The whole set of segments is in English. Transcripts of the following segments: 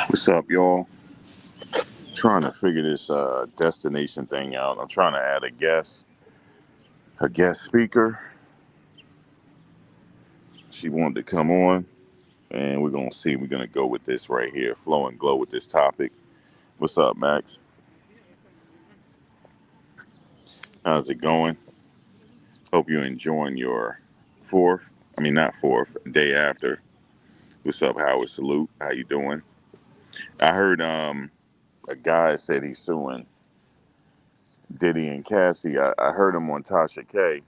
What's up, y'all? Trying to figure this destination thing out. I'm trying to add a guest speaker. She wanted to come on, and we're gonna see. We're gonna go with this right here, flow and glow with this topic. What's up, Max? How's it going? Hope you're enjoying your fourth. I mean, not fourth day after. What's up, Howard? Salute. How you doing? I heard a guy said he's suing Diddy and Cassie. I heard him on Tasha K,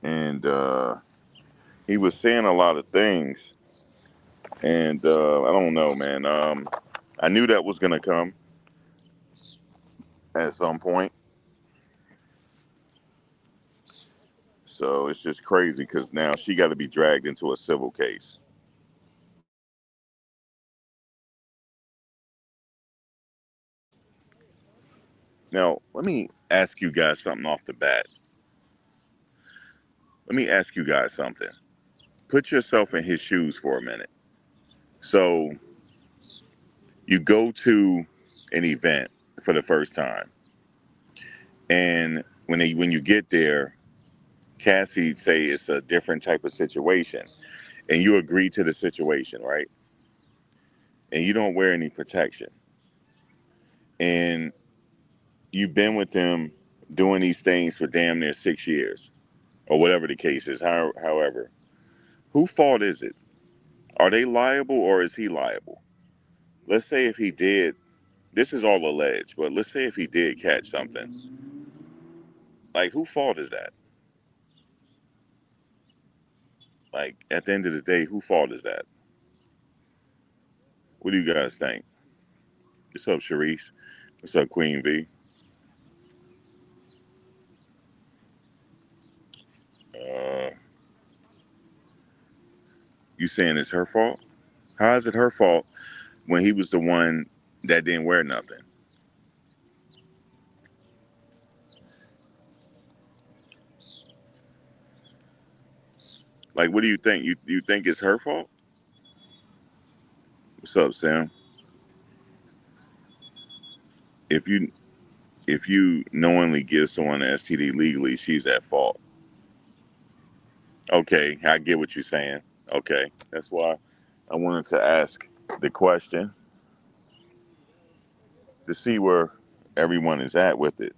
and he was saying a lot of things, and I don't know, man. I knew that was gonna come at some point, so it's just crazy because now she got to be dragged into a civil case. Now, let me ask you guys something off the bat. Let me ask you guys something. Put yourself in his shoes for a minute. So you go to an event for the first time, and when you get there, Cassie say it's a different type of situation, and you agree to the situation, right? And you don't wear any protection, and you've been with them doing these things for damn near 6 years, or whatever the case is. However, whose fault is it? Are they liable, or is he liable? Let's say if he did, this is all alleged, but let's say if he did catch something, like whose fault is that? Like at the end of the day, whose fault is that? What do you guys think? What's up, Sharice? What's up, Queen V? Uh, you saying it's her fault? How is it her fault when he was the one that didn't wear nothing? Like, what do you think? You think it's her fault? What's up, Sam? If you if you knowingly give someone an STD legally, she's at fault. Okay, I get what you're saying. Okay, that's why I wanted to ask the question to see where everyone is at with it.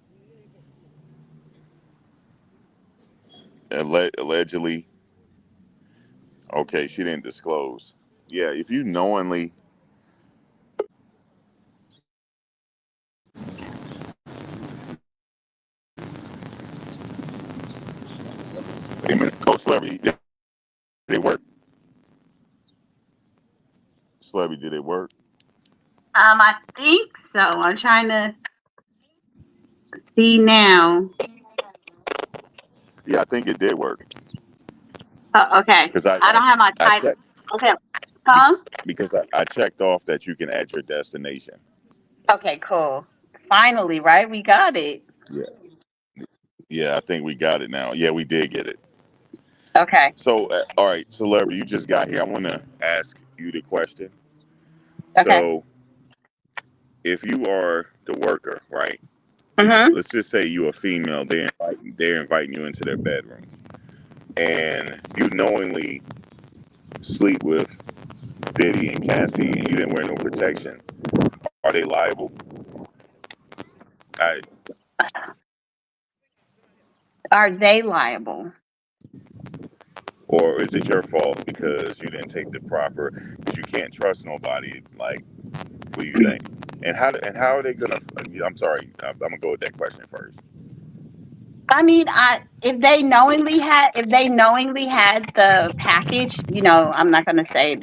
Allegedly, okay, she didn't disclose. Yeah, if you knowingly, wait a minute, Coach Celebrity, did it work? Celebrity, did it work? I think so. I'm trying to see now. Yeah, I think it did work Oh, okay. because I don't have my I title. checked Okay. Huh? because I checked off that you can add your destination. Okay, cool. Finally, right? We got it. Yeah, yeah, I think we got it now. Yeah, we did get it. Okay. So, all right, Celebrity, you just got here. I want to ask you the question. Okay. So, if you are the worker, right? And Mm-hmm. let's just say you're a female, they're inviting you into their bedroom, and you knowingly sleep with Diddy and Cassie, and you didn't wear no protection. Are they liable? I, Are they liable? or is it your fault because you didn't take the proper? Because you can't trust nobody. Like, what do you think? And how are they gonna? I'm sorry, I'm gonna go with that question first. I mean, I if they knowingly had the package, I'm not gonna say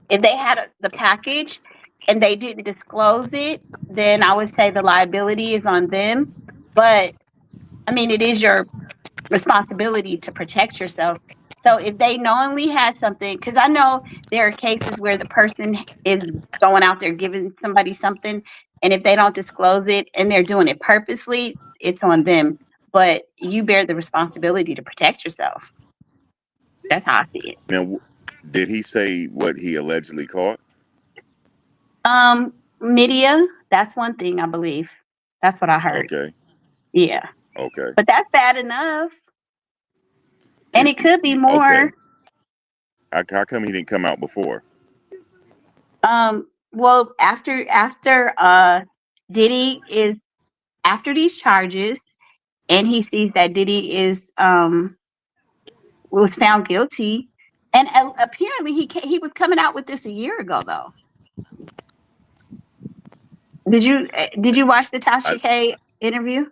if they had the package and they didn't disclose it, then I would say the liability is on them. But I mean, it is your responsibility to protect yourself. So if they knowingly had something, because I know there are cases where the person is going out there giving somebody something, and if they don't disclose it and they're doing it purposely, it's on them. But you bear the responsibility to protect yourself. That's how I see it. Now, did he say what he allegedly caught? Media. That's one thing I believe. That's what I heard. Okay. Yeah, Okay. but that's bad enough, and Is it could be more. okay. How come he didn't come out before? Well, Diddy is after these charges, and he sees that Diddy is was found guilty, and apparently he was coming out with this a year ago though. Did you watch the I Tasha K interview?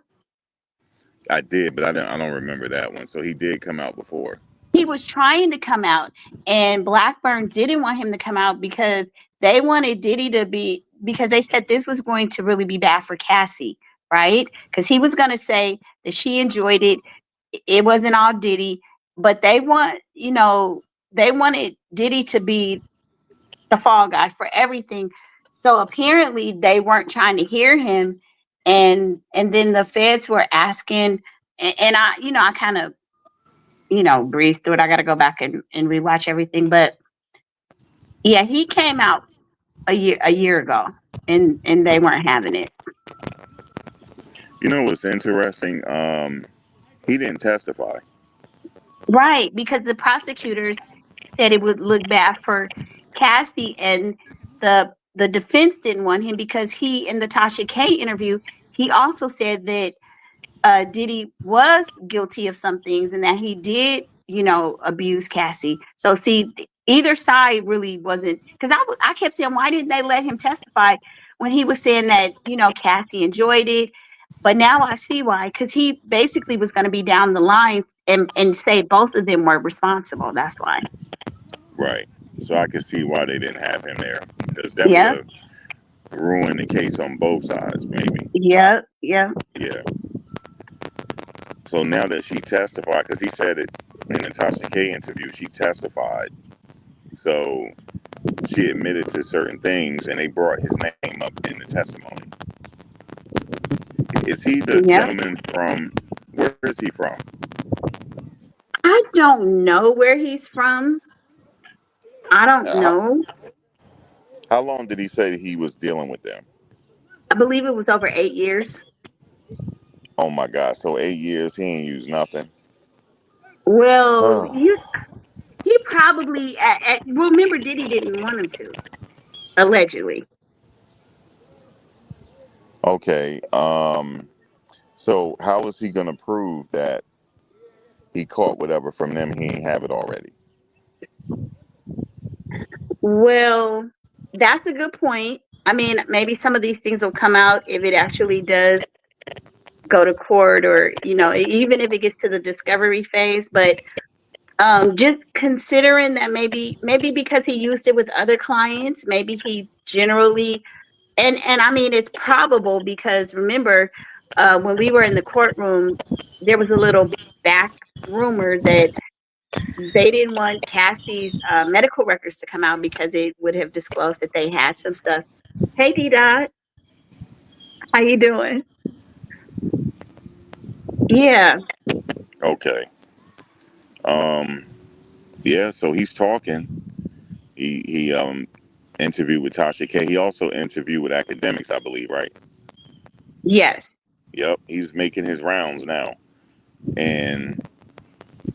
I did, but I don't remember that one. So he did come out before. He was trying to come out, and Blackburn didn't want him to come out because they wanted Diddy to be, because they said this was going to really be bad for Cassie, right? Because he was going to say that she enjoyed it. It wasn't all Diddy, but they wanted Diddy to be the fall guy for everything. So apparently they weren't trying to hear him, and then the feds were asking, and I kind of breeze through it. I got to go back and rewatch everything. But yeah, he came out a year ago, and they weren't having it. You know what's interesting? He didn't testify. Right, because the prosecutors said it would look bad for Cassie, and the defense didn't want him because he, in the Tasha K interview, he also said that Diddy was guilty of some things and that he did, abuse Cassie. So see, either side really wasn't, because I kept saying, why didn't they let him testify when he was saying that Cassie enjoyed it? But now I see why, because he basically was going to be down the line and say both of them were responsible. That's why. Right. So I could see why they didn't have him there, because that would Yep. have ruined the case on both sides, maybe. Yep. Yep. Yeah. So now that she testified, because he said it in the Tasha K interview, she testified. So she admitted to certain things, and they brought his name up in the testimony. Is he the Yep. gentleman from? Where is he from? I don't know where he's from. I don't How, know. how long did he say he was dealing with them? I believe it was over 8 years. Oh my God! So 8 years, he ain't used nothing. Well, Oh, he probably remember Diddy didn't want him to, allegedly. okay. So how is he gonna prove that he caught whatever from them? He ain't have it already. Well, that's a good point. I mean, maybe some of these things will come out if it actually does go to court, or even if it gets to the discovery phase. But just considering that maybe because he used it with other clients, maybe he generally, and I mean, it's probable because remember, when we were in the courtroom, there was a little back rumor that they didn't want Cassie's medical records to come out because it would have disclosed that they had some stuff. Hey, D Dot, how you doing? Yeah, Okay. Um. Yeah. So he's talking. He interviewed with Tasha K. He also interviewed with academics, I believe, right? yes, Yep. He's making his rounds now, and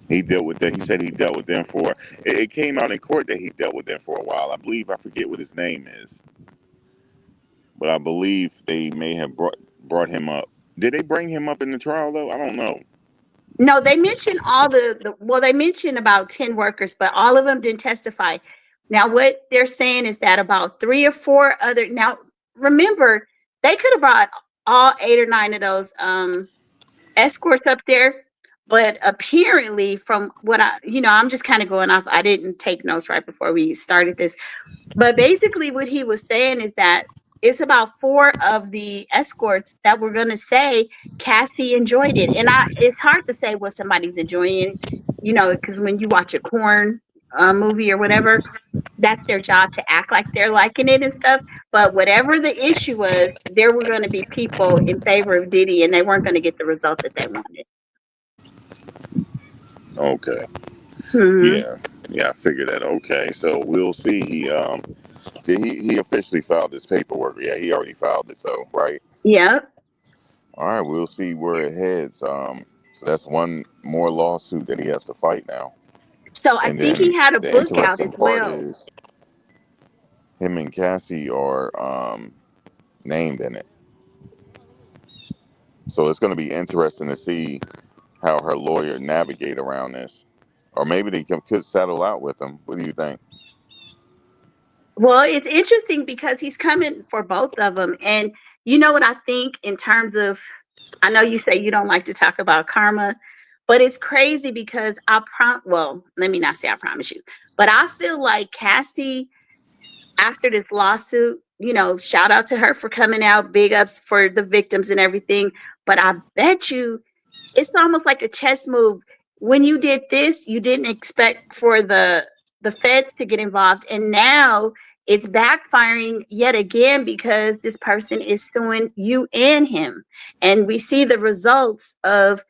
he dealt with that. He said he dealt with them for. It came out in court that he dealt with them for a while. I believe I forget what his name is, but I believe they may have brought him up. Did they bring him up in the trial though? I don't know. no, they mentioned all well, they mentioned about 10 workers, but all of them didn't testify. Now, what they're saying is that about three or four other, now remember, they could have brought all 8 or 9 of those escorts up there. But apparently, from what I'm just kind of going off. I didn't take notes right before we started this. But basically, what he was saying is that it's about four of the escorts that were going to say Cassie enjoyed it. And it's hard to say what somebody's enjoying, because when you watch a corn movie or whatever, that's their job to act like they're liking it and stuff. But whatever the issue was, there were going to be people in favor of Diddy, and they weren't going to get the result that they wanted. Okay. Hmm. Yeah. Yeah. I figured that. Okay. So we'll see. He officially filed this paperwork? Yeah, he already filed it. So right. Yep. All right, we'll see where it heads. So that's one more lawsuit that he has to fight now. So I And think then he had a the book out interesting as part well. is him and Cassie are named in it. So it's going to be interesting to see how her lawyer navigate around this, or maybe could settle out with him. What do you think? Well, it's interesting because he's coming for both of them. And you know what I think in terms of, I know you say you don't like to talk about karma, but it's crazy because well, let me not say I promise you, but I feel like Cassie, after this lawsuit, shout out to her for coming out, big ups for the victims and everything. But I bet you it's almost like a chess move. When you did this, you didn't expect for the feds to get involved, and now it's backfiring yet again because this person is suing you and him. And we see the results of,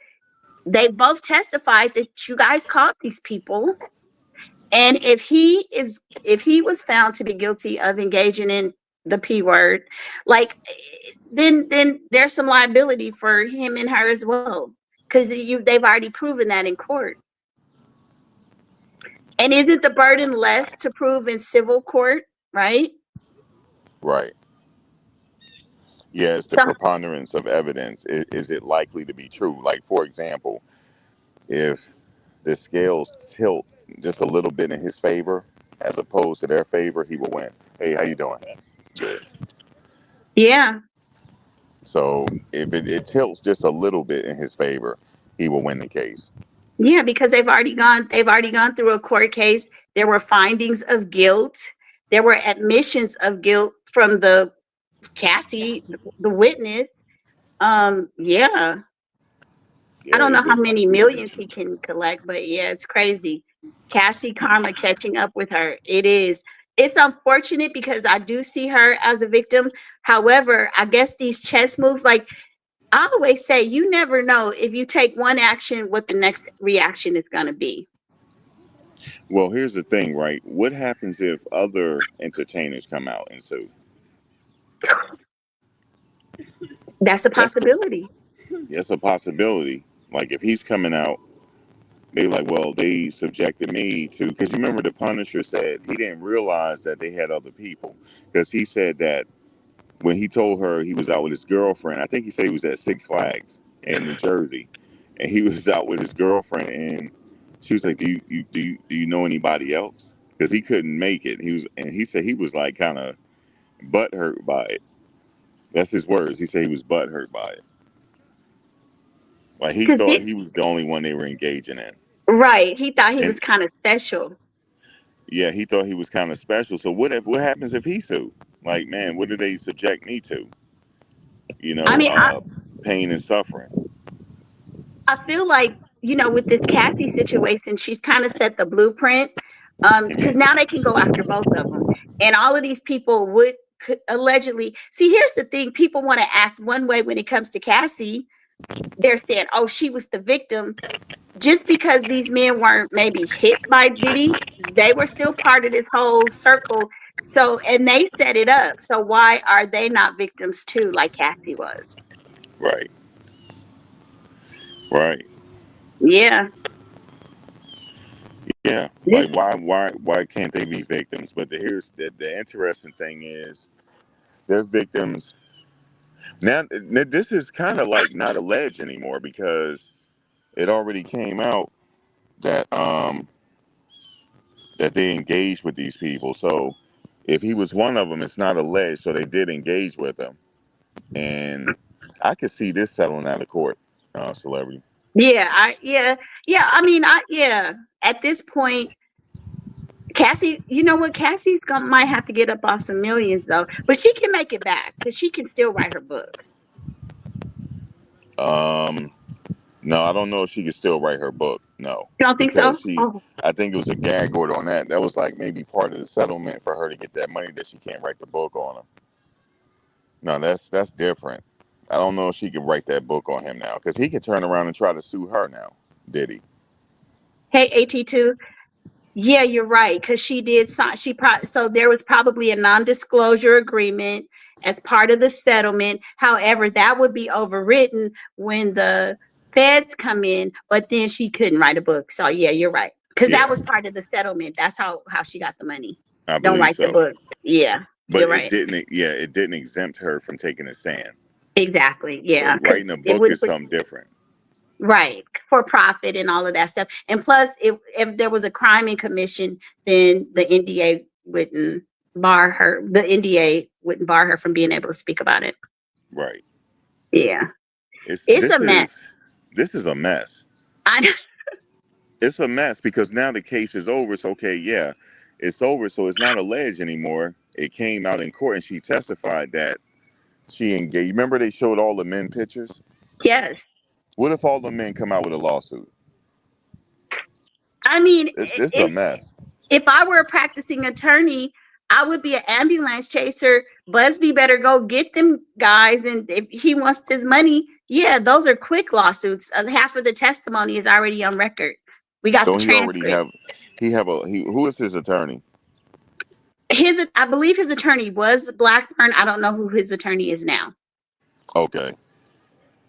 they both testified that you guys caught these people. And if he was found to be guilty of engaging in the P word, like, then there's some liability for him and her as well. Because they've already proven that in court. And isn't the burden less to prove in civil court, right? Right. Yeah, it's the So preponderance of evidence. Is it likely to be true? Like, for example, if the scales tilt just a little bit in his favor as opposed to their favor, he will win. Hey, how you doing? Good. yeah. So if it tilts just a little bit in his favor, he will win the case. Yeah, because they've already gone through a court case. There were findings of guilt. There were admissions of guilt from the Cassie, the witness. Yeah. I Yeah, don't know is how it many likely to be millions true? he can collect, but yeah, it's crazy. Cassie karma catching up with her. It is. It's unfortunate because I do see her as a victim. However, I guess these chess moves, like I always say, you never know if you take one action what the next reaction is going to be. Well, here's the thing, right? What happens if other entertainers come out and sue? That's a That's possibility. that's a possibility. Like if he's coming out, they like, well, they subjected me to, because you remember the Punisher said he didn't realize that they had other people, because he said that when he told her he was out with his girlfriend, I think he said he was at Six Flags in New Jersey, and he was out with his girlfriend, and she was like, "Do you know anybody else?" Because he couldn't make it. He said he was like kind of butthurt by it. That's his words. He said he was butthurt by it. Like he Because thought he was the only one they were engaging in, right, he thought he and was kind of special. yeah, he thought he was kind of special. So what happens if he sued? Like, man, what do they subject me to? You I know, mean, I, pain and suffering. I feel like, with this Cassie situation, she's kind of set the blueprint. Because now they can go after both of them, and all of these people could allegedly see. Here's the thing: people want to act one way when it comes to Cassie. They're saying, "Oh, she was the victim," just because these men weren't maybe hit by Diddy. They were still part of this whole circle. So, and they set it up. So why are they not victims too, like Cassie was? Right, right. Yeah. Yeah, This, like why can't they be victims? But here's the interesting thing is they're victims now. This is kind of like not alleged anymore because it already came out that that they engaged with these people. So if he was one of them, it's not alleged. So they did engage with him, and I could see this settling out of court, celebrity. yeah, yeah. I mean, yeah. At this point, Cassie, you know what? Cassie's gonna might have to get up off some millions though, but she can make it back because she can still write her book. Um, no, I don't know if she could still write her book. No, You don't think because so? Oh, I think it was a gag order on that. That was like maybe part of the settlement for her to get that money that she can't write the book on him. No, that's different. I don't know if she can write that book on him now because he can turn around and try to sue her now. Did he? hey, AT2. Yeah, you're right. Because she did sign. So there was probably a non-disclosure agreement as part of the settlement. However, that would be overwritten when the feds come in. But then she couldn't write a book. So yeah, you're right. Because that Yeah, was part of the settlement. That's how she got the money. I Don't believe write the so. book. Yeah, But you're it right. didn't. Yeah, it didn't exempt her from taking a stand. Exactly. But Yeah, because writing a it book would is something different. right for profit and all of that stuff. And plus, if there was a crime in commission, then the NDA wouldn't bar her. The NDA wouldn't bar her from being able to speak about it. Right. Yeah, It's it's a mess. this is a mess. I It's a mess because now the case is over. It's okay. Yeah, it's over. So it's not alleged anymore. It came out in court, and she testified that she engaged. Remember, they showed all the men pictures. yes. What if all the men come out with a lawsuit? I mean, This is a mess. if I were a practicing attorney, I would be an ambulance chaser. Busby better go get them guys, and if he wants his money, yeah, those are quick lawsuits. Half of the testimony is already on record. We got the So he already have transcripts. he have a he. Who is his attorney? I believe his attorney was Blackburn. I don't know who his attorney is now. Okay.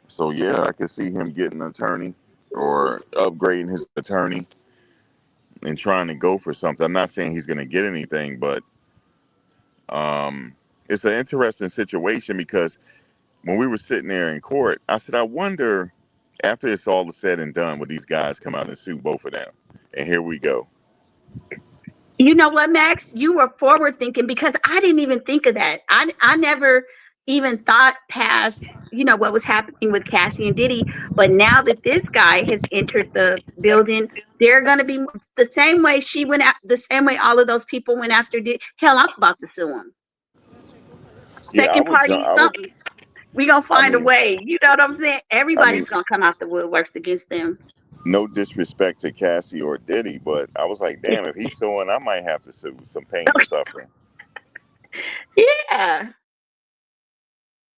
So yeah, I could see him getting an attorney or upgrading his attorney and trying to go for something. I'm not saying he's going to get anything, but um, it's an interesting situation because when we were sitting there in court, I said, I wonder after it's all said and done, would these guys come out and sue both of them? And here we go. You know what, Max? You were forward thinking because I didn't even think of that. I never even thought past, what was happening with Cassie and Diddy. But now that this guy has entered the building, they're going to be the same way she went out, the same way all of those people went after Diddy. Hell, I'm about to sue him. Yeah, I Second would party, jump. I would. something. We gonna I find a mean, way. You know what I'm saying? I mean, Everybody's gonna come out the woodworks against them. no disrespect to Cassie or Diddy, but I was like, damn, if he's suing, I might have to sue some pain and suffering. Yeah.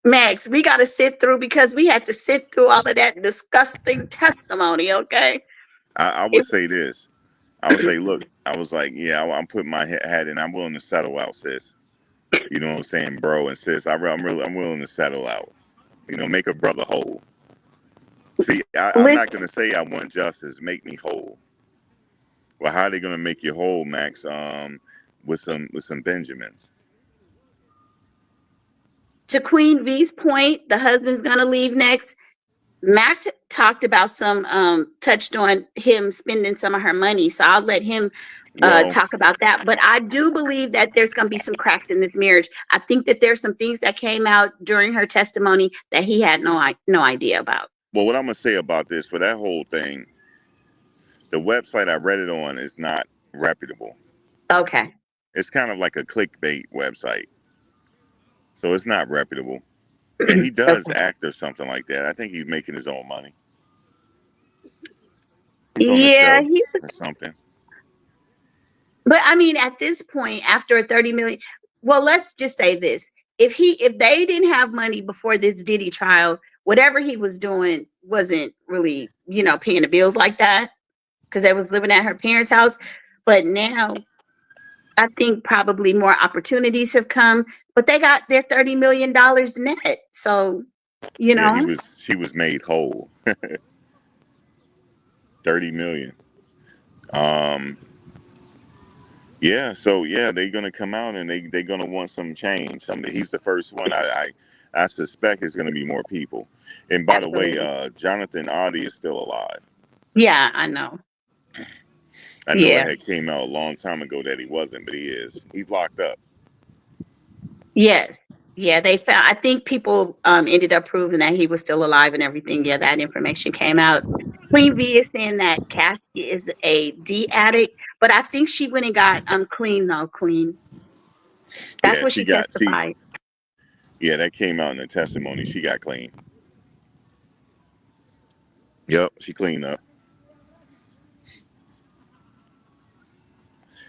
Max, we got to sit through because we had to sit through all of that disgusting testimony, okay? I would It, say this. I would say, look, I was like, yeah, I'm putting my hat in. I'm willing to settle out, sis. You know what I'm saying, bro and sis. I'm willing to settle out. You know, make a brother whole. See, I'm listen, not gonna say I want justice. Make me whole. Well, how are they gonna make you whole, Max? With some Benjamins. to Queen V's point, the husband's going to leave next. Max talked about touched on him spending some of her money. So I'll let him Well, talk about that. But I do believe that there's going to be some cracks in this marriage. I think that there's some things that came out during her testimony that he had no idea about. well, what I'm gonna say about this for that whole thing, the website I read it on is not reputable. Okay. It's kind of like a clickbait website, so it's not reputable. And he does Okay. act or something like that. I think he's making his own money. He's on the Yeah, show he or something. but I mean, at this point, after a 30 million, well, let's just say this. If they didn't have money before this Diddy trial, whatever he was doing wasn't really, paying the bills like that because they was living at her parents' house. But now I think probably more opportunities have come, but they got their $30 million net. So, you Yeah, know, she was made whole. 30 million. Um, yeah, so yeah, they're gonna come out and they're gonna want some change. He's the first one. I suspect it's gonna be more people. And by the way, absolutely. Jonathan Audi is still alive. Yeah, I know. I know it Yeah. had came out a long time ago that he wasn't, but he is. He's locked up. Yes. Yeah, they found I think people ended up proving that he was still alive and everything. Yeah, that information came out. Queen V is saying that Cassie is a D addict, but I think she went and got clean though, clean. That's Yeah, what she testified. yeah, that came out in the testimony. She got clean. Yep, she cleaned up.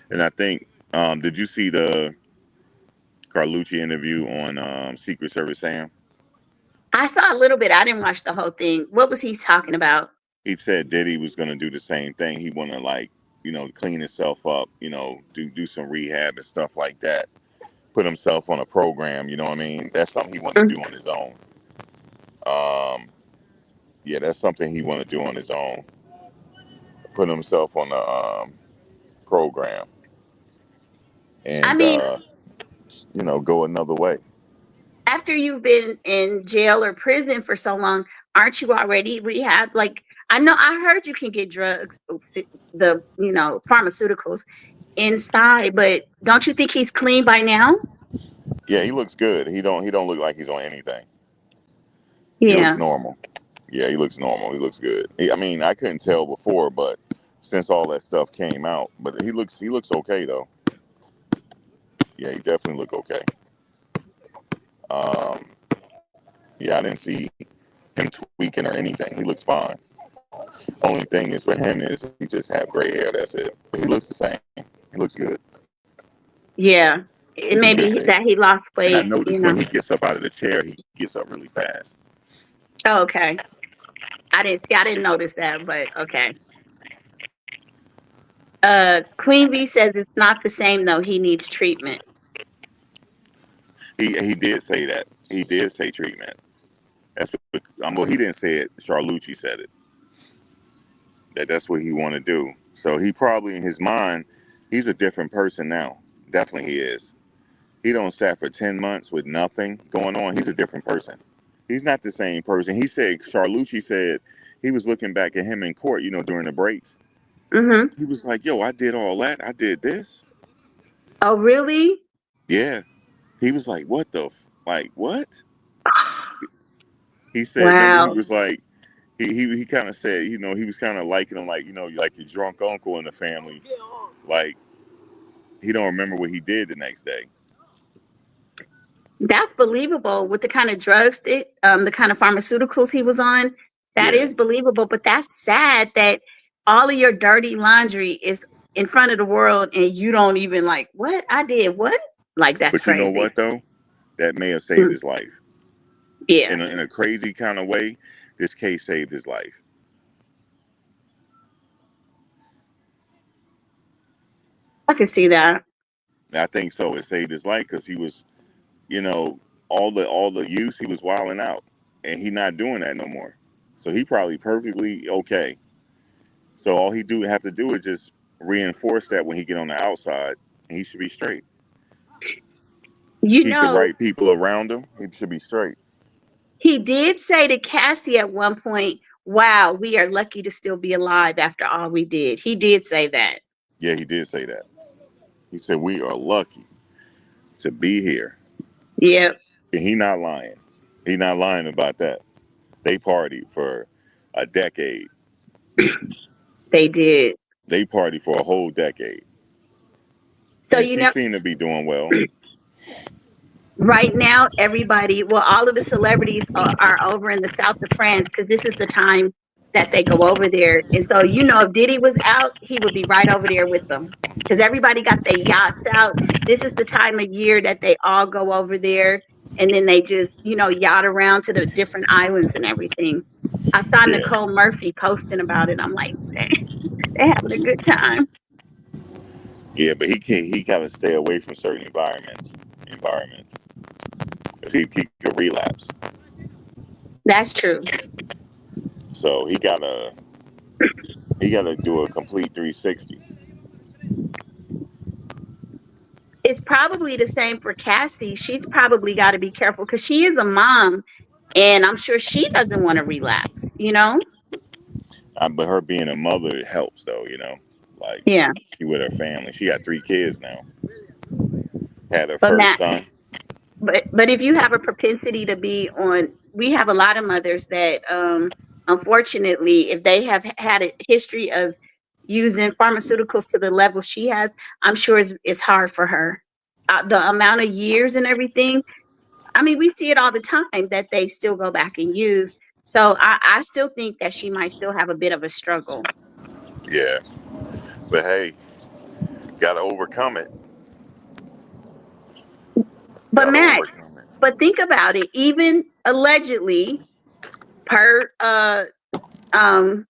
And I think, did you see the Carlucci interview on Secret Service Sam? I saw a little bit. I didn't watch the whole thing. What was he talking about? He said Diddy was going to do the same thing. He want to like clean himself up, do some rehab and stuff like that. Put himself on a program, you know what I mean? That's something he wanted to do on his own. Um, yeah, that's something he want to do on his own. Put himself on a program I and mean, go another way. after you've been in jail or prison for so long, aren't you already rehab? Like, I know I heard you can get drugs, the pharmaceuticals inside, but don't you think he's clean by now? Yeah, he looks good. He don't look like he's on anything. He looks Yeah. normal. Yeah, he looks normal. He looks good. I mean, I couldn't tell before, but since all that stuff came out, but he looks okay though. Yeah, he definitely look okay. Um, yeah, I didn't see him tweaking or anything. He looks fine. Only thing is with him is he just have gray hair. That's it. But he looks the same. He looks good. Yeah. He's It in may good be shape. that he lost And I weight, noticed when he gets up out of the chair, he gets up really fast. Oh, okay. I didn't notice that, but okay. Queen Bee says it's not the same though. He needs treatment. He did say that. He did say treatment. That's what, well, he didn't say it. Charlucci said it. That's what he want to do. So he probably in his mind, he's a different person now. Definitely he is. He don't sat for 10 months with nothing going on. He's a different person. He's not the same person. He said, Charlucci said, he was looking back at him in court, during the breaks. Mm-hmm. He was like, yo, I did all that. I did this. Oh, really? Yeah. He was like, what the, like, what? He said, remember, he Wow. was like, he kind of said, he was kind of liking him, like, like your drunk uncle in the family. Like, he don't remember what he did the next day. That's believable with the kind of drugs the kind of pharmaceuticals he was on. That Yeah. is believable, but that's sad that all of your dirty laundry is in front of the world and you don't even like, what? I did what? Like, that's But you know crazy. what, though? That may have saved Mm, his life. yeah, In a crazy kind of way, this case saved his life. I can see that. I think so. It saved his life because he was, you know, all the use, he was wilding out. And he not doing that no more. So he probably perfectly okay. So all he have to do is just reinforce that when he get on the outside, and he should be straight. You Keep the know, right people around him, he should be straight. he did say to Cassie at one point, wow, we are lucky to still be alive after all we did. He did say that. Yeah, he did say that. He said we are lucky to be here. Yeah, And he not lying. He not lying about that. They partied for a decade. they did. They partied for a whole decade. So, And she seemed to be doing well. right now, everybody, well, all of the celebrities are over in the south of France because this is the time that they go over there. And so, if Diddy was out, he would be right over there with them because everybody got their yachts out. This is the time of year that they all go over there and then they just, yacht around to the different islands and everything. I saw Yeah. Nicole Murphy posting about it. I'm like, they're having a good time. Yeah, but he gotta stay away from certain environments. 'Cause he could relapse. That's true. So he gotta do a complete 360. It's probably the same for Cassie. She's probably got to be careful because she is a mom and I'm sure she doesn't want to relapse. But her being a mother, it helps though, Like Yeah. she with her family. She got 3 kids now. Had her But first Matt, son. but if you have a propensity to be on, we have a lot of mothers that, unfortunately, if they have had a history of using pharmaceuticals to the level she has, I'm sure it's hard for her. The amount of years and everything. I mean, we see it all the time that they still go back and use. So I still think that she might still have a bit of a struggle. Yeah. But hey, gotta overcome it. But Gotta Max, overcome it. but think about it. Even allegedly, per um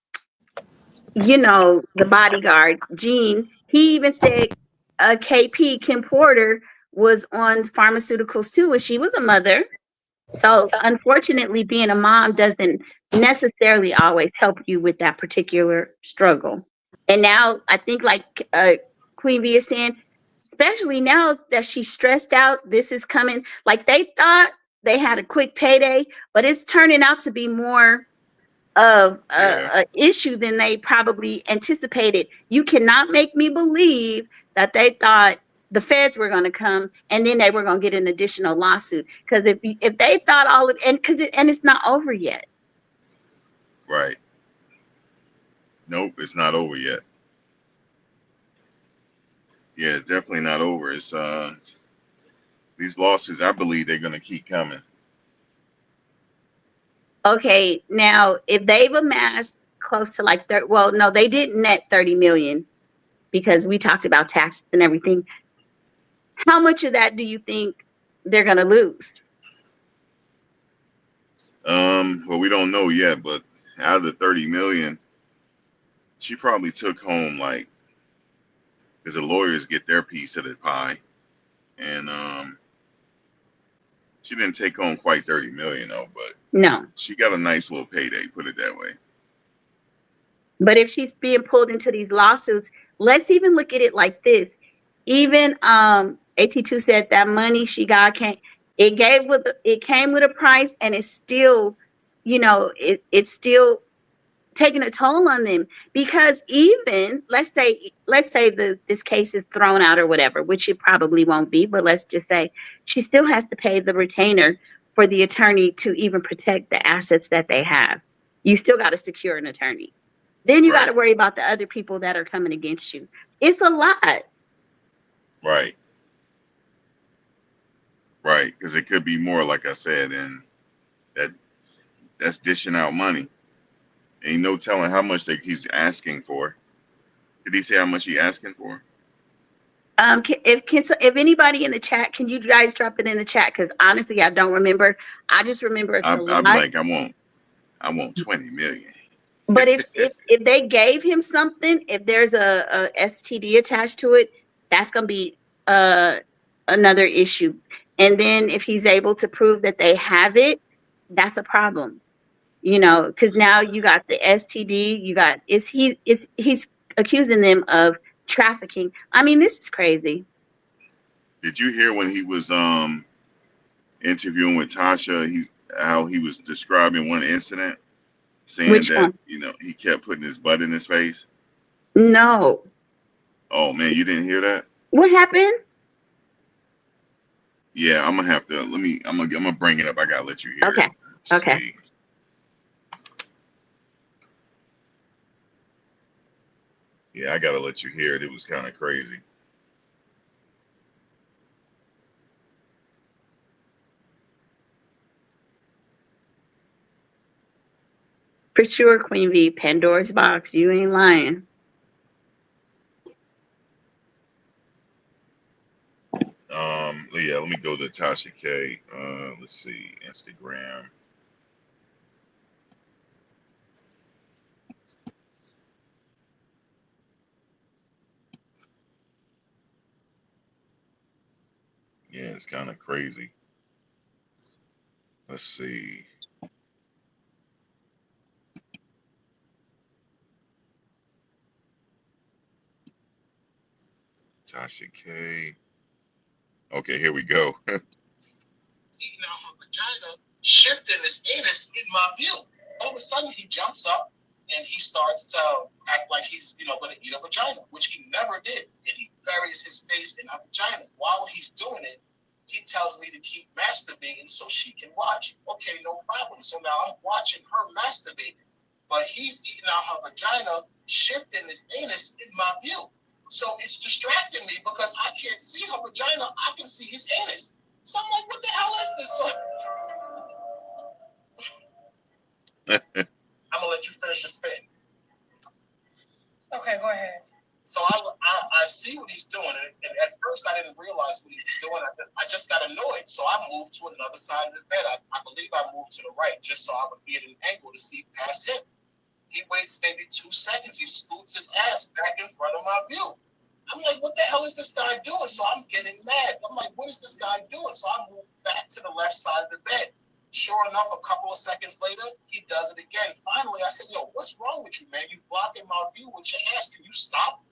the bodyguard, Gene, he even said KP, Kim Porter, was on pharmaceuticals too, and she was a mother. So, unfortunately, being a mom doesn't necessarily always help you with that particular struggle. And now I think, like Queen Bee is saying, especially now that she's stressed out, this is coming. Like they thought they had a quick payday, but it's turning out to be more of Yeah. a issue than they probably anticipated. You cannot make me believe that they thought the feds were going to come and then they were going to get an additional lawsuit. Because if they thought all of and it's not over yet. Right. Nope, it's not over yet. Yeah, it's definitely not over. It's these lawsuits. I believe they're gonna keep coming. Okay, now if they've amassed close to like 30, well, no, they didn't net 30 million because we talked about taxes and everything. How much of that do you think they're going to lose? Well, we don't know yet, but out of the 30 million, she probably took home like, because the lawyers get their piece of the pie, and she didn't take home quite 30 million though, but No. she got a nice little payday. Put it that way. But if she's being pulled into these lawsuits, let's even look at it like this. Even AT2 said that money she got it came with a price, and it's still, it's still taking a toll on them, because even let's say this case is thrown out or whatever, which it probably won't be, but let's just say she still has to pay the retainer for the attorney to even protect the assets that they have. You still got to secure an attorney. Then you got Right. to worry about the other people that are coming against you. It's a lot. Right. Right. Because it could be more, like I said, and that that's dishing out money. Ain't no telling how much he's asking for. Did he say how much he asking for? If anybody in the chat, can you guys drop it in the chat? Because honestly, I don't remember. I just remember it's a I'd be lot. like, I want 20 million. But if they gave him something, if there's a STD attached to it, that's gonna be uh another issue. And then if he's able to prove that they have it, that's a problem. Because now you got the STD, you got he's accusing them of trafficking. I mean, this is crazy. Did you hear when he was interviewing with Tasha? How he was describing one incident, saying Which that one? he kept putting his butt in his face. No. Oh man, you didn't hear that? What happened? Yeah, I'm gonna have to. I'm gonna bring it up. I gotta let you hear it. Okay. Let's Okay. see. Yeah, I gotta let you hear it. It was kind of crazy. For sure, Queen V, Pandora's box. You ain't lying. Yeah, let me go to Tasha K. Let's see, Instagram. Yeah, it's kind of crazy. Let's see. Tasha K. Okay, here we go. Eating out her vagina, shifting his anus in my view. All of a sudden, he jumps up and he starts to act like he's, going to eat a vagina, which he never did. And he buries his face in her vagina. While he's doing it, he tells me to keep masturbating so she can watch. Okay, no problem. So now I'm watching her masturbate, but he's eating out her vagina, shifting his anus in my view. So it's distracting me because I can't see her vagina. I can see his anus. So I'm like, what the hell is this? So I'm gonna let you finish your spin. Okay, go ahead. So I see what he's doing, and at first I didn't realize what he was doing. I just got annoyed, so I moved to another side of the bed. I believe I moved to the right just so I would be at an angle to see past him. He waits maybe 2 seconds. He scoots his ass back in front of my view. I'm like, what the hell is this guy doing? So I'm getting mad. I'm like, what is this guy doing? So I move back to the left side of the bed. Sure enough, a couple of seconds later, he does it again. Finally, I said, yo, what's wrong with you, man? You blocking my view with your ass. Can you stop?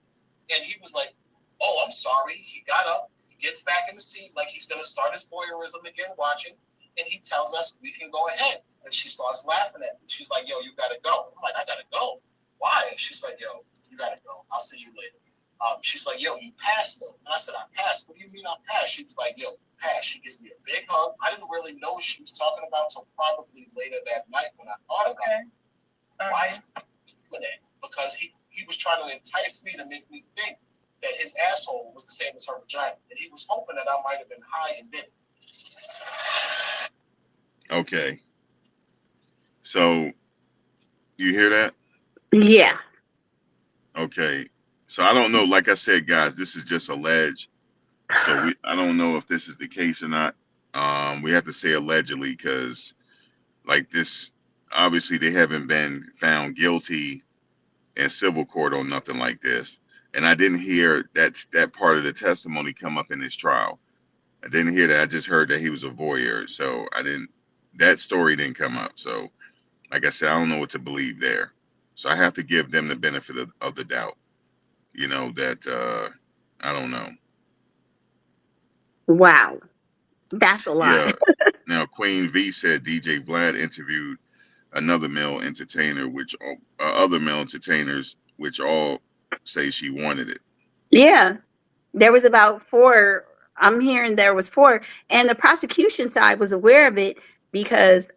And he was like, oh, I'm sorry. He got up, he gets back in the seat like he's going to start his voyeurism again watching, and he tells us we can go ahead. And she starts laughing at me. She's like, yo, you got to go. I'm like, I got to go. Why? And she's like, yo, you got to go. I'll see you later. She's like, yo, you passed though. And I said, I passed. What do you mean I passed? She was like, yo, passed. She gives me a big hug. I didn't really know what she was talking about until probably later that night when I thought about it. Why is he doing that? Because he was trying to entice me to make me think that his asshole was the same as her vagina. And he was hoping that I might have been high and did it. Okay. So you hear that? Yeah. Okay. So I don't know. Like I said, guys, this is just alleged. So I don't know if this is the case or not. We have to say allegedly because, like this, obviously they haven't been found guilty in civil court on nothing like this. And I didn't hear that part of the testimony come up in his trial. I didn't hear that. I just heard that he was a voyeur. So that story didn't come up. So, like I said, I don't know what to believe there. So I have to give them the benefit of the doubt. You know, that, I don't know. Wow. That's a lot. Yeah. Now, Queen V said DJ Vlad interviewed another male entertainer, which other male entertainers, which all say she wanted it. Yeah. There was about 4. I'm hearing there was 4, and the prosecution side was aware of it because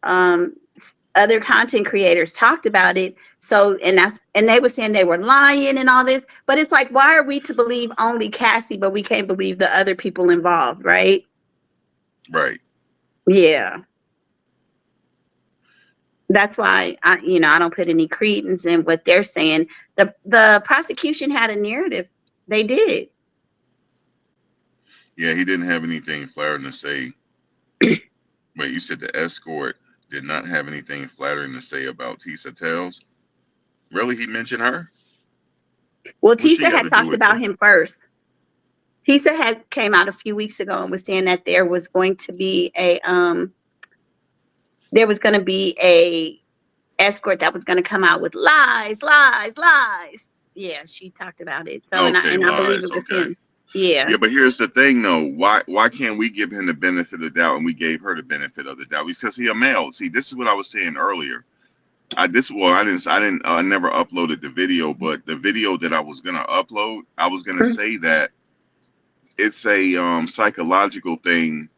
other content creators talked about it. So, and they were saying they were lying and all this. But it's like, why are we to believe only Cassie, but we can't believe the other people involved, right? Right. Yeah. That's why I don't put any credence in what they're saying. The prosecution had a narrative. They did. Yeah, he didn't have anything flattering to say. Wait, you said the escort did not have anything flattering to say about Tisa Tales? Really? He mentioned her? Well, What she Tisa got had to do talked with about it? him first. Tisa had came out a few weeks ago and was saying that there was going to be a escort that was going to come out with lies, lies, lies. Yeah, she talked about it. So Okay, and I believe lies. it was Okay. him. Yeah. Yeah, but here's the thing, though. Why can't we give him the benefit of the doubt and we gave her the benefit of the doubt? Because he a male. See, this is what I was saying earlier. I never uploaded the video, but the video that I was gonna upload, I was gonna say that it's a psychological thing.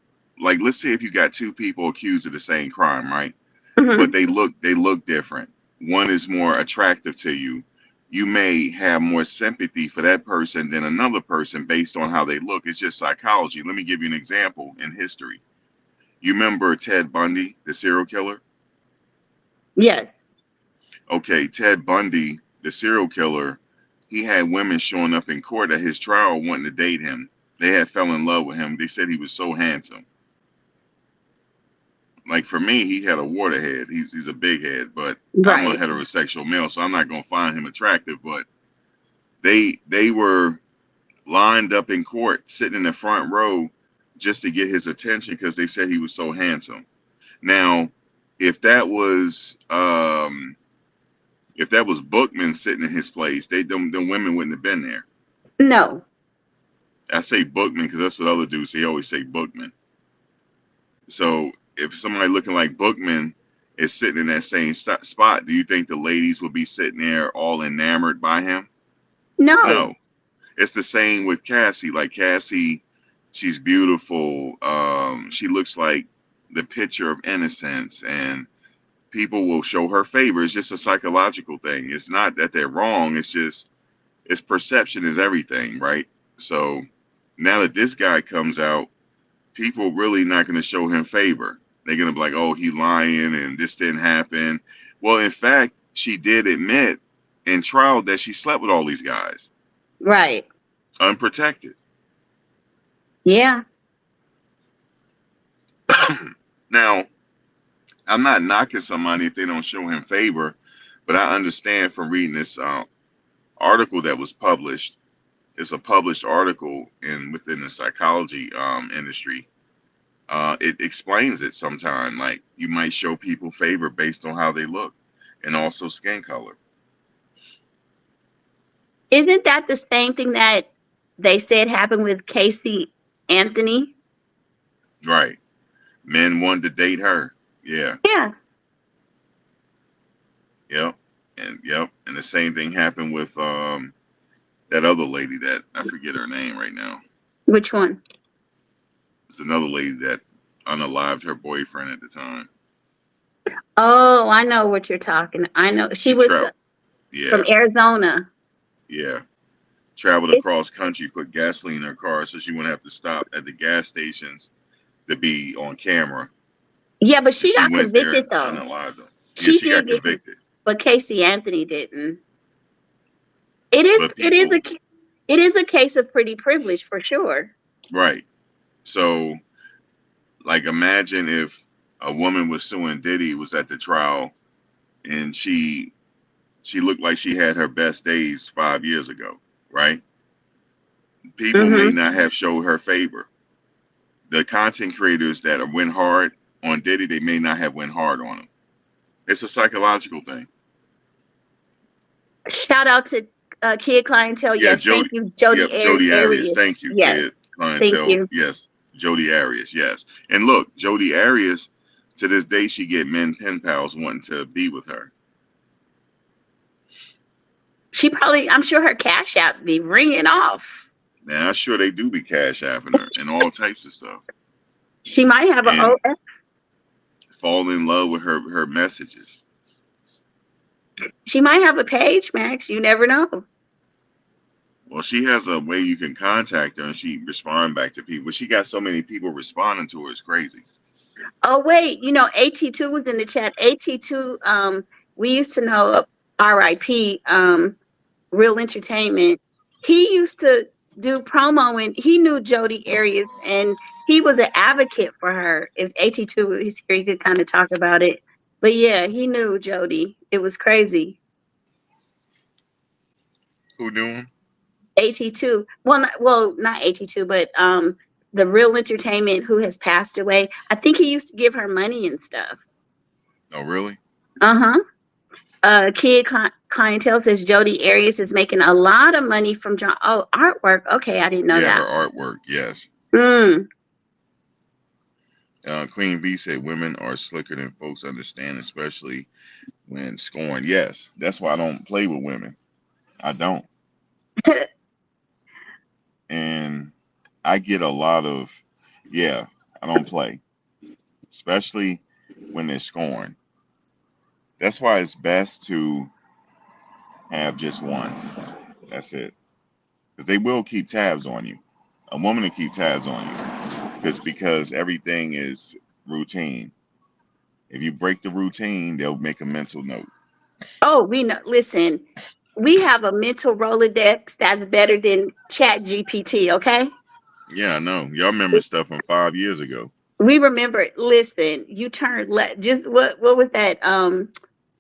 Like, let's say if you got two people accused of the same crime, right? But Mm-hmm. they look different. One is more attractive to you. You may have more sympathy for that person than another person based on how they look. It's just psychology. Let me give you an example in history. You remember Ted Bundy, the serial killer? Yes. Okay, Ted Bundy, the serial killer, he had women showing up in court at his trial wanting to date him. They had fell in love with him. They said he was so handsome. Like for me, he had a water head. He's a big head, but I'm a Right. heterosexual male, so I'm not gonna find him attractive. But they were lined up in court, sitting in the front row, just to get his attention because they said he was so handsome. Now, if that was Bookman sitting in his place, them women wouldn't have been there. No. I say Bookman because that's what other dudes say. They always say Bookman. So if somebody looking like Bookman is sitting in that same spot, do you think the ladies would be sitting there all enamored by him? No. No. It's the same with Cassie. Like Cassie, she's beautiful. She looks like the picture of innocence, and people will show her favor. It's just a psychological thing. It's not that they're wrong. It's just it's perception is everything, right? So now that this guy comes out, people really not going to show him favor. They're going to be like, oh, he lying and this didn't happen. Well, in fact, she did admit in trial that she slept with all these guys Right. unprotected. Yeah. Now, I'm not knocking somebody if they don't show him favor, But I understand from reading this article that was published. It's a published article within the psychology industry. It explains it sometime. Like you might show people favor based on how they look, and also skin color. Isn't that the same thing that they said happened with Casey Anthony? Right. Men wanted to date her. Yeah. Yeah. Yep. And the same thing happened with that other lady that I forget her name right now. Which one? There's another lady that unalived her boyfriend at the time. Oh, I know what you're talking. I know she She was traveled. from Yeah. Arizona. Yeah. Traveled It, across country, put gasoline in her car so she wouldn't have to stop at the gas stations to be on camera. yeah, but And she she got went there convicted and though. unalived them. Yeah, She she did got get, convicted. but Casey Anthony didn't. It is. But It is people, a. It is a case of pretty privilege for sure. right. So, like, imagine if a woman was suing Diddy, was at the trial, and she looked like she had her best days 5 years ago, right? People may Mm-hmm. not have showed her favor. The content creators that are went hard on Diddy, they may not have went hard on him. It's a psychological thing. Shout out to Kid Clientele. Yeah, Yes, thank Jody. you, Yep, Jody Jody Arias. Arias. Thank you, Yes, kid. thank Clientele. you. Yes, Jody Arias. Yes. And look, Jody Arias, to this day, she get men pen pals wanting to be with her. She probably. I'm sure her cash app be ringing off. Now, I'm sure they do be cash apping her and all types of stuff, She might have a. and fall in love with her messages. She might have a page, Max. You never know. Well, she has a way you can contact her, and she respond back to people. She got so many people responding to her, it's crazy. Oh wait, AT2 was in the chat. AT2, we used to know RIP, Real Entertainment. He used to do promo and he knew Jody Arias and he was an advocate for her. If AT2 was here, he could kind of talk about it. But yeah, he knew Jody. It was crazy. Who doing? AT2. Not AT2, but the Real Entertainment who has passed away. I think he used to give her money and stuff. Oh, really? Uh-huh. Kid Clientele says Jody Arias is making a lot of money from artwork. Okay, I didn't know Yeah, that. her artwork. Yes. Mm. Queen B said women are slicker than folks understand, especially when scorned. Yes, that's why I don't play with women. I don't. And I get a lot of, yeah, I don't play, especially when they're scorned. That's why it's best to have just one. That's it. Because they will keep tabs on you. A woman will keep tabs on you. Because everything is routine. If you break the routine, they'll make a mental note. Oh, we know. Listen, we have a mental Rolodex that's better than Chat GPT. Okay, Yeah, I know. Y'all remember stuff from 5 years ago. we remember. Listen, you turned left. Just what was that?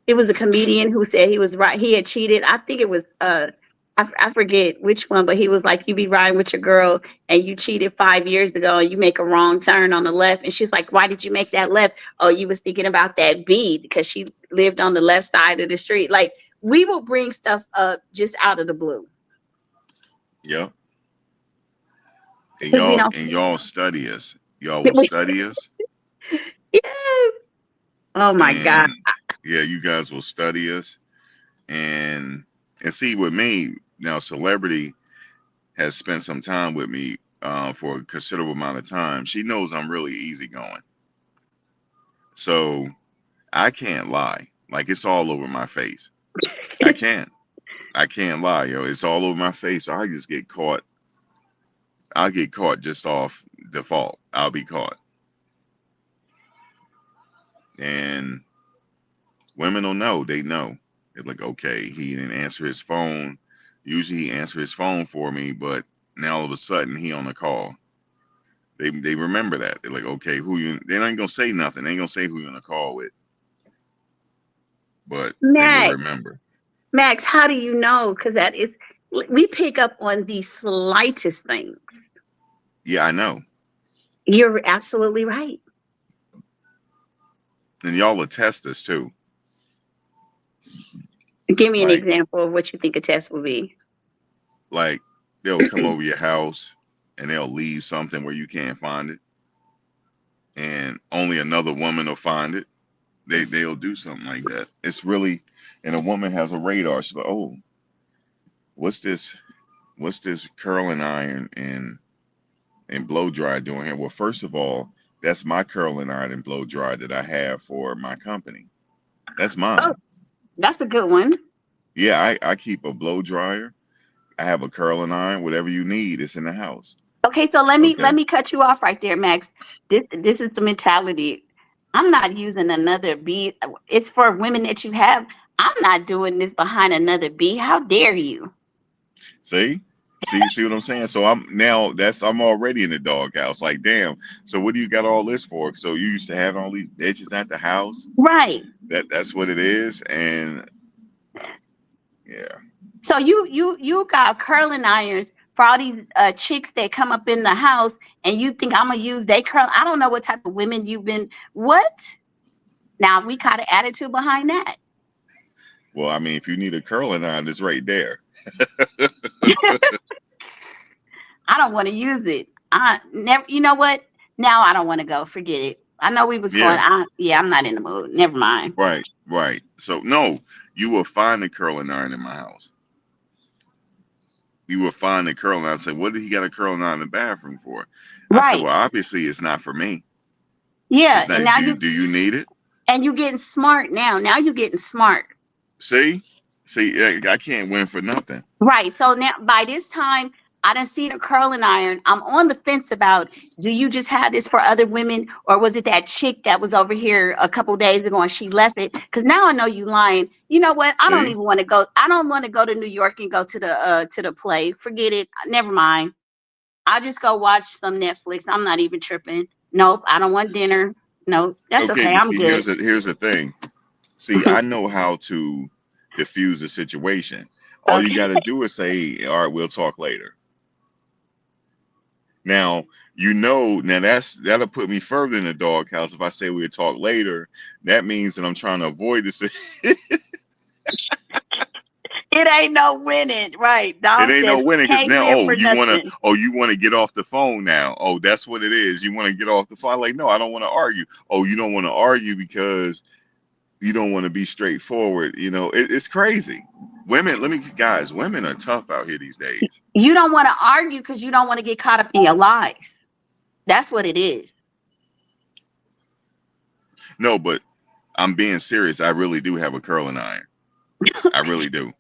It was a comedian who said he was right. He had cheated. I think it was I forget which one, but he was like, "You be riding with your girl and you cheated 5 years ago, and you make a wrong turn on the left." And she's like, "Why did you make that left?" "Oh, you was thinking about that B because she lived on the left side of the street." Like we will bring stuff up just out of the blue Yep. And because we y'all don't. and y'all study us. Y'all will study us. Yes. Oh my God. And yeah, you guys will study us. And see with me now, celebrity has spent some time with me for a considerable amount of time. She knows I'm really easygoing, so I can't lie. Like it's all over my face. I can't. I can't lie, yo. It's all over my face. So I just get caught. I'll get caught just off default. I'll be caught. And women don't know. They know. They're like, okay, he didn't answer his phone. Usually he answers his phone for me, but now all of a sudden he on the call. They remember that. They're like, okay, who you? They're not gonna say nothing. They ain't gonna say who you on the call with. but they will Max, remember. Max, how do you know? Because that is, we pick up on the slightest thing. Yeah, I know. You're absolutely right. And y'all will test us too. Give me an Like, example of what you think a test would be. like they'll come over your house and they'll leave something where you can't find it, and only another woman will find it. They'll do something like that. It's really, and a woman has a radar. She's like, oh, what's this? What's this curling iron and blow dryer doing here? Well, first of all, that's my curling iron and blow dryer that I have for my company. That's Oh, mine. that's a good one. Yeah, I keep a blow dryer. I have a curling iron. Whatever you need, it's in the house. Okay, so let me Okay. let me cut you off right there, Max. This is the mentality. I'm not using another B. It's for women that you have. I'm not doing this behind another B. How dare you? See? See what I'm saying? So I'm already in the doghouse. Like, damn. So what do you got all this for? So you used to have all these bitches at the house. Right. That's what it is. And yeah. So you got curling irons for all these chicks that come up in the house, and you think I'm gonna use they curl? I don't know what type of women you've been. What? Now we got an attitude behind that. Well, I mean, if you need a curling iron, it's right there. I don't want to use it. I never. You know what? Now I don't want to go. Forget it. I know we was going. Yeah. Yeah, I'm not in the mood. Never mind. Right. Right. So no, you will find the curling iron in my house. You will find the curling iron. I said, what did he got a curling iron in the bathroom for? I said, Right. well, obviously it's not for me. Yeah. It's And not. now Do you need it? you getting smart now. Now you getting smart. See, I can't win for nothing. Right. So now by this time, I done seen a curling iron. I'm on the fence about, do you just have this for other women, or was it that chick that was over here a couple days ago and she left it? Because now I know you lying. You know what? I don't See, even want to go. I don't want to go to New York and go to the play. Forget it. Never mind. I'll just go watch some Netflix. I'm not even tripping. Nope. I don't want dinner. Nope. That's okay, okay. but I'm see, good. here's the thing. See, I know how to diffuse a situation. All you Okay. got to do is say, "All right, we'll talk later." Now, now that'll put me further in the doghouse. If I say we'll talk later, that means that I'm trying to avoid this. It ain't no winning. Right. It Dom ain't says, no winning because can't now, win for nothing. you wanna get off the phone now. Oh, that's what it is. You want to get off the phone. Like, no, I don't want to argue. Oh, you don't want to argue because you don't want to be straightforward. It's crazy. Women, guys, women are tough out here these days. You don't want to argue because you don't want to get caught up in your lies. That's what it is. No, but I'm being serious. I really do have a curling iron. I really do.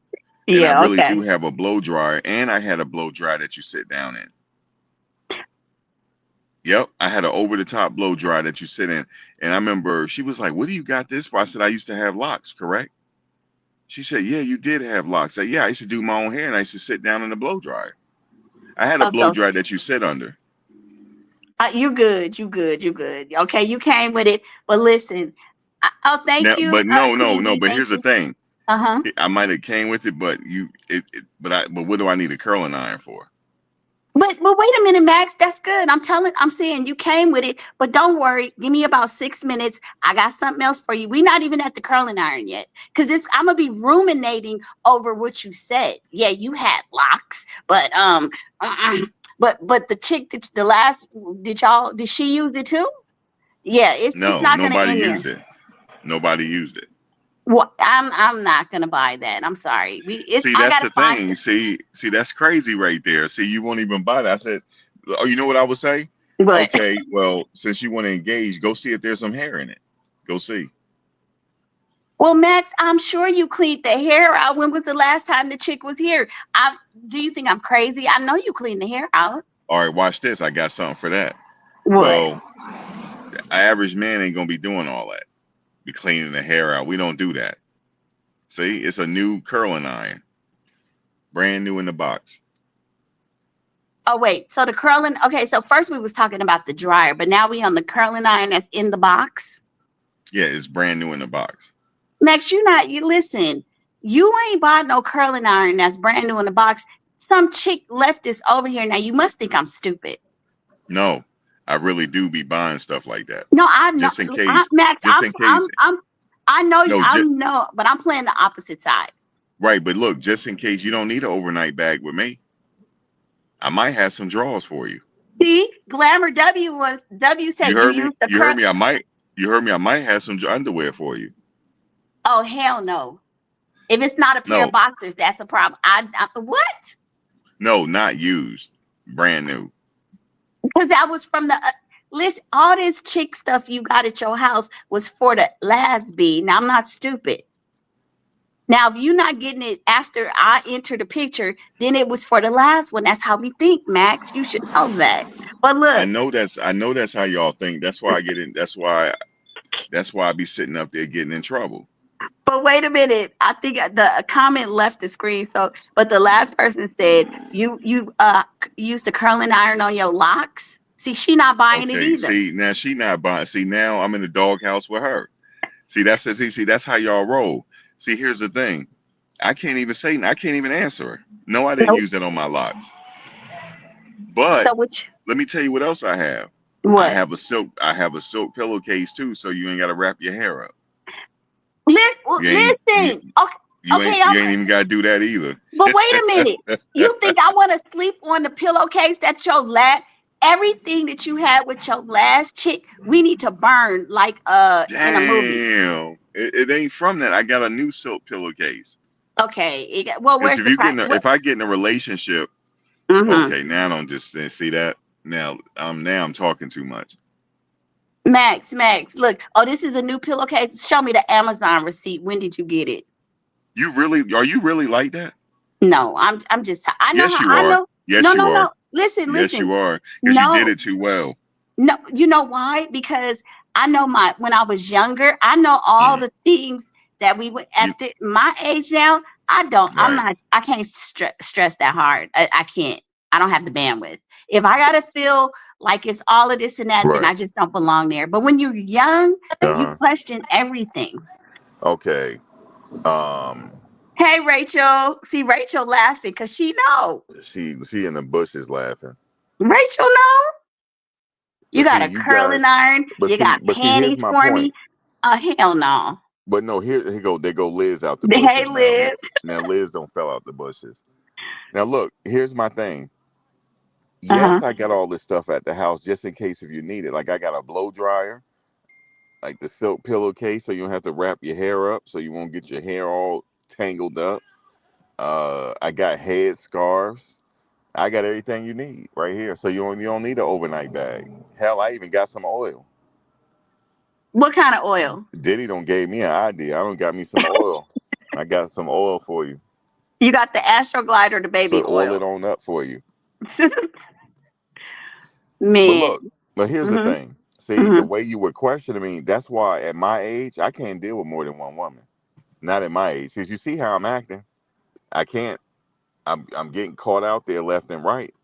And I Yeah, really okay. do have a blow dryer, and I had a blow dryer that you sit down in. Yep, I had an over the top blow dryer that you sit in. And I remember she was like, "What do you got this for?" I said, "I used to have locks, correct?" She said, "Yeah, you did have locks." I said, "Yeah, I used to do my own hair and I used to sit down in the blow dryer." I had a Oh, blow so dryer that you sit under. you good, you good, you good. Okay, you came with it. But listen, thank Now, you, but no, no, Queen no. Bee. But Thank here's the you. thing. Uh-huh. I might have came with it, but but what do I need a curling iron for? But wait a minute, Max. That's good. I'm saying you came with it, but don't worry. Give me about 6 minutes. I got something else for you. We're not even at the curling iron yet. Cause I'm gonna be ruminating over what you said. Yeah, you had locks, but uh-uh. but the chick that the last did she use it too? Yeah, it's No, not gonna nobody end there. used it. Nobody used it. Well, I'm not gonna buy that. I'm sorry. See, I that's gotta the find thing. See, that's crazy right there. See, you won't even buy that. I said, oh, you know what I would say? but Okay, well, since you want to engage, go see if there's some hair in it. Go see. well, Max, I'm sure you cleaned the hair out. When was the last time the chick was here? I Do you think I'm crazy? I know you cleaned the hair out. All right, watch this. I got something for that. What? Well, an average man ain't gonna be doing all that. Be cleaning the hair out. We don't do that. See, it's a new curling iron, brand new in the box. Oh wait, so the curling. Okay, so first we was talking about the dryer, but now we on the curling iron that's in the box. Yeah, it's brand new in the box. Max, you listen. You ain't bought no curling iron that's brand new in the box. Some chick left this over here. Now you must think I'm stupid. No, I really do be buying stuff like that, No, I know, just in case. Max. Just in case. I know you. No, I'm no, but I'm playing the opposite side. right. But look, just in case you don't need an overnight bag with me, I might have some drawers for you. See, Glamour W You said you heard me. use the You heard curl. me. I might. You heard me. I might have some underwear for you. Oh hell no! If it's not a pair of No, boxers, that's a problem. I what? no, not used, brand new. Because that was from the list. All this chick stuff you got at your house was for the last B. Now I'm not stupid. Now if you're not getting it after I enter the picture, then it was for the last one. That's how we think, Max. You should know that. But I look, know that's. I know that's how y'all think. That's why I get in. That's why. That's why I be sitting up there getting in trouble. but wait a minute. I think the comment left the screen. So, but the last person said you used the curling iron on your locks. See, she not buying it Okay. either. See now she not buying. See now I'm in the doghouse with her. See that's see that's how y'all roll. See here's the thing. I can't even say. I can't even answer her. No, I didn't Nope. use that on my locks. But So which let me tell you what else I have. I what? have a silk. I have a silk pillowcase too, so you ain't got to wrap your hair up. You ain't. You, Listen. Okay, okay. you ain't even got to do that either. But wait a minute. You think I want to sleep on the pillowcase that your last everything that you had with your last chick, we need to burn like in a movie. Damn, it ain't from that. I got a new silk pillowcase. Okay. Well, Because where's if the you get price? in a, What? if I get in a relationship, Mm-hmm. okay, now I don't just see that. Now I'm talking too much. Max, look. Oh, this is a new pillowcase. Show me the Amazon receipt. When did you get it? You really are you really like that? No, I'm just I know Yes, how you I are. know. Yes, No, you no, are. no. Listen, Yes, listen. you are. Because you did No, it too well. no, you know why? Because I know my when I was younger, I know all Mm. the things that we would at You my age now. I don't. I'm right, not. I can't stress that hard. I can't. I don't have the bandwidth. If I gotta feel like it's all of this and that, then right. I just don't belong there. But when you're young, you Uh huh. question everything. Okay. Um, Hey, Rachel. See Rachel laughing because she know. she in the bushes laughing. Rachel know. You But got see, a you curling guys. iron. You got But see, here's panties my for me. point. Hell no. But no, here go. There go Liz out the Hey, bushes now. Now, Liz. now Liz don't fell out the bushes. Now look, here's my thing. Uh-huh. Yes, I got all this stuff at the house just in case if you need it. Like I got a blow dryer, like the silk pillowcase, so you don't have to wrap your hair up, so you won't get your hair all tangled up. I got head scarves. I got everything you need right here, so you don't need an overnight bag. Hell, I even got some oil. What kind of oil? Diddy don't gave me an idea. I don't got me some oil. I got some oil for you. You got the Astroglide or the baby So oil it oil? on up for you. But Man. look, but here's the Mm-hmm. thing. See, the Mm-hmm. way you were questioning me, that's why at my age, I can't deal with more than one woman. Not at my age. Because you see how I'm acting. I can't. I'm getting caught out there left and right.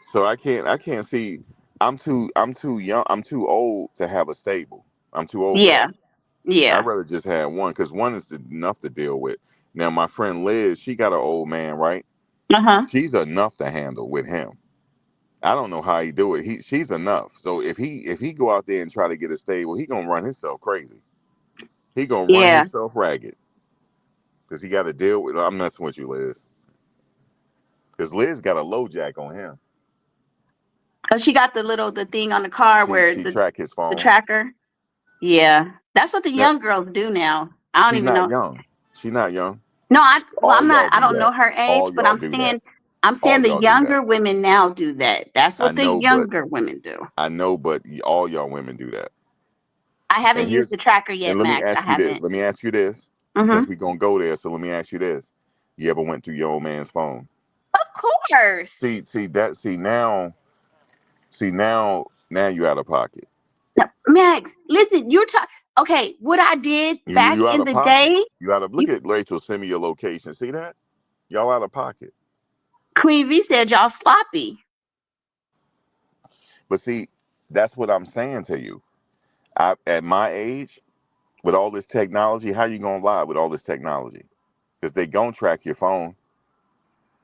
So I can't see I'm too young. I'm too old to have a stable. I'm too old for that. Yeah. I'd Yeah. rather just have one because one is enough to deal with. Now my friend Liz, she got an old man, right? Uh-huh. She's enough to handle with him. I don't know how he do it. She's enough. So if he go out there and try to get a stable, he gonna run himself crazy. He gonna run Yeah. himself ragged because he got to deal with. I'm messing with you, Liz, because Liz got a low jack on him. Oh, she got the thing on the car where She track his the phone. tracker. Yeah. That's what the Now young girls do now. I don't she's even not know. young. She's not young. No, All I'm not y'all I do don't know that. her age, All but y'all do that. I'm All saying the y'all do that. younger women now do that. That's I what the know, but younger women do. all y'all women do that. I haven't And used here's the tracker yet, and let me Max. I ask you this. haven't. Let me ask you this. Mm-hmm. Since we gonna go there, so let me ask you this. You ever went through your old man's phone? Of course. Now you out of pocket. No, Max, listen, you're talking. Okay, what I did back You out in of the pocket. day, You out of you, look at Rachel. Send me your location. See that? Y'all out of pocket. Queen V said y'all sloppy. But see, that's what I'm saying to you. At my age, With all this technology, how you gonna lie with all this technology? Because they gonna track your phone.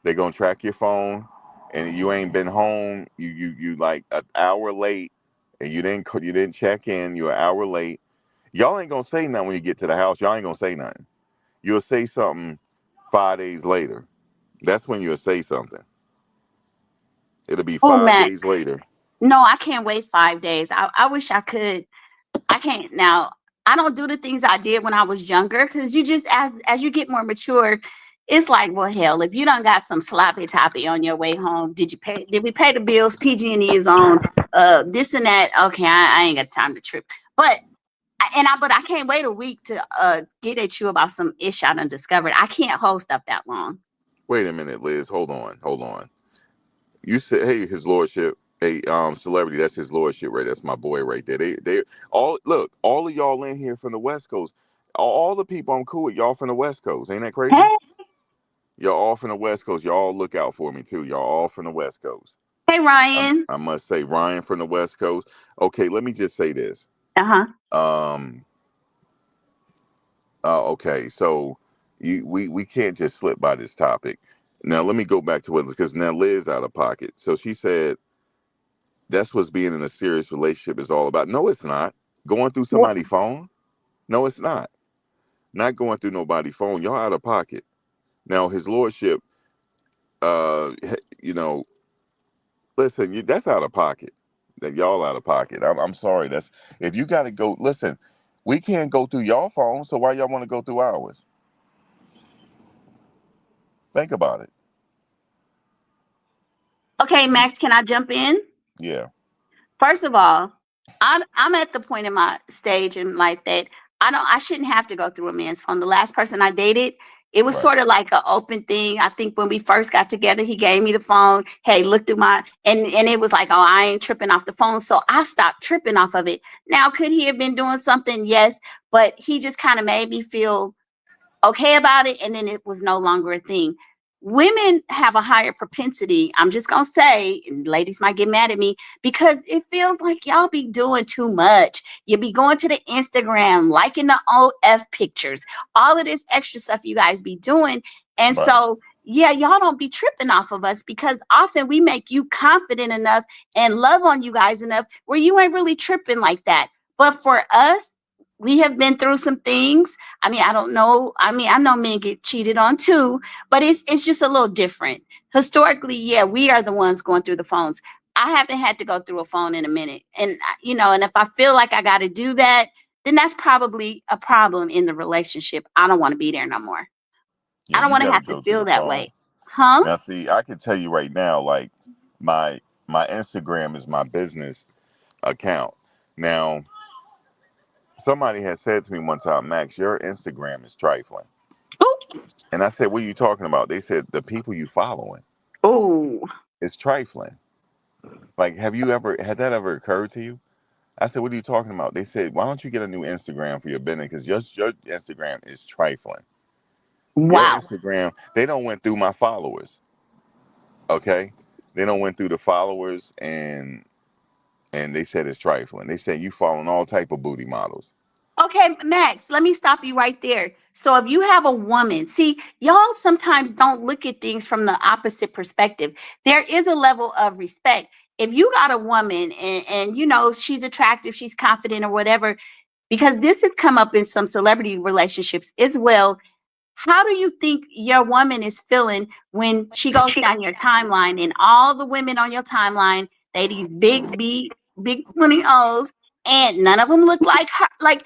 They gonna track your phone, and you ain't been home. You like an hour late, and you didn't check in. You're an hour late. Y'all ain't gonna say nothing when you get to the house. Y'all ain't gonna say nothing. You'll say something 5 days later. That's when you'll say something. It'll be Oh, 5 days Max. later. No, I can't wait 5 days. I wish I could. I can't now. I don't do the things I did when I was younger because you just as you get more mature, it's like, well, hell, if you done got some sloppy toppy on your way home, did you pay? Did we pay the bills? PG&E is on. This and that. Okay, I ain't got time to trip. But but I can't wait a week to get at you about some ish I done discovered. I can't hold stuff that long. Wait a minute, Liz. Hold on. Hold on. You said, hey, his lordship. Hey, celebrity. That's his lordship, right? That's my boy right there. They all look. All of y'all in here from the West Coast. All the people I'm cool with, y'all from the West Coast. Ain't that crazy? Hey, Y'all all from the West Coast. Y'all look out for me too. Y'all all from the West Coast. hey, Ryan. I must say, Ryan from the West Coast. Okay, let me just say this. Uh huh. Um, okay, so we can't just slip by this topic. Now let me go back to what because now Liz out of pocket. So she said that's what's being in a serious relationship is all about. No, it's not. Going through somebody's phone? No, it's not. Not going through nobody's phone. Y'all out of pocket. Now his lordship, you know, listen, that's out of pocket. That y'all out of pocket. I'm sorry. That's if you got to go. Listen, we can't go through y'all phone. So why y'all want to go through ours? Think about it. Okay, Max, can I jump in? Yeah. First of all, I'm at the point in my stage in life that I shouldn't have to go through a man's phone. The last person I dated, it was Right. sort of like an open thing. I think when we first got together, he gave me the phone. Hey, look through my and it was like, oh, I ain't tripping off the phone. So I stopped tripping off of it. Now, could he have been doing something? Yes, but he just kind of made me feel okay about it, and then it was no longer a thing. Women have a higher propensity. I'm just gonna say, and ladies might get mad at me because it feels like y'all be doing too much. You be going to the Instagram, liking the OF pictures, all of this extra stuff you guys be doing. And Right. so, yeah, y'all don't be tripping off of us because often we make you confident enough and love on you guys enough where you ain't really tripping like that. But for us, we have been through some things. I mean, I don't know. I mean, I know men get cheated on too, but it's just a little different. Historically, yeah, we are the ones going through the phones. I haven't had to go through a phone in a minute. And and if I feel like I got to do that, then that's probably a problem in the relationship. I don't want to be there no more. Yeah, I don't you want to got to have to go to feel the that phone. way. Huh? Now, see, I can tell you right now, like my Instagram is my business account. Now, somebody had said to me one time, Max, your Instagram is trifling. And I said, what are you talking about? They said, the people you following. Oh, It's trifling. Like, had that ever occurred to you? I said, what are you talking about? They said, why don't you get a new Instagram for your business? Because your Instagram is trifling. Your wow. Instagram, they don't went through my followers. Okay? They don't went through the followers and they said it's trifling. They said you following all type of booty models. Okay, Max, let me stop you right there. So if you have a woman, see, y'all sometimes don't look at things from the opposite perspective. There is a level of respect. If you got a woman and she's attractive, she's confident or whatever, because this has come up in some celebrity relationships as well. How do you think your woman is feeling when she goes down your timeline and all the women on your timeline, they these big money O's, and none of them look like her? Like,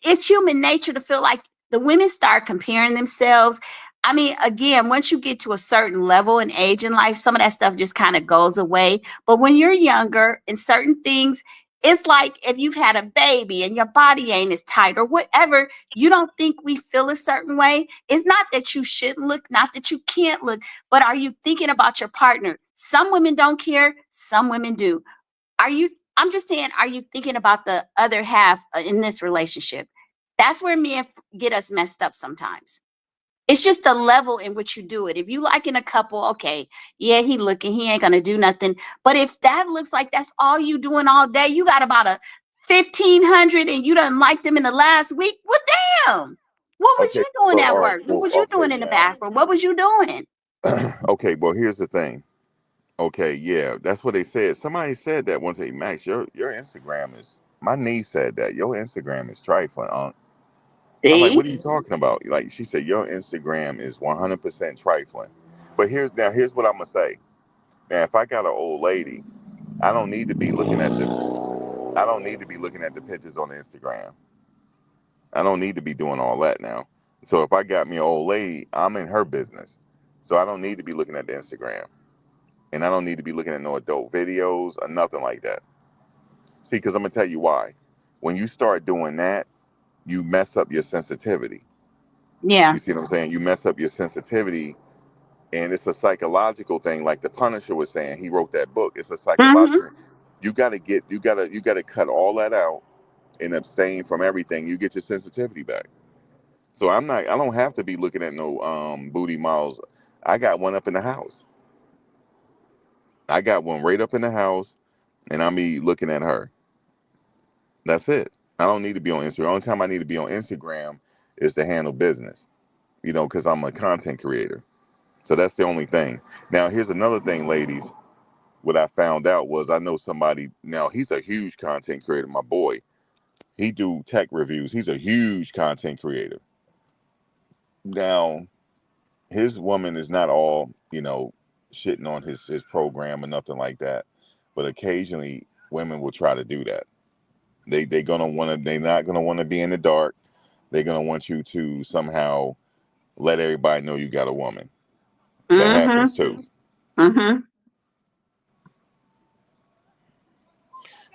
it's human nature to feel like the women start comparing themselves. I mean, again, once you get to a certain level in age in life, some of that stuff just kind of goes away. But when you're younger and certain things, it's like if you've had a baby and your body ain't as tight or whatever, you don't think we feel a certain way. It's not that you shouldn't look, not that you can't look, but are you thinking about your partner? Some women don't care, some women do. Are you I'm just saying, are you thinking about the other half in this relationship? That's where men get us messed up sometimes. It's just the level in which you do it. If you like in a couple, okay, yeah, he looking, he ain't gonna do nothing. But if that looks like that's all you doing all day, you got about a 1,500 and you done liked them in the last week. Well, damn. What was Okay, you doing so at all right, work? What cool. was you Okay, doing in the now, bathroom? What was you doing? okay, well, here's the thing. Okay, yeah, that's what they said. Somebody said that one day, Max. Your Instagram is. My niece said that your Instagram is trifling. I'm like, See? what are you talking about? Like she said, your Instagram is 100% trifling. But here's what I'm gonna say. Now, if I got an old lady, I don't need to be looking at I don't need to be looking at the pictures on Instagram. I don't need to be doing all that now. So if I got me an old lady, I'm in her business. So I don't need to be looking at the Instagram. And I don't need to be looking at no adult videos or nothing like that. See, because I'm gonna tell you why. When you start doing that, you mess up your sensitivity. Yeah. You see what I'm saying? You mess up your sensitivity, and it's a psychological thing. Like the Punisher was saying, he wrote that book. It's a Mm-hmm. psychological. You gotta cut all that out and abstain from everything. You get your sensitivity back. So I don't have to be looking at no booty models. I got one up in the house. I got one right up in the house, and I be looking at her. That's it. I don't need to be on Instagram. The only time I need to be on Instagram is to handle business, because I'm a content creator. So that's the only thing. Now, here's another thing, ladies. What I found out was I know somebody, now he's a huge content creator, my boy. He do tech reviews. He's a huge content creator. Now, his woman is not all, shitting on his program or nothing like that. But occasionally women will try to do that. They're not gonna want to be in the dark. They're gonna want you to somehow let everybody know you got a woman. That Mm-hmm. happens too. Mm-hmm.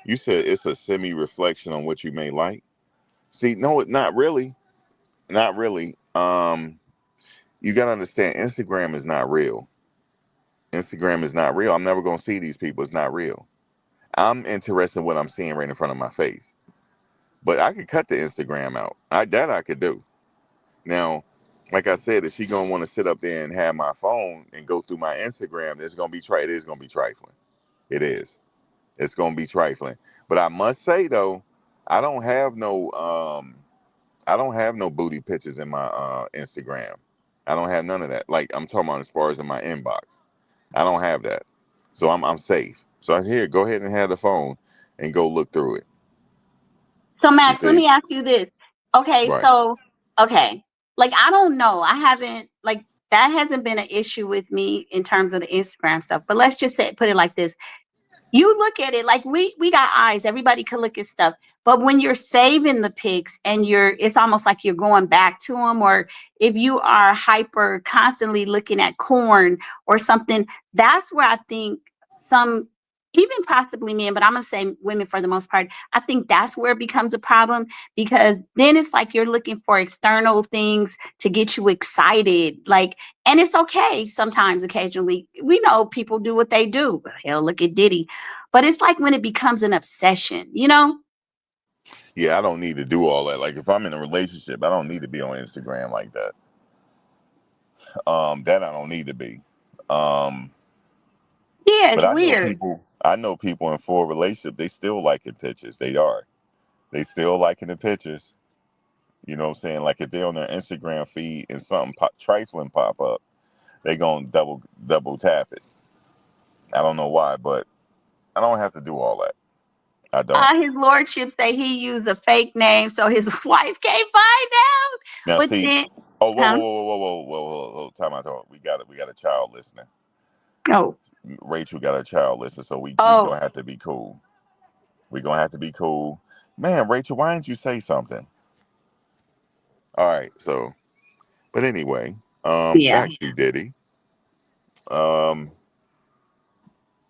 You said it's a semi reflection on what you may like. See, no, not really. Not really. You gotta understand, Instagram is not real. Instagram is not real. I'm never gonna see these people. It's not real. I'm interested in what I'm seeing right in front of my face. But I could cut the Instagram out. I could do. Now, like I said, if she gonna want to sit up there and have my phone and go through my Instagram, it is gonna be trifling. It is. It's gonna be trifling. But I must say though, I don't have no I don't have no booty pictures in my Instagram. I don't have none of that. Like I'm talking about as far as in my inbox. I don't have that. So I'm safe. So I here, go ahead and have the phone and go look through it. So You Max, let see? me ask you this. Okay, Right. so okay. Like I don't know. I haven't like that hasn't been an issue with me in terms of the Instagram stuff. But let's just say put it like this. You look at it like we got eyes. Everybody can look at stuff. But when you're saving the pics and it's almost like you're going back to them, or if you are hyper constantly looking at corn or something, that's where I think some, even possibly men, but I'm gonna say women for the most part, I think that's where it becomes a problem, because then it's like you're looking for external things to get you excited. Like, and it's okay sometimes, occasionally. We know people do what they do. Hell, look at Diddy. But it's like when it becomes an obsession, you know? Yeah, I don't need to do all that. Like if I'm in a relationship, I don't need to be on Instagram like that. That I don't need to be. Um, Yeah, but it's weird. I know people in full relationship, they still liking pictures. They are. They still liking the pictures. You know what I'm saying? Like if they're on their Instagram feed and something trifling pop up, they gonna double tap it. I don't know why, but I don't have to do all that. I don't. His lordship say he used a fake name so his wife can't find out. Now But see, then, oh whoa huh? whoa whoa whoa whoa whoa whoa whoa time out. We got a child listening. Oh, Rachel got a child listening, so we oh, gonna have to be cool. We gonna have to be cool. Man, Rachel, why didn't you say something? All right, so but anyway, yeah. back to Diddy. Um,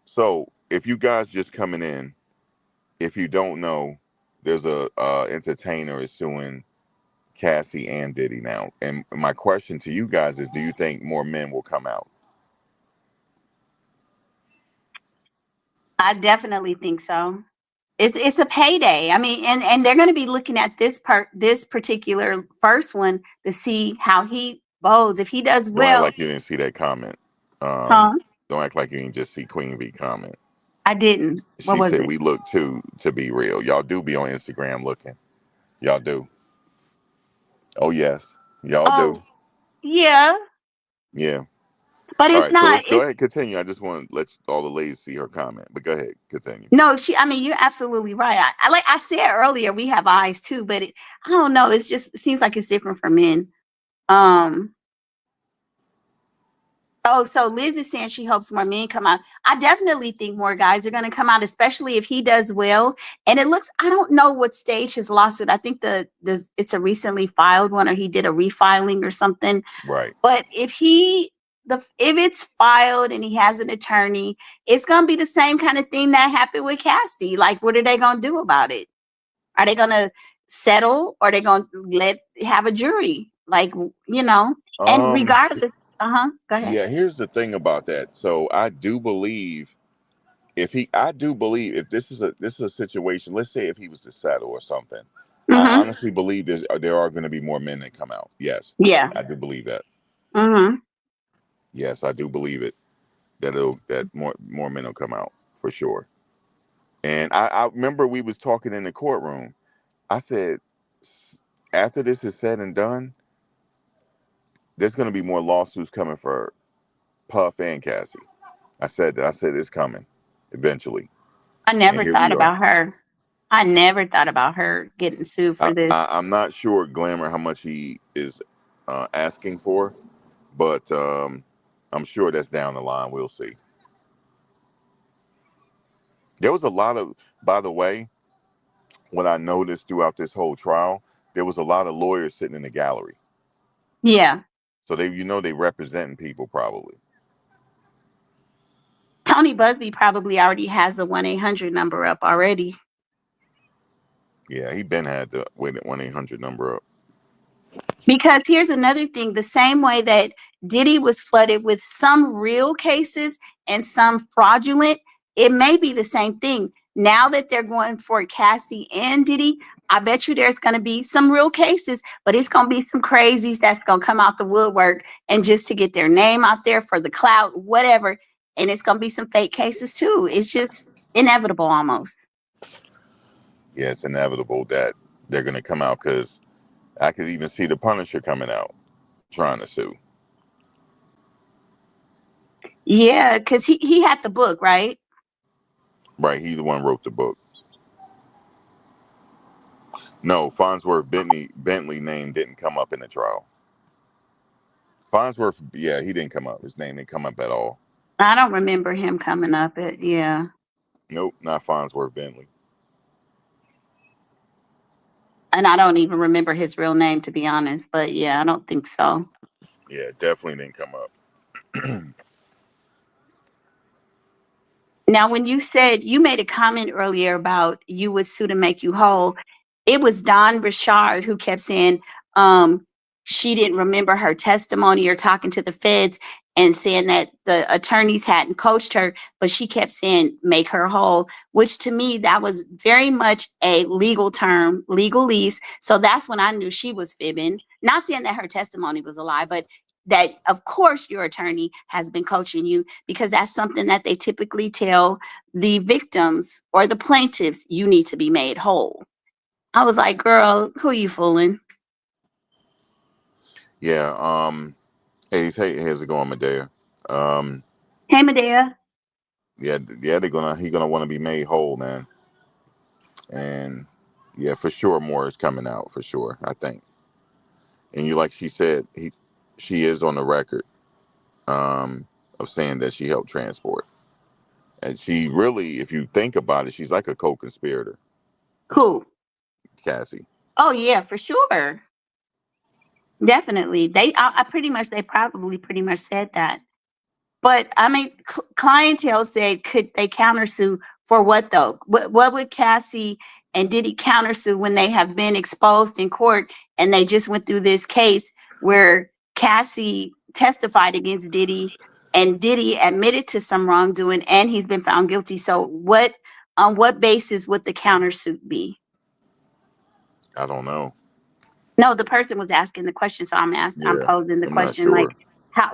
so if you guys just coming in, if you don't know, there's a entertainer is suing Cassie and Diddy now. And my question to you guys is, do you think more men will come out? I definitely think so. It's a payday. I mean, and they're going to be looking at this particular first one to see how he bows. If he does Don't act well, like you didn't see that comment. huh? Don't act like you didn't just see Queen V comment. I didn't. What She was said it? we look too to be real. Y'all do be on Instagram looking. Y'all do. Oh yes, y'all do. Oh, yeah, Yeah. but All it's right. So not. let's go It's ahead. Continue. I just want to let all the ladies see her comment. But go ahead. Continue. no. I mean, you're absolutely right. I like I said earlier, we have eyes too, but I don't know. It's just it seems like it's different for men. Um. Oh, so Liz is saying she hopes more men come out. I definitely think more guys are going to come out, especially if he does well. And it looks, I don't know what stage his lawsuit. I think it's a recently filed one, or he did a refiling or something. Right. But if it's filed and he has an attorney, it's going to be the same kind of thing that happened with Cassie. Like, what are they going to do about it? Are they going to settle, or are they going to have a jury? Like, and Um. regardless, go ahead. Yeah. Here's the thing about that. So I do believe I do believe if this is a situation. Let's say if he was to settle or something. I Mm-hmm. honestly believe there are going to be more men that come out. Yes, Yeah. I do believe that. Mm-hmm. Yes, I do believe it. That more men will come out for sure. And I remember we was talking in the courtroom. I said, after this is said and done, there's going to be more lawsuits coming for Puff and Cassie. I said that. I said it's coming eventually, I and never here thought we are. about her. I never thought about her getting sued for this. I'm not sure Glamour how much he is asking for, but I'm sure that's down the line. We'll see. There was a lot of, by the way, what I noticed throughout this whole trial, there was a lot of lawyers sitting in the gallery. Yeah. So they representing people probably. Tony Busby probably already has the 1-800 number up already. Yeah, he been had the 1-800 number up. Because here's another thing, the same way that Diddy was flooded with some real cases and some fraudulent, it may be the same thing. Now that they're going for Cassie and Diddy, I bet you there's going to be some real cases, but it's going to be some crazies that's going to come out the woodwork and just to get their name out there for the clout, whatever. And it's going to be some fake cases too. It's just inevitable almost. Yeah, it's inevitable that they're gonna come out because I could even see the Punisher coming out trying to sue. Yeah, because he had the book, right? Right, he the one wrote the book. No, Farnsworth Bentley name didn't come up in the trial. Farnsworth, yeah, he didn't come up. His name didn't come up at all. I don't remember him coming up. Yeah. Nope, not Farnsworth Bentley. And I don't even remember his real name, to be honest. But yeah, I don't think so. Yeah, definitely didn't come up. Now, when you said you made a comment earlier about you would sue to make you whole, it was Don Richard who kept saying she didn't remember her testimony or talking to the feds and saying that the attorneys hadn't coached her, but she kept saying make her whole, which to me, that was very much a legal term, legalese. So that's when I knew she was fibbing. Not saying that her testimony was a lie, but that of course your attorney has been coaching you, because that's something that they typically tell the victims or the plaintiffs, you need to be made whole. I was like, girl, who you fooling? Yeah. Hey, how's it going, Medea? Um, Hey, Medea. yeah. He gonna want to be made whole, man. And yeah, for sure, more is coming out for sure. I think. And you, like she said, she is on the record of saying that she helped transport. And she really, if you think about it, she's like a co-conspirator, Who? Cassie. Oh, yeah, for sure. Definitely. I pretty much, they probably pretty much said that. But I mean, clientele said, could they countersue for what though? What would Cassie and Diddy countersue when they have been exposed in court and they just went through this case where Cassie testified against Diddy and Diddy admitted to some wrongdoing and he's been found guilty. So on what basis would the countersuit be? I don't know. No, the person was asking the question, so I'm Yeah, posing the I'm not question like, sure.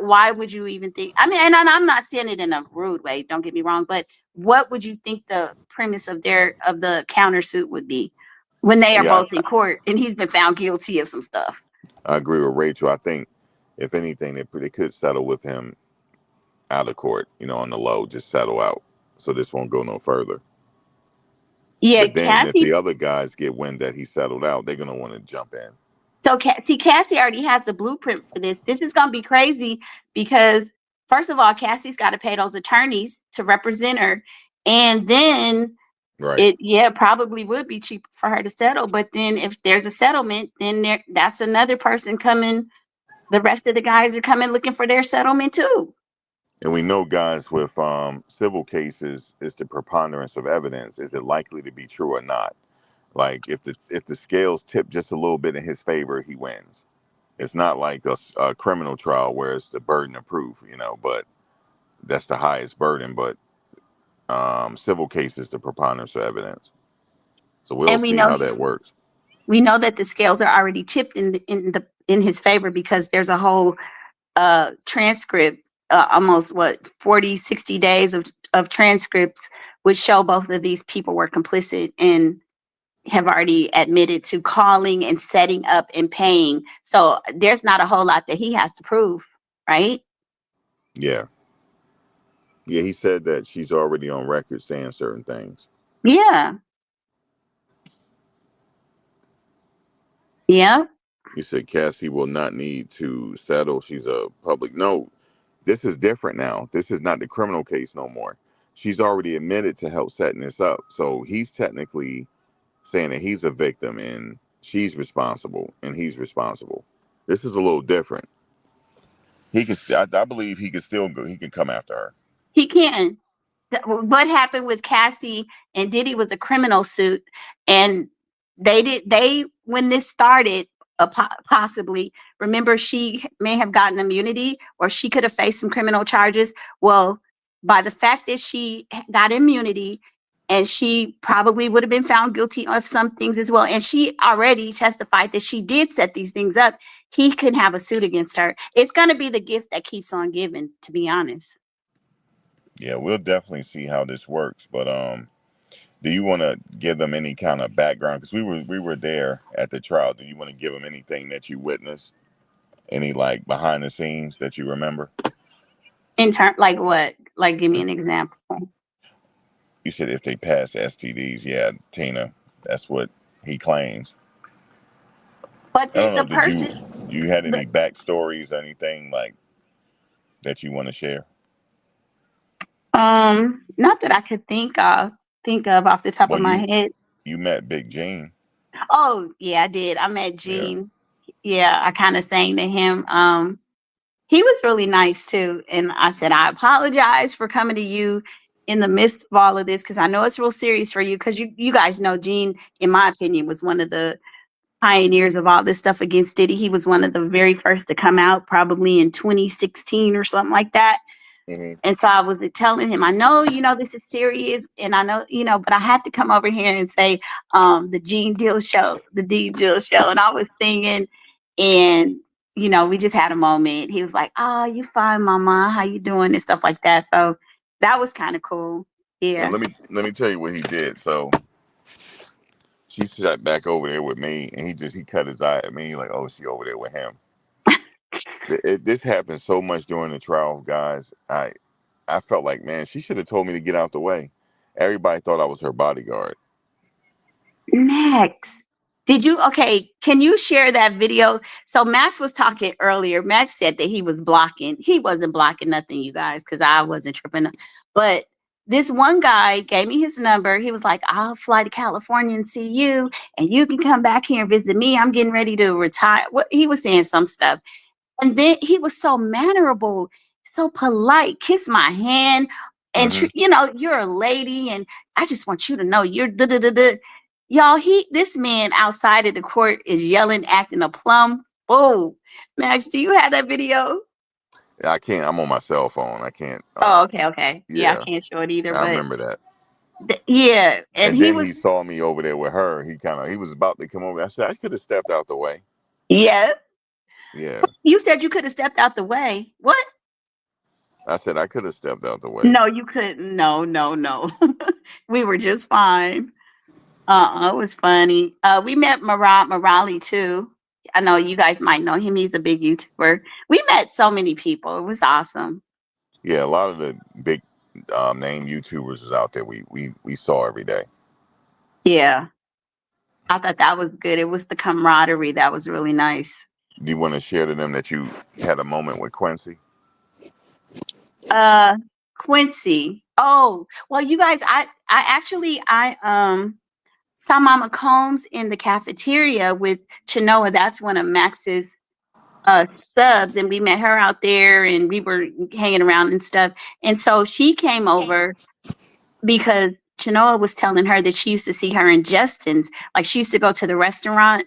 Why would you even think? I mean, and I'm not saying it in a rude way. Don't get me wrong, but what would you think the premise of the countersuit would be when they are Yeah, both in court and he's been found guilty of some stuff? I agree with Rachel. I think if anything, they could settle with him out of court, on the low, just settle out, so this won't go no further. Yeah, But then if the Cassie. other guys get wind that he settled out, they're gonna want to jump in. So see, Cassie already has the blueprint for this. This is gonna be crazy because first of all, Cassie's got to pay those attorneys to represent her, and then Right. probably would be cheaper for her to settle. But then if there's a settlement, then that's another person coming. The rest of the guys are coming looking for their settlement too. And we know, guys, with civil cases, it's the preponderance of evidence. Is it likely to be true or not? Like if the scales tip just a little bit in his favor, he wins. It's not like a criminal trial where it's the burden of proof, but that's the highest burden. But civil cases, the preponderance of evidence. So we'll And we see know how that works. that the scales are already tipped in his favor because there's a whole transcript, almost what 40, 60 days of transcripts which show both of these people were complicit and have already admitted to calling and setting up and paying. So there's not a whole lot that he has to prove, right? Yeah. Yeah, he said that she's already on record saying certain things. Yeah. Yeah. He said Cassie will not need to settle. She's a public. No, this is different now. This is not the criminal case no more. She's already admitted to help setting this up. So he's technically saying that he's a victim and she's responsible and he's responsible. This is a little different. He can. I believe he can still go. He can come after her. He can. What happened with Cassie and Diddy was a criminal suit, and they when this started, possibly remember she may have gotten immunity or she could have faced some criminal charges. Well, by the fact that she got immunity, and she probably would have been found guilty of some things as well, and she already testified that she did set these things up, he could have a suit against her. It's going to be the gift that keeps on giving, to be honest. Yeah, we'll definitely see how this works. But do you want to give them any kind of background? Because we were there at the trial. Do you want to give them anything that you witnessed? Any like behind the scenes that you remember? In turn, like what? Like, give me an example. You said if they pass STDs, yeah, Tina, that's what he claims. But I don't know. the Did person, you had the, any backstories or anything like that you want to share? not that I could think of off the top of Well, my you head. you met Big Gene. Oh yeah, I did. I met Yeah. Gene. Yeah, I kind of sang to him. He was really nice too, and I said I apologize for coming to you in the midst of all of this because I know it's real serious for you because you guys know Gene, in my opinion, was one of the pioneers of all this stuff against Diddy. He was one of the very first to come out, probably in 2016 or something like that. Hmm. And so I was telling him, I know, this is serious, and I know, but I had to come over here and say, the Gene Deal show, and I was singing, and we just had a moment. He was like, "Oh, you fine, Mama? How you doing?" and stuff like that. So that was kind of cool. And Yeah. let me tell you what he did. So she sat back over there with me, and he cut his eye at me like, oh, she over there with him. This happened so much during the trial, guys. I felt like, man, she should have told me to get out the way. Everybody thought I was her bodyguard. Max, okay, can you share that video? So Max was talking earlier. Max said that he was blocking. He wasn't blocking nothing, you guys, because I wasn't tripping. But this one guy gave me his number. He was like, I'll fly to California and see you, and you can come back here and visit me. I'm getting ready to retire. What he was saying some stuff. And then he was so mannerable, so polite, kiss my hand. And, Hmm. you're a lady, and I just want you to know you're da da da da. Y'all, this man outside of the court is yelling, acting a plum. Oh, Max, do you have that video? I can't. I'm on my cell phone. I can't. Oh, okay, okay. Yeah, I Yeah, can't show it either, I but remember that. yeah. And And he then was, he saw me over there with her. He was about to come over. I said I could have stepped out the way. yeah. Yeah, You said you could have stepped out the way. What? I said I could have stepped out the way. No, you couldn't. No, no, no. We were just fine. It was funny. We met Marab Marali too. I know you guys might know him. He's a big YouTuber. We met so many people. It was awesome. Yeah, a lot of the big name YouTubers is out there. We saw every day. Yeah, I thought that was good. It was the camaraderie that was really nice. Do you want to share to them that you had a moment with Quincy? Uh, Quincy. Oh, well, you guys, I actually, saw Mama Combs in the cafeteria with Chenoa. That's one of Max's subs, and we met her out there, and we were hanging around and stuff. And so she came over because Chenoa was telling her that she used to see her in Justin's. Like she used to go to the restaurant.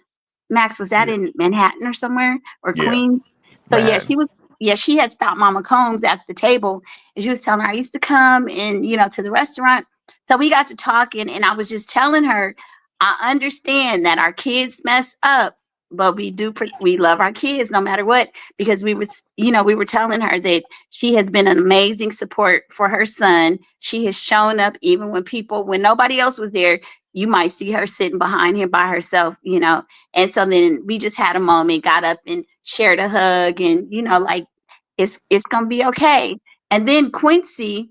Max, was that Yeah, in Manhattan or somewhere or yeah, Queens? So yeah, Manhattan. she had stopped Mama Combs at the table and she was telling her I used to come and to the restaurant. So we got to talking and I was just telling her, I understand that our kids mess up, but we love our kids no matter what, because we were telling her that she has been an amazing support for her son. She has shown up even when nobody else was there. You might see her sitting behind him by herself. And so then we just had a moment, got up and shared a hug, and like it's gonna be okay. And then Quincy,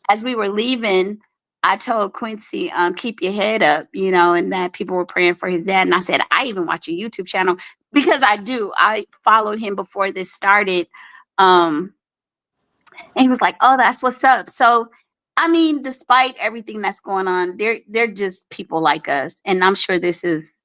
as we were leaving, I told Quincy, keep your head up, and that people were praying for his dad. And I said, I even watch a YouTube channel because I do. I followed him before this started. Um, and he was like, "Oh, that's what's up." So, I mean, despite everything that's going on, they're just people like us, and I'm sure this is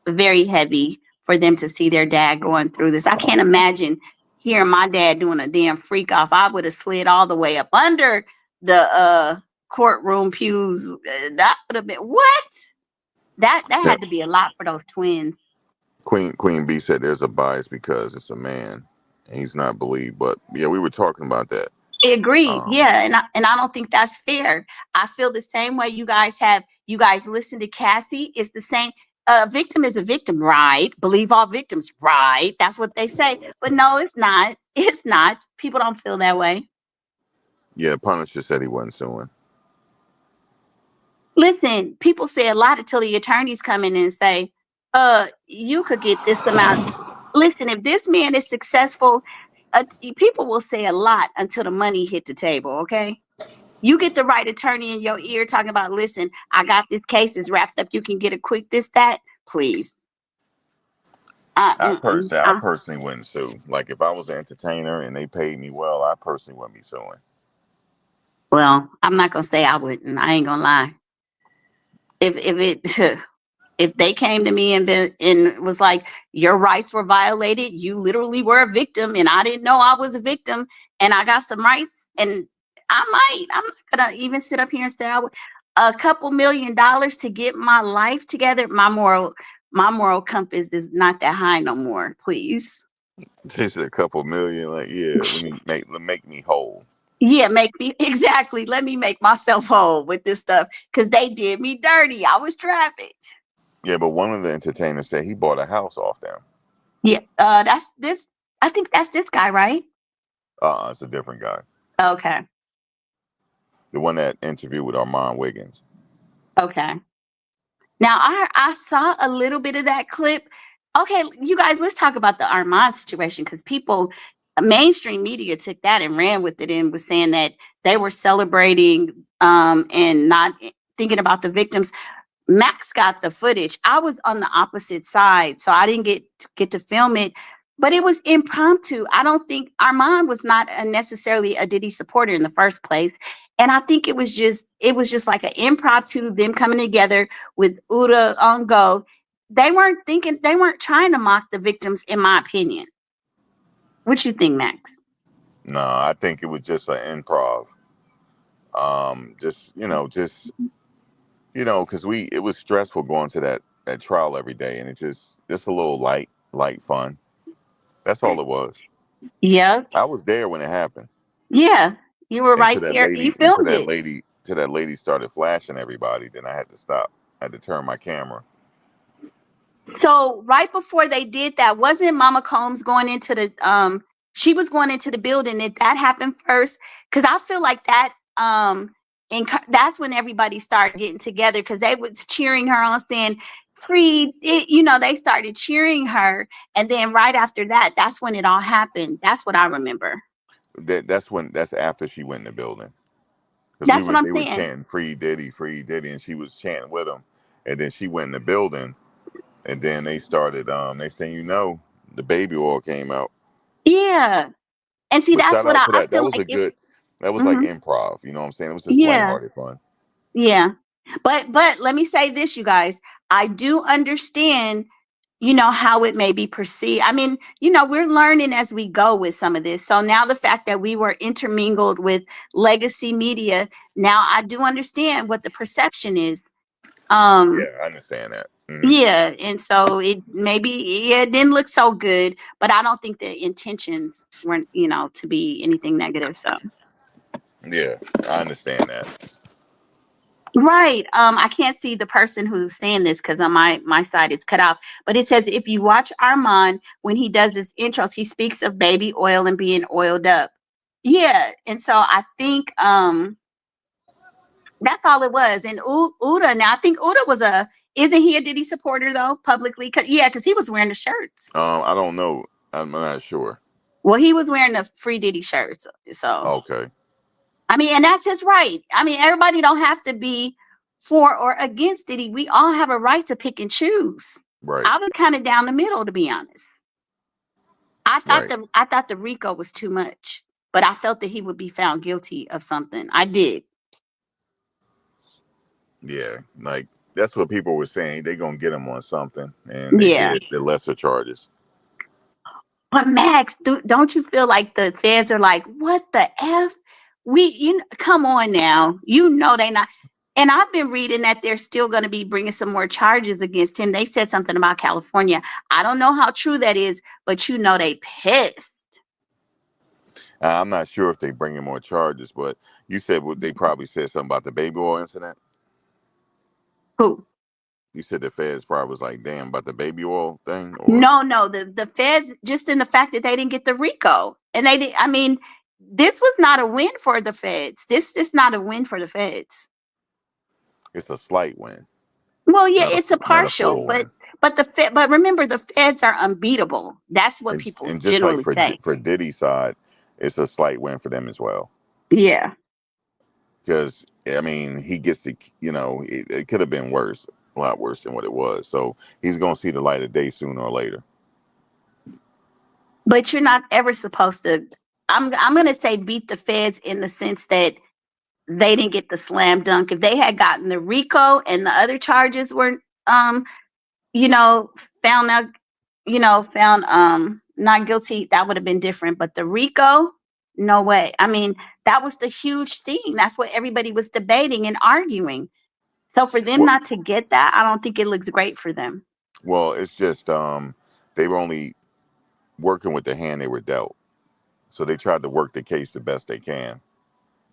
very heavy for them to see their dad going through this. I can't imagine hearing my dad doing a damn freak off. I would have slid all the way up under the courtroom pews. That would have been what? That Yeah. had to be a lot for those twins. Queen B said there's a bias because it's a man and he's not believed. But yeah, we were talking about that. I agree. Um, Yeah, and I don't think that's fair. I feel the same way you guys have. You guys listen to Cassie. It's the same. A victim is a victim, right? Believe all victims, right? That's what they say. But no, it's not. It's not. People don't feel that way. yeah, Punisher said he wasn't suing. Listen, people say a lot until the attorneys come in and say, you could get this amount. Listen, if this man is successful, people will say a lot until the money hit the table, okay? You get the right attorney in your ear talking about, listen, I got this case, it's wrapped up. You can get a quick this, that, please. I personally wouldn't sue. Like if I was an entertainer and they paid me well, I personally wouldn't be suing. Well, I'm not gonna say I wouldn't. I ain't gonna lie. If it if they came to me and was like, your rights were violated, you literally were a victim, and I didn't know I was a victim, and I got some rights, and I'm not gonna even sit up here and say I would. A couple $1 million to get my life together. My moral compass is not that high no more. Please, They said a couple million. Like yeah, let make me whole. yeah, make me exactly. Let me make myself whole with this stuff because they did me dirty. I was trafficked. Yeah, but one of the entertainers said he bought a house off them. Yeah, that's this. I think that's this guy, right? It's a different guy. Okay. The one that interviewed with Armand Wiggins. Okay. Now I saw a little bit of that clip. Okay, you guys, let's talk about the Armand situation because mainstream media took that and ran with it and was saying that they were celebrating and not thinking about the victims. Max got the footage. I was on the opposite side, so I didn't get to film it. But it was impromptu. I don't think Armand was not necessarily a Diddy supporter in the first place, and I think it was just like an impromptu them coming together with Uda on go. They weren't trying to mock the victims, in my opinion. What you think, Max? No, I think it was just an improv. Because it was stressful going to that trial every day, and it just a little light fun. That's all it was. Yeah, I was there when it happened, yeah, you were right until that there. You lady, until filmed that it. lady, till that lady started flashing everybody. Then I had to stop. I had to turn my camera. So right before they did that, wasn't Mama Combs going into the she was going into the building? Did that happen first? Because I feel like that and that's when everybody started getting together because they was cheering her on, saying free it, they started cheering her, and then right after that, that's when it all happened. That's what I remember. That's after she went in the building. Because That's what I'm they were saying. chanting free Diddy, and she was chanting with them. And then she went in the building, and then they started. They saying, the baby oil came out. Yeah. And see, But that's shout what out to I that. That feel was like a if good. That was like mhm, improv. You know what I'm saying? It was just yeah. lighthearted fun. Yeah. But let me say this, you guys. I do understand, how it may be perceived. I mean, we're learning as we go with some of this. So now the fact that we were intermingled with legacy media, now I do understand what the perception is. Um, Yeah, I understand that. yeah, and so it maybe yeah, it didn't look so good, but I don't think the intentions weren't, to be anything negative. So Yeah, I understand that. right. I can't see the person who's saying this because on my side it's cut off. But it says if you watch Armand when he does his intros, he speaks of baby oil and being oiled up. Yeah, and so I think that's all it was. And Uda, now I think Uda isn't he a Diddy supporter though publicly? Because he was wearing the shirts. I don't know. I'm not sure. Well, he was wearing the free Diddy shirts. So Okay, I mean, and that's his right. I mean, everybody don't have to be for or against Diddy. We all have a right to pick and choose. right, I was kind of down the middle, to be honest. right. I thought the RICO was too much, but I felt that he would be found guilty of something. I did. Yeah, like that's what people were saying. They gonna get him on something, and they Yeah. did the lesser charges. But Max, don't you feel like the feds are like, what the F? Come on now. They not. And I've been reading that they're still going to be bringing some more charges against him. They said something about California. I don't know how true that is, but they pissed. I'm not sure if they bring him more charges, but you said they probably said something about the baby oil incident. Who? You said the feds probably was like, "Damn," about the baby oil thing, or No. The feds, just in the fact that they didn't get the RICO. And they did. I mean, this was not a win for the feds. This is not a win for the feds. it's a slight win, Well, yeah, it's a not a partial, full win. but remember the feds are unbeatable. That's what people And just like generally say. for Diddy's side, it's a slight win for them as well. Yeah. Because I mean, he gets to, it could have been worse, a lot worse than what it was. So he's gonna see the light of day sooner or later. But you're not ever supposed to I'm going to say beat the feds in the sense that they didn't get the slam dunk. If they had gotten the RICO and the other charges were you know, found out, found not guilty, that would have been different. But the RICO, no way. I mean, that was the huge thing. That's what everybody was debating and arguing. So for them Well, not to get that, I don't think it looks great for them. it's just they were only working with the hand they were dealt, so they tried to work the case the best they can,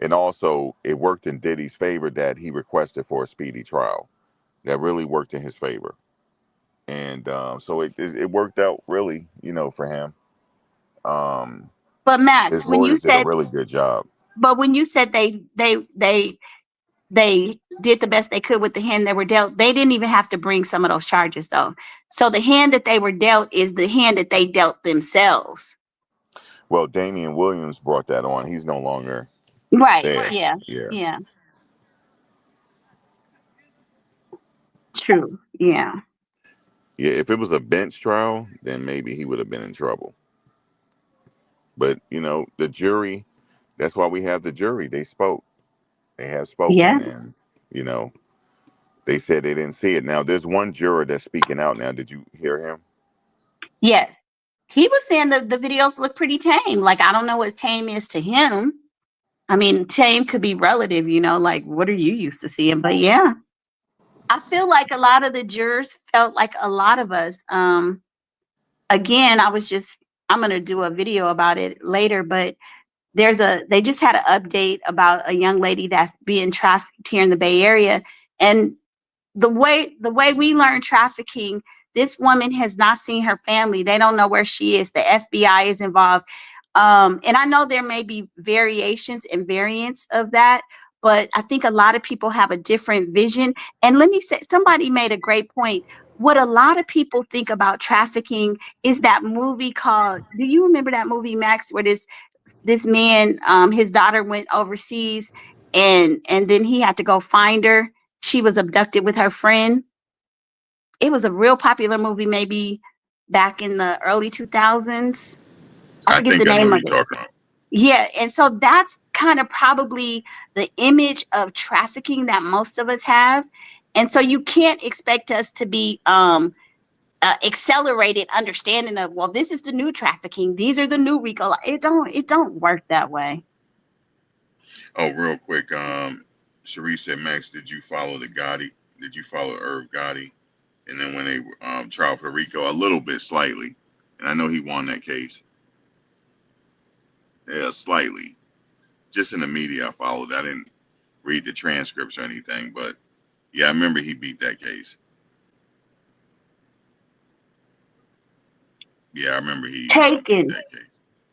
and also it worked in Diddy's favor that he requested for a speedy trial. That really worked in his favor, and so it worked out really, for him. Um, But Max, his lawyers did a really good job. when you said they did the best they could with the hand they were dealt, they didn't even have to bring some of those charges though. So the hand that they were dealt is the hand that they dealt themselves. Well, Damian Williams brought that on. He's no longer Right. there. Yeah. Yeah. Yeah. True. Yeah. Yeah, if it was a bench trial, then maybe he would have been in trouble. But, the jury, that's why we have the jury. They spoke. They have Yeah. spoken, and, you know, they said they didn't see it. Now, there's one juror that's speaking out now. Did you hear him? Yes. He was saying the videos look pretty tame. Like, I don't know what tame is to him. I mean, tame could be relative, like what are you used to seeing? But yeah, I feel like a lot of the jurors felt like a lot of us. Again, I'm going to do a video about it later, but they just had an update about a young lady that's being trafficked here in the Bay Area. And the way we learn trafficking This woman has not seen her family. They don't know where she is. The FBI is involved. And I know there may be variations and variants of that, but I think a lot of people have a different vision. And let me say, somebody made a great point. What a lot of people think about trafficking is that movie called, do you remember that movie, Max, where this man, his daughter went overseas and then he had to go find her. She was abducted with her friend. It was a real popular movie, maybe back in the early 2000s. I I forget the think I know name what of you're it. talking about. Yeah, and so that's kind of probably the image of trafficking that most of us have. And so you can't expect us to be accelerated understanding of, well, this is the new trafficking. These are the new RICO. It don't work that way. Oh, real quick, Sharice said, Max, did you follow the Gotti? Did you follow Irv Gotti? And then when they tried for Rico, a little bit, slightly, and I know he won that case. Yeah, slightly. Just in the media, I followed. I didn't read the transcripts or anything, but yeah, I remember he beat that case. Yeah, I remember he beat Taken. that case.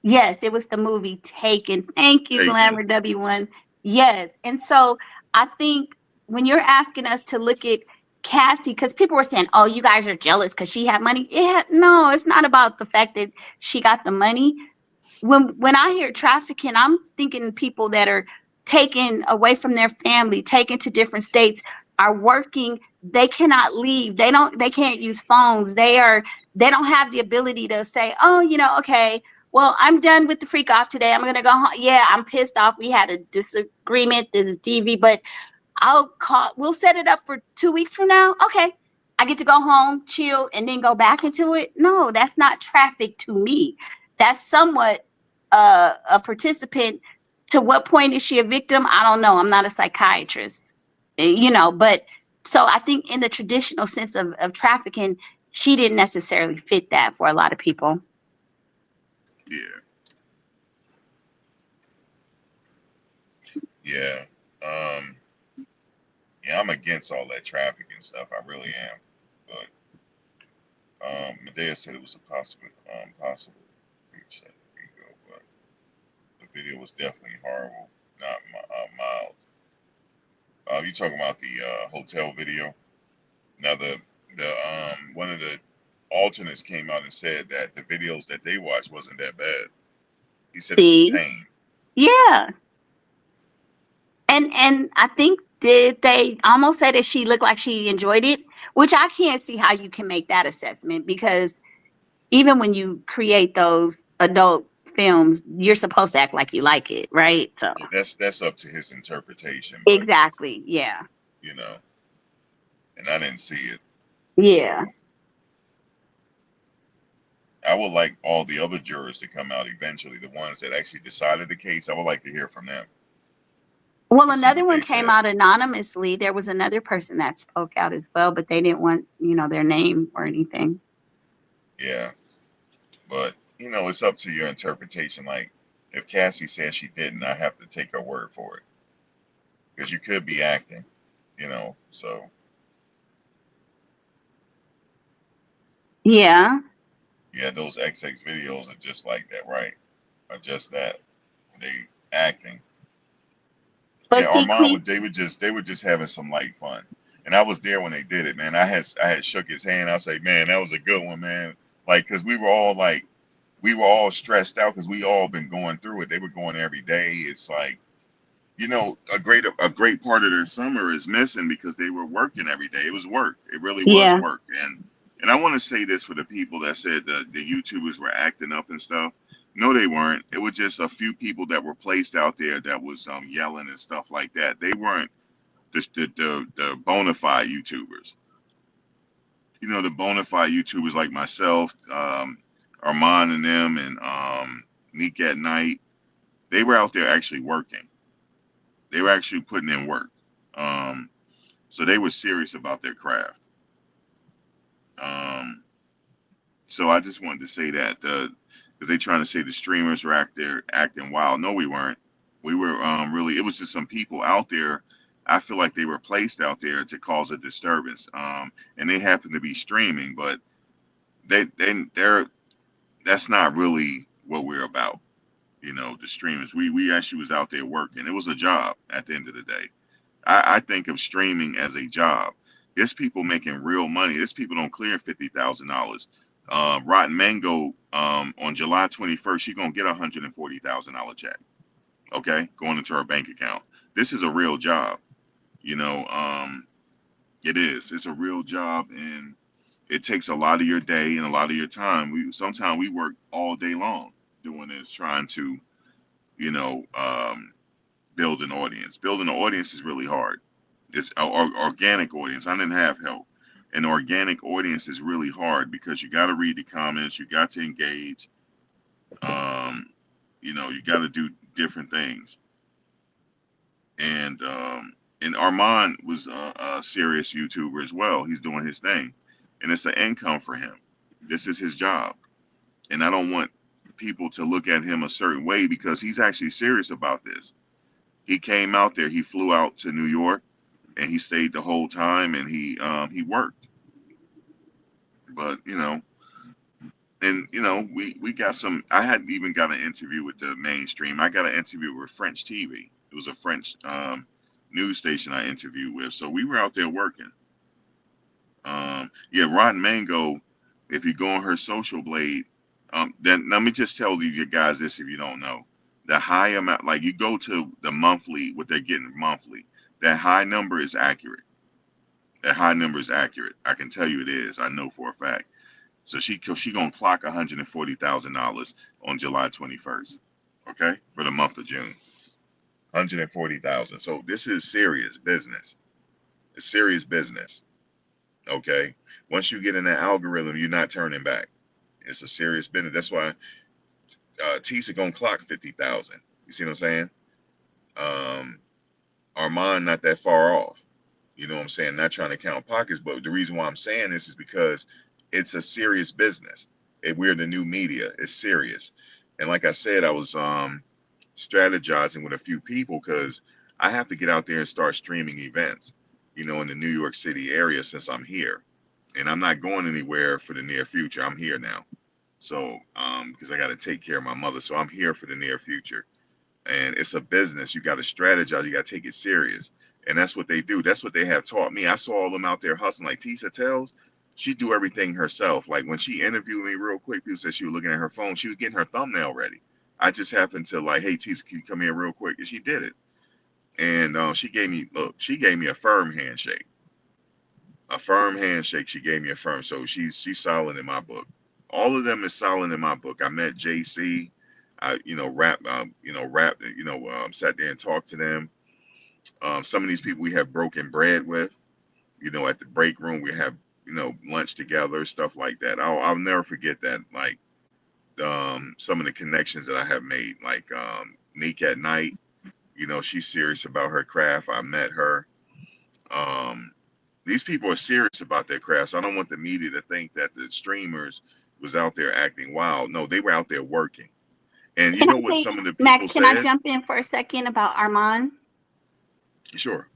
Yes, it was the movie Taken. Thank you, Taken. Glamour W1. Yes. And so I think when you're asking us to look at Cassie, because people were saying, oh, you guys are jealous because she had money. No, it's not about the fact that she got the money. When I hear trafficking, I'm thinking people that are taken away from their family, taken to different states, are working. They cannot leave. They can't use phones. They don't have the ability to say, oh, okay, well, I'm done with the freak off today. I'm gonna go home. Yeah, I'm pissed off. We had a disagreement. This is DV, but we'll set it up for 2 weeks from now. Okay. I get to go home, chill, and then go back into it. No, that's not traffic to me. That's somewhat a participant. To what point is she a victim? I don't know. I'm not a psychiatrist, but so I think in the traditional sense of trafficking, she didn't necessarily fit that for a lot of people. Yeah, yeah, um, yeah. I'm against all that trafficking stuff. I really am. But Medea said it was a possible reach at Rico, but the video was definitely horrible, not mild. You talking about the hotel video? Now the one of the alternates came out and said that the videos that they watched wasn't that bad. He said it was See, tame. yeah, and I think did they almost say that she looked like she enjoyed it, which I can't see how you can make that assessment because even when you create those adult films, you're supposed to act like you like it, right? So Yeah, that's up to his interpretation, but exactly, yeah, you know, and I didn't see it, so yeah. I would like all the other jurors to come out eventually. The ones that actually decided the case, I would like to hear from them Well, and see another what one they came said. out anonymously. There was another person that spoke out as well, but they didn't want, their name or anything. Yeah, but it's up to your interpretation. Like if Cassie says she didn't, I have to take her word for it because you could be acting, So Yeah. yeah, those XX videos are just like that, right? Are just that they acting. Yeah, But see, Armand Queen, would they were just having some light fun, and I was there when they did it, man. I had shook his hand. I say, man, that was a good one, man. Like, cause we were all stressed out because we all been going through it. They were going every day. It's like a great part of their summer is missing because they were working every day. It was work. It really was yeah, work. And I want to say this for the people that said the YouTubers were acting up and stuff. No, they weren't. It was just a few people that were placed out there that was yelling and stuff like that. They weren't the bona fide YouTubers. The bona fide YouTubers like myself, Armand and them, and Neek at Night. They were out there actually working. They were actually putting in work. Um, so they were serious about their craft. Um, so I just wanted to say that because they trying to say the streamers were acting wild. No, we weren't. We were really. It was just some people out there. I feel like they were placed out there to cause a disturbance. And they happened to be streaming, but they're that's not really what we're about. You know, the streamers. We actually was out there working. It was a job at the end of the day. I think of streaming as a job. There's people making real money. There's people don't clear $50,000. Rotten Mango on July 21st, she's gonna get $140,000 check. Okay, going into her bank account. This is a real job. You know, it is. It's a real job, and it takes a lot of your day and a lot of your time. We sometimes we work all day long doing this, trying to, you know, build an audience. Building an audience is really hard. It's an organic audience. I didn't have help. An organic audience is really hard because you got to read the comments, you got to engage. Um, you know, you got to do different things. And Armand was a serious YouTuber as well. He's doing his thing, and it's an income for him. This is his job, and I don't want people to look at him a certain way because he's actually serious about this. He came out there. He flew out to New York, and he stayed the whole time, and he worked. But you know, and you know, we got some. I hadn't even got an interview with the mainstream. I got an interview with French TV. It was a French news station I interviewed with. So we were out there working. Yeah, Rotten Mango. If you go on her social blade, then let me just tell you guys this if you don't know. The high amount, like you go to the monthly, what they're getting monthly, that high number is accurate. That high number is accurate. I can tell you it is. I know for a fact. So she gonna clock $140,000 on July 21st. Okay, for the month of June, 140,000. So this is serious business. It's serious business. Okay, once you get in that algorithm, you're not turning back. It's a serious business. That's why Tisa gonna clock 50,000. You see what I'm saying? Um, Armand not that far off. You know what I'm saying? Not trying to count pockets, but the reason why I'm saying this is because it's a serious business. We're the new media. It's serious. And like I said, I was strategizing with a few people because I have to get out there and start streaming events, you know, in the New York City area since I'm here. And I'm not going anywhere for the near future. I'm here now. So, because I got to take care of my mother. So I'm here for the near future. And it's a business. You got to strategize. You got to take it serious. And that's what they do. That's what they have taught me. I saw them out there hustling. Like Tisa tells, she do everything herself. Like when she interviewed me real quick, people said she was looking at her phone. She was getting her thumbnail ready. I just happened to like, hey, Tisa, can you come here real quick? And she did it. And she gave me a firm handshake. A firm handshake. She gave me a firm. So she's solid in my book. All of them is solid in my book. I met JC. I, sat there and talked to them. Some of these people we have broken bread with, you know, at the break room, we have, you know, lunch together, stuff like that. I'll never forget that. Like, some of the connections that I have made, like, Neek at Night, you know, she's serious about her craft. I met her. Um, these people are serious about their craft. So I don't want the media to think that the streamers was out there acting wild. No, they were out there working. And you Can I know what say, some of the people Max, can I said? jump in for a second about Armand? Sure.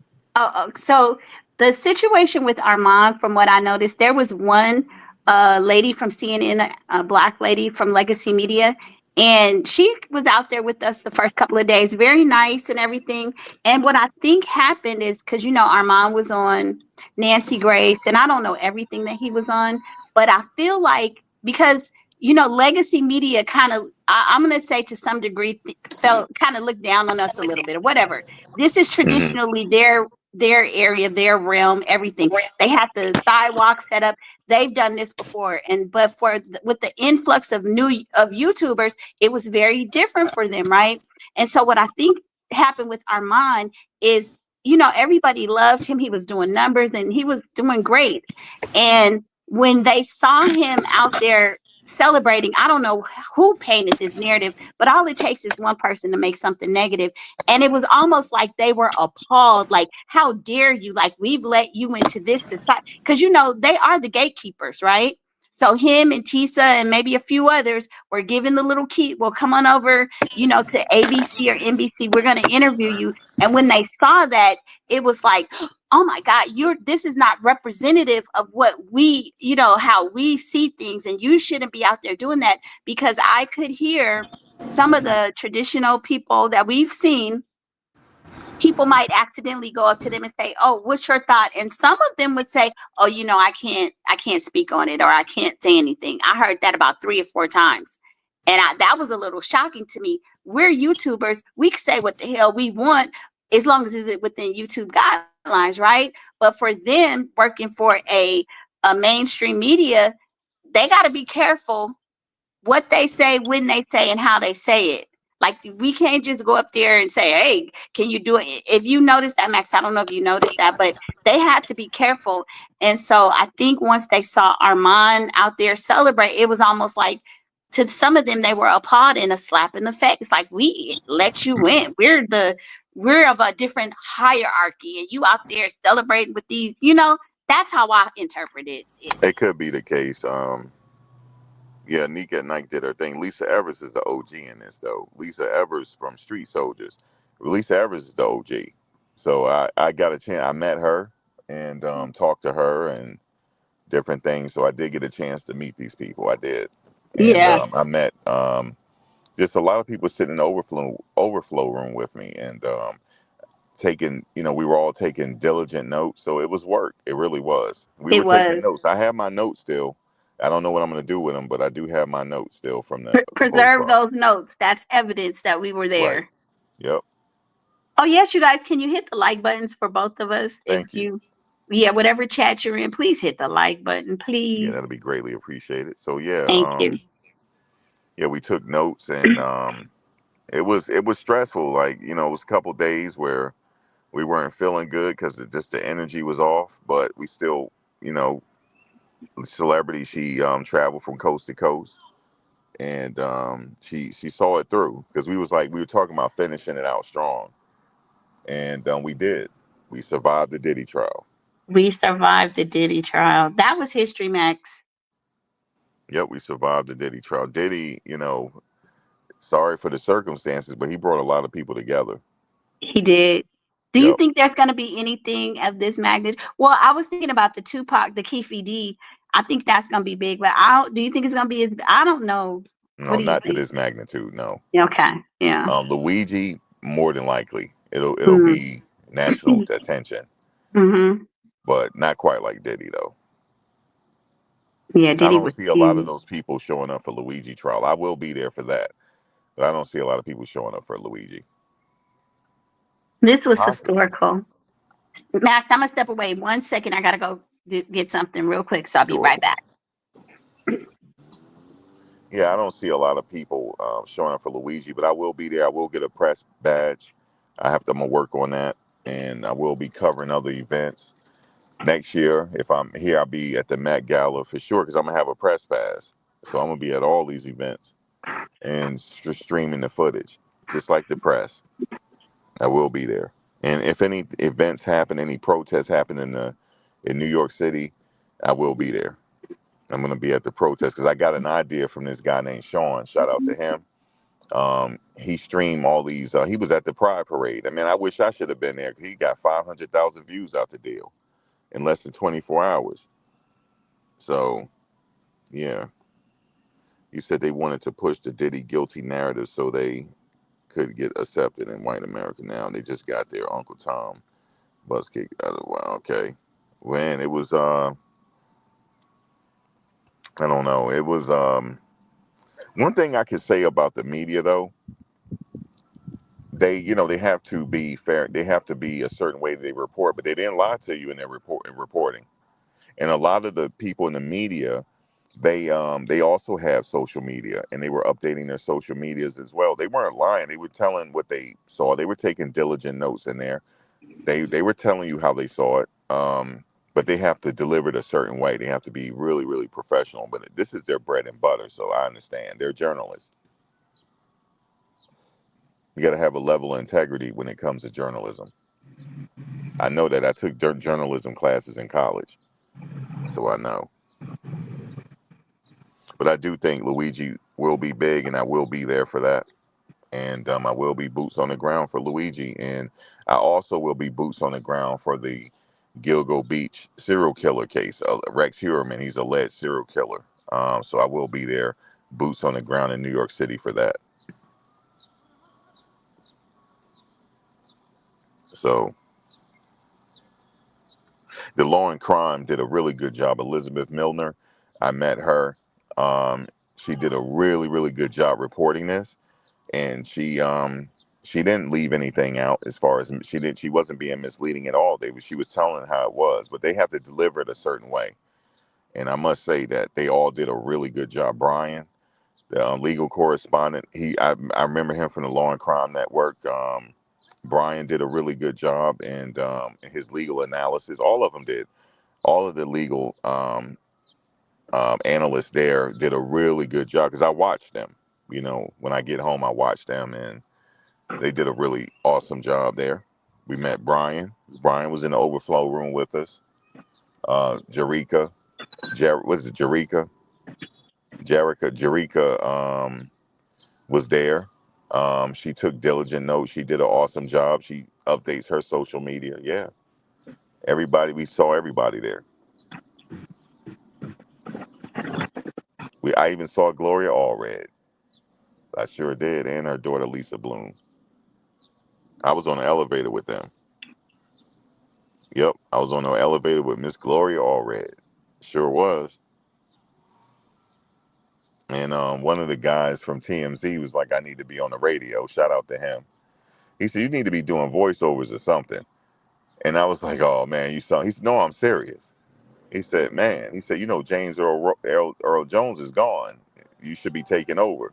So the situation with Armand, from what I noticed, there was one lady from CNN, a black lady from Legacy Media, and she was out there with us the first couple of days, very nice and everything. And what I think happened is because Armand was on Nancy Grace, and I don't know everything that he was on, but I feel like because Legacy Media kind of, I'm going to say to some degree, felt kind of looked down on us a little bit or whatever. This is Hmm. traditionally their area, their realm, everything. They have the sidewalk set up. They've done this before, but with the influx of YouTubers, it was very different for them, right? And so what I think happened with Armand is, everybody loved him. He was doing numbers and he was doing great. And when they saw him out there celebrating, I don't know who painted this narrative, but all it takes is one person to make something negative. And it was almost like they were appalled, like, how dare you? Like, we've let you into this society. Because, they are the gatekeepers, right? So him and Tisa and maybe a few others were given the little key. Well, come on over, to ABC or NBC. We're going to interview you. And when they saw that, it was like, oh my God, this is not representative of what we, how we see things. And you shouldn't be out there doing that, because I could hear some of the traditional people that we've seen, people might accidentally go up to them and say, "Oh, what's your thought?" And some of them would say, "Oh, I can't speak on it, or I can't say anything." I heard that about 3 or 4 times. And that was a little shocking to me. We're YouTubers. We can say what the hell we want as long as it's within YouTube guidelines, right? But for them working for a mainstream media, they got to be careful what they say, when they say, and how they say it. Like, we can't just go up there and say, "Hey, can you do it?" If you notice that, Max, I don't know if you noticed that, but they had to be careful. And so I think once they saw Armand out there celebrate, it was almost like, to some of them, they were applauding, a slap in the face. Like, we let you win. We're of a different hierarchy, and you out there celebrating with these. That's how I interpreted it. It could be the case. Yeah, Nika and Nike did her thing. Lisa Evers is the OG in this, though. Lisa Evers from Street Soldiers. Lisa Evers is the OG. So I got a chance. I met her and talked to her and different things. So I did get a chance to meet these people. I did, and Yeah, I met just a lot of people sitting in the overflow room with me, and taking. We were all taking diligent notes. So it was work. It really was. We it were taking was. notes. I have my notes still. I don't know what I'm going to do with them, but I do have my notes still from the whole Preserve trial. those notes. That's evidence that we were Right. there. Yep. Oh, yes, you guys, can you hit the like buttons for both of us? If Thank you. you, yeah, whatever chat you're in, please hit the like button, Yeah, please. that'll be greatly appreciated. So yeah, Thank you. yeah, we took notes, and it was stressful. Like it was a couple days where we weren't feeling good because just the energy was off, but we still, you know, celebrity. She traveled from coast to coast, and she saw it through because we were talking about finishing it out strong, and we did. We survived the Diddy trial. We survived the Diddy trial. That was history, Max. Yep, we survived the Diddy trial. Diddy, sorry for the circumstances, but he brought a lot of people together. He did. Do you Yep. think there's going to be anything of this magnitude? Well, I was thinking about the Tupac, the Keefe D. I think that's going to be big, but do you think it's going to be I don't know. What No, do you not to think? this magnitude. No. Okay. Yeah. Luigi, more than likely, it'll Mm-hmm. be national attention, Mm-hmm. but not quite like Diddy though. Yeah, I Diddy don't was see a lot of huge. those people showing up for Luigi trial. I will be there for that, but I don't see a lot of people showing up for Luigi. This was Possibly. historical. Max, I'm gonna step away 1 second. I gotta go get something real quick, so I'll be Sure. right back. Yeah, I don't see a lot of people showing up for Luigi, but I will be there. I will get a press badge. I'm gonna work on that, and I will be covering other events next year. If I'm here, I'll be at the Met Gala for sure because I'm gonna have a press pass. So I'm gonna be at all these events and streaming the footage, just like the press. I will be there. And if any events happen, any protests happen in New York City, I will be there. I'm gonna be at the protest because I got an idea from this guy named Sean. Shout out to him. He streamed all these. He was at the Pride Parade. I mean, I wish I should have been there. He got 500,000 views out the deal in less than 24 hours. So yeah, he said they wanted to push the Diddy guilty narrative so they could get accepted in white America. Now they just got their Uncle Tom bus kick out of wow. Okay, when it was I don't know. It was one thing I could say about the media though. They have to be fair. They have to be a certain way they report, but they didn't lie to you in their reporting. And a lot of the people in the media, they also have social media, and they were updating their social medias as well. They weren't lying. They were telling what they saw. They were taking diligent notes in there. They were telling you how they saw it. But they have to deliver it a certain way. They have to be really, really professional. But this is their bread and butter, so I understand. They're journalists. You got to have a level of integrity when it comes to journalism. I know that I took journalism classes in college, so I know. But I do think Luigi will be big, and I will be there for that. And I will be boots on the ground for Luigi, and I also will be boots on the ground for the Gilgo Beach serial killer case. Rex Heuermann, he's a alleged serial killer. So I will be there, boots on the ground in New York City for that. So the Law and Crime did a really good job. Elizabeth Milner, I met her. Um, she did a really, really good job reporting this, and she didn't leave anything out as far as she wasn't being misleading at all. She was telling how it was, but they have to deliver it a certain way. And I must say that they all did a really good job. Brian, the legal correspondent, I remember him from the Law and Crime Network. Brian did a really good job, and his legal analysis, all of them did. All of the legal analysts there did a really good job because I watched them. You know, when I get home, I watch them, and they did a really awesome job there. We met Brian. Brian was in the overflow room with us. Jerika, what is it? Jerika was there. She took diligent notes. She did an awesome job. She updates her social media. Yeah, everybody. We saw everybody there. I even saw Gloria Allred. I sure did, and her daughter Lisa Bloom. I was on the elevator with them. Yep, I was on the elevator with Miss Gloria Allred. Sure was. And one of the guys from TMZ was like, "I need to be on the radio." Shout out to him. He said, "You need to be doing voiceovers or something." And I was like, "Oh man, you saw?" He said, "No, I'm serious." He said, "Man," he said, James Earl Jones is gone. You should be taking over."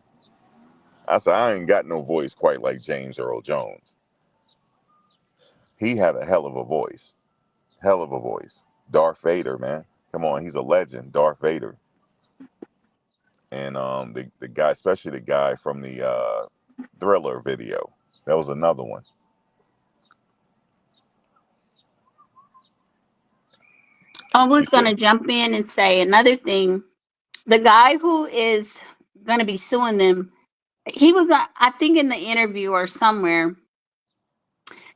I said, "I ain't got no voice quite like James Earl Jones." He had a hell of a voice. Hell of a voice. Darth Vader, man. Come on, he's a legend, Darth Vader. And the guy, especially the guy from the Thriller video, that was another one. I You was going said to jump in and say another thing. The guy who is going to be suing them, he was, I think, in the interview or somewhere.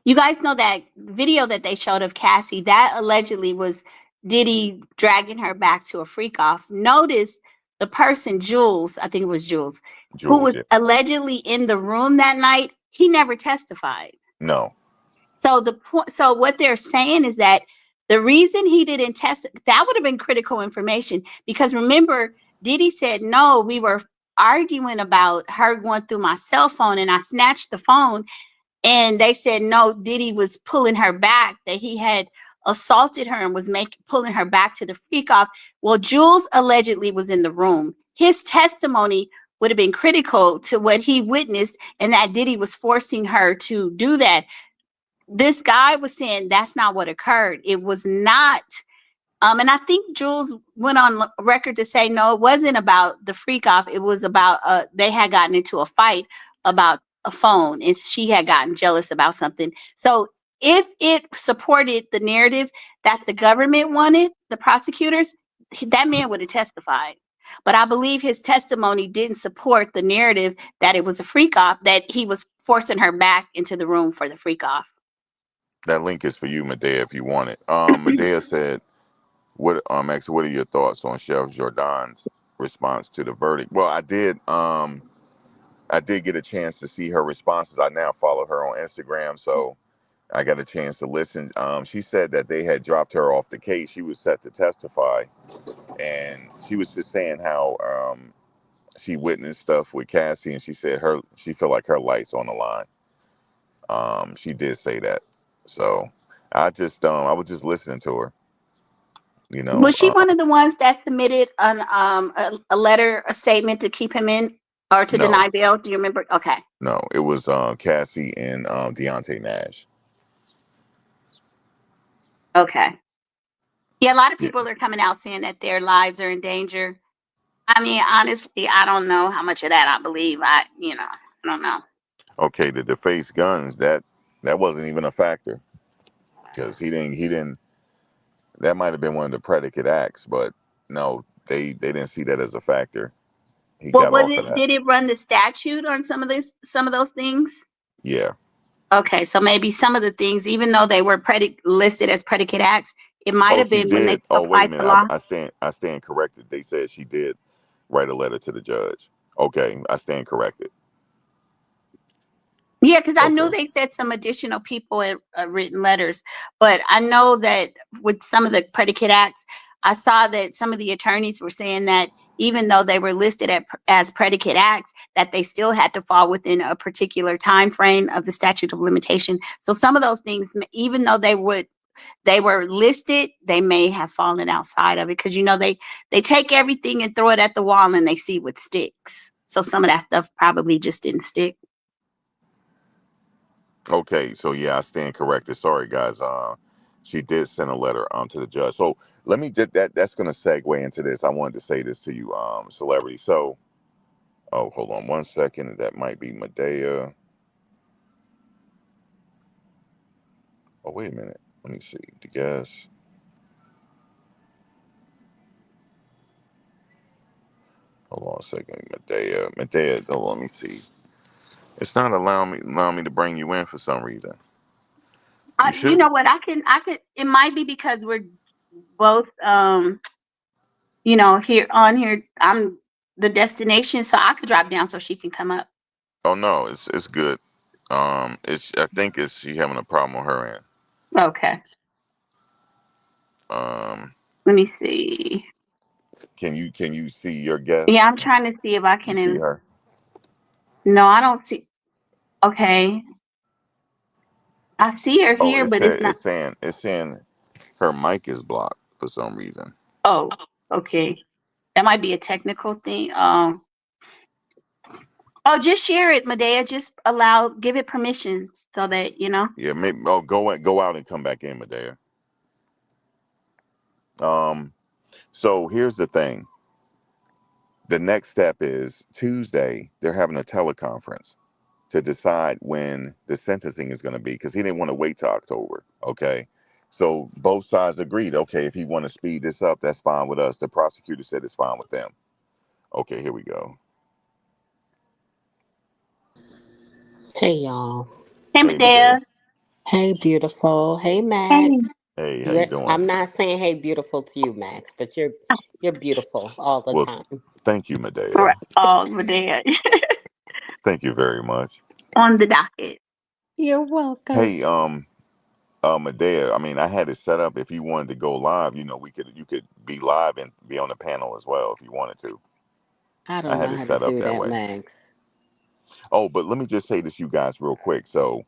You guys know that video that they showed of Cassie, that allegedly was Diddy dragging her back to a freak off. Notice the person, Jules, I think it was Jules, who Jules. was Yeah. allegedly in the room that night, he never testified. No. So the point, so what they're saying is that the reason he didn't test, that would have been critical information, because remember, Diddy said no. We were arguing about her going through my cell phone, and I snatched the phone, and they said no. Diddy was pulling her back. That he had assaulted her and was pulling her back to the freak off. Well, Jules allegedly was in the room. His testimony would have been critical to what he witnessed, and that Diddy was forcing her to do that. This guy was saying that's not what occurred. It was not. And I think Jules went on record to say no, it wasn't about the freak off. It was about they had gotten into a fight about a phone, and she had gotten jealous about something. So if it supported the narrative that the government wanted, the prosecutors, that man would have testified. But I believe his testimony didn't support the narrative that it was a freak off, that he was forcing her back into the room for the freak off. That link is for you, Medea, if you want it. Medea said, "What, actually, what are your thoughts on Chef Jordan's response to the verdict?" Well, I did get a chance to see her responses. I now follow her on Instagram, so I got a chance to listen. She said that they had dropped her off the case. She was set to testify, and she was just saying how she witnessed stuff with Cassie, and she said she felt like her life's on the line. She did say that, so I was just listening to her. You know, Was she one of the ones that submitted a letter, a statement to keep him in or to no, deny bail? Do you remember? Okay. no, it was Cassie and Deontay Nash. Okay. Yeah, a lot of Yeah. people are coming out saying that their lives are in danger. I mean, honestly, I don't know how much of that I believe. I don't know. Okay, the defaced guns, that wasn't even a factor because he didn't. That might have been one of the predicate acts, but no, they didn't see that as a factor. He Well, got was off of it? that. Did it run the statute on some of those things? Yeah, Okay, so maybe some of the things, even though they were listed as predicate acts, it might Oh, have she been when they did. Oh, wait a applied the minute. law. I stand corrected. They said she did write a letter to the judge. Okay, I stand corrected. Yeah, because I knew Okay. they said some additional people had written letters, but I know that with some of the predicate acts, I saw that some of the attorneys were saying that even though they were listed as predicate acts, that they still had to fall within a particular time frame of the statute of limitation. So some of those things, even though they were listed, they may have fallen outside of it because they take everything and throw it at the wall and they see what sticks. So some of that stuff probably just didn't stick. Okay, so yeah, I stand corrected. Sorry, guys. She did send a letter to the judge. So let me get that. That's going to segue into this. I wanted to say this to you, celebrity. So, oh, hold on one second. That might be Medea. Oh, wait a minute. Let me see. The guess. Hold on a second. Medea. Medea. Hold on. Let me see. It's not allowing me to bring you in for some reason. You You should. know what? I could. It might be because we're both, here on here. I'm the destination, so I could drop down so she can come up. Oh no, it's good. It's I think it's she having a problem on her end. Okay. Um, Let me see. can you see your guest? Yeah, I'm trying to see if I You can. see her? No, I don't see. Okay, I see her Oh, here, but it's not. it's saying her mic is blocked for some reason. Oh, okay. That might be a technical thing. Oh, just share it, Medea. Just give it permission so that you know. Yeah, maybe. Oh, go out and come back in, Medea. Um, so here's the thing. The next step is Tuesday. They're having a teleconference to decide when the sentencing is going to be because he didn't want to wait till October. Okay. So both sides agreed. Okay, if he want to speed this up, that's fine with us. The prosecutor said it's fine with them. Okay, here we go. Hey y'all. Hey, Hey, Medea. Medea. Hey beautiful. Hey Hey. Max. Hey, how you doing? I'm not saying hey beautiful to you, Max, but you're beautiful all the Well, time. thank you, Medea. Right. Oh, Medea Thank you very much. on the docket. You're welcome. Hey, Medea. I mean, I had it set up. If you wanted to go live, you could be live and be on the panel as well if you wanted to. I I don't had know it how to set up do that that, way. Max. Oh, but let me just say this, you guys, real quick. So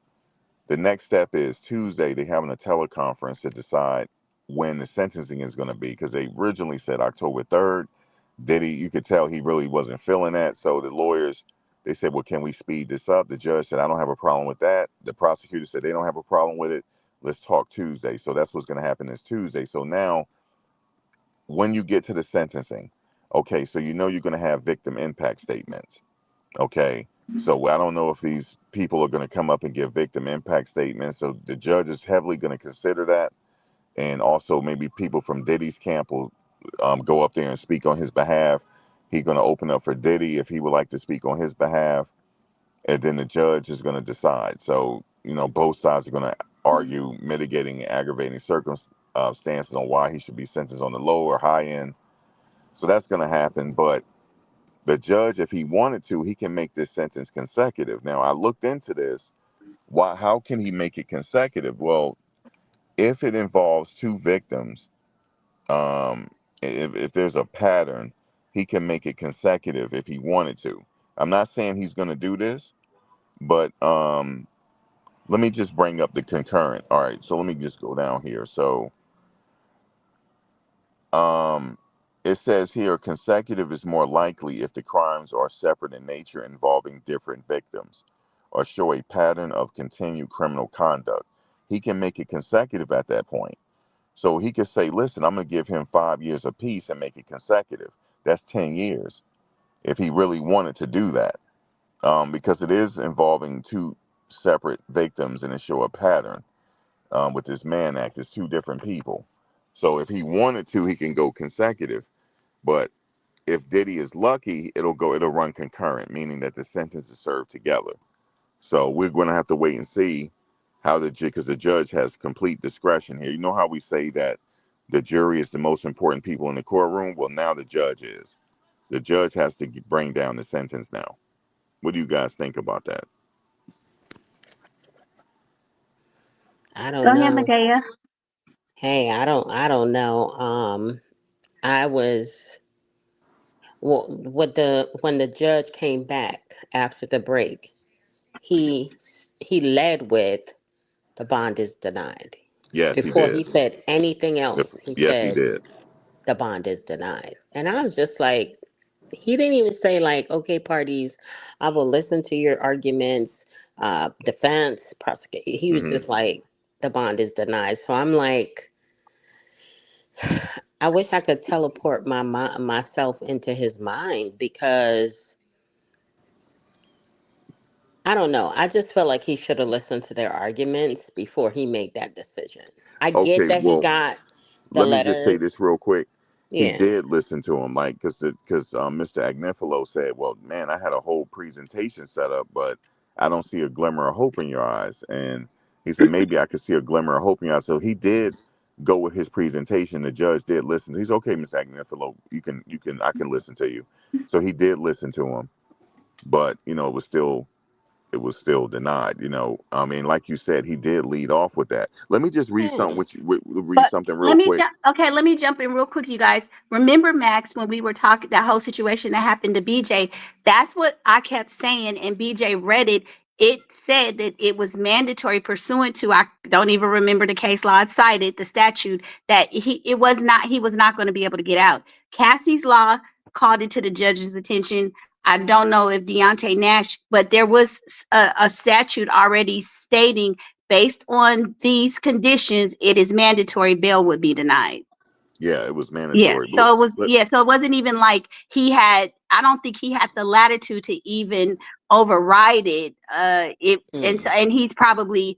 the next step is Tuesday. They're having a teleconference to decide when the sentencing is going to be because they originally said October 3rd. Diddy, you could tell he really wasn't feeling that. So the lawyers, they said, well, can we speed this up? The judge said, I don't have a problem with that. The prosecutor said they don't have a problem with it. Let's talk Tuesday. So that's what's going to happen this Tuesday. So now when you get to the sentencing, okay, so you're going to have victim impact statements. Okay. So I don't know if these people are going to come up and give victim impact statements. So the judge is heavily going to consider that. And also maybe people from Diddy's camp will go up there and speak on his behalf. He's going to open up for Diddy if he would like to speak on his behalf. And then the judge is going to decide. So, both sides are going to argue mitigating and aggravating circumstances on why he should be sentenced on the low or high end. So that's going to happen. But the judge, if he wanted to, he can make this sentence consecutive. Now, I looked into this. Why? How can he make it consecutive? Well, if it involves two victims, if there's a pattern, he can make it consecutive if he wanted to. I'm not saying he's going to do this, but let me just bring up the concurrent. All right, so let me just go down here. So Um, it says here consecutive is more likely if the crimes are separate in nature involving different victims or show a pattern of continued criminal conduct. He can make it consecutive at that point. So he could say, listen, I'm going to give him 5 years apiece and make it consecutive. That's 10 years if he really wanted to do that, because it is involving two separate victims and it show a pattern with this Mann Act. It's two different people. So if he wanted to, he can go consecutive. But if Diddy is lucky, it'll run concurrent, meaning that the sentence is served together. So we're going to have to wait and see how the because the judge has complete discretion here. You know how we say that the jury is the most important people in the courtroom? Well, now the judge is. The judge has to bring down the sentence now. What do you guys think about that? I Go don't ahead, know. Medea. Hey, I don't know. I was well, with the when the judge came back after the break, he he led with the bond is denied. Yes, he Before did. he said anything else, he Yes, he said did. the bond is denied. And I was just like, he didn't even say like, okay, parties, I will listen to your arguments, defense, prosecute. He was Hmm. just like, the bond is denied. So I'm like, I wish I could teleport myself into his mind because I don't know. I just felt like he should have listened to their arguments before he made that decision. I get Okay, that he well, got the let me just say letters. this real quick. He Yeah. did listen to him, like, because Mr. Agnifilo said, "Well, man, I had a whole presentation set up, but I don't see a glimmer of hope in your eyes." And he said, "Maybe I could see a glimmer of hope in your eyes." So he did go with his presentation. The judge did listen. He's okay, Mr. Agnifilo. I can listen to you. So he did listen to him, but it was still denied. I mean, like you said, he did lead off with that. Let me just read something. Yeah. Read But something real let me quick. jump. Okay, let me jump in real quick, you guys. Remember, Max, when we were talking that whole situation that happened to BJ? That's what I kept saying, and BJ read it. It said that it was mandatory pursuant to, I don't even remember the case law. It cited the statute that he was not going to be able to get out. Cassie's law called it to the judge's attention. I don't know if Deontay Nash, but there was a statute already stating, based on these conditions, it is mandatory bail would be denied. Yeah, it was Yeah. mandatory. But So it was, let, yeah, so it wasn't even like I don't think he had the latitude to even override it. Mm. And he's probably,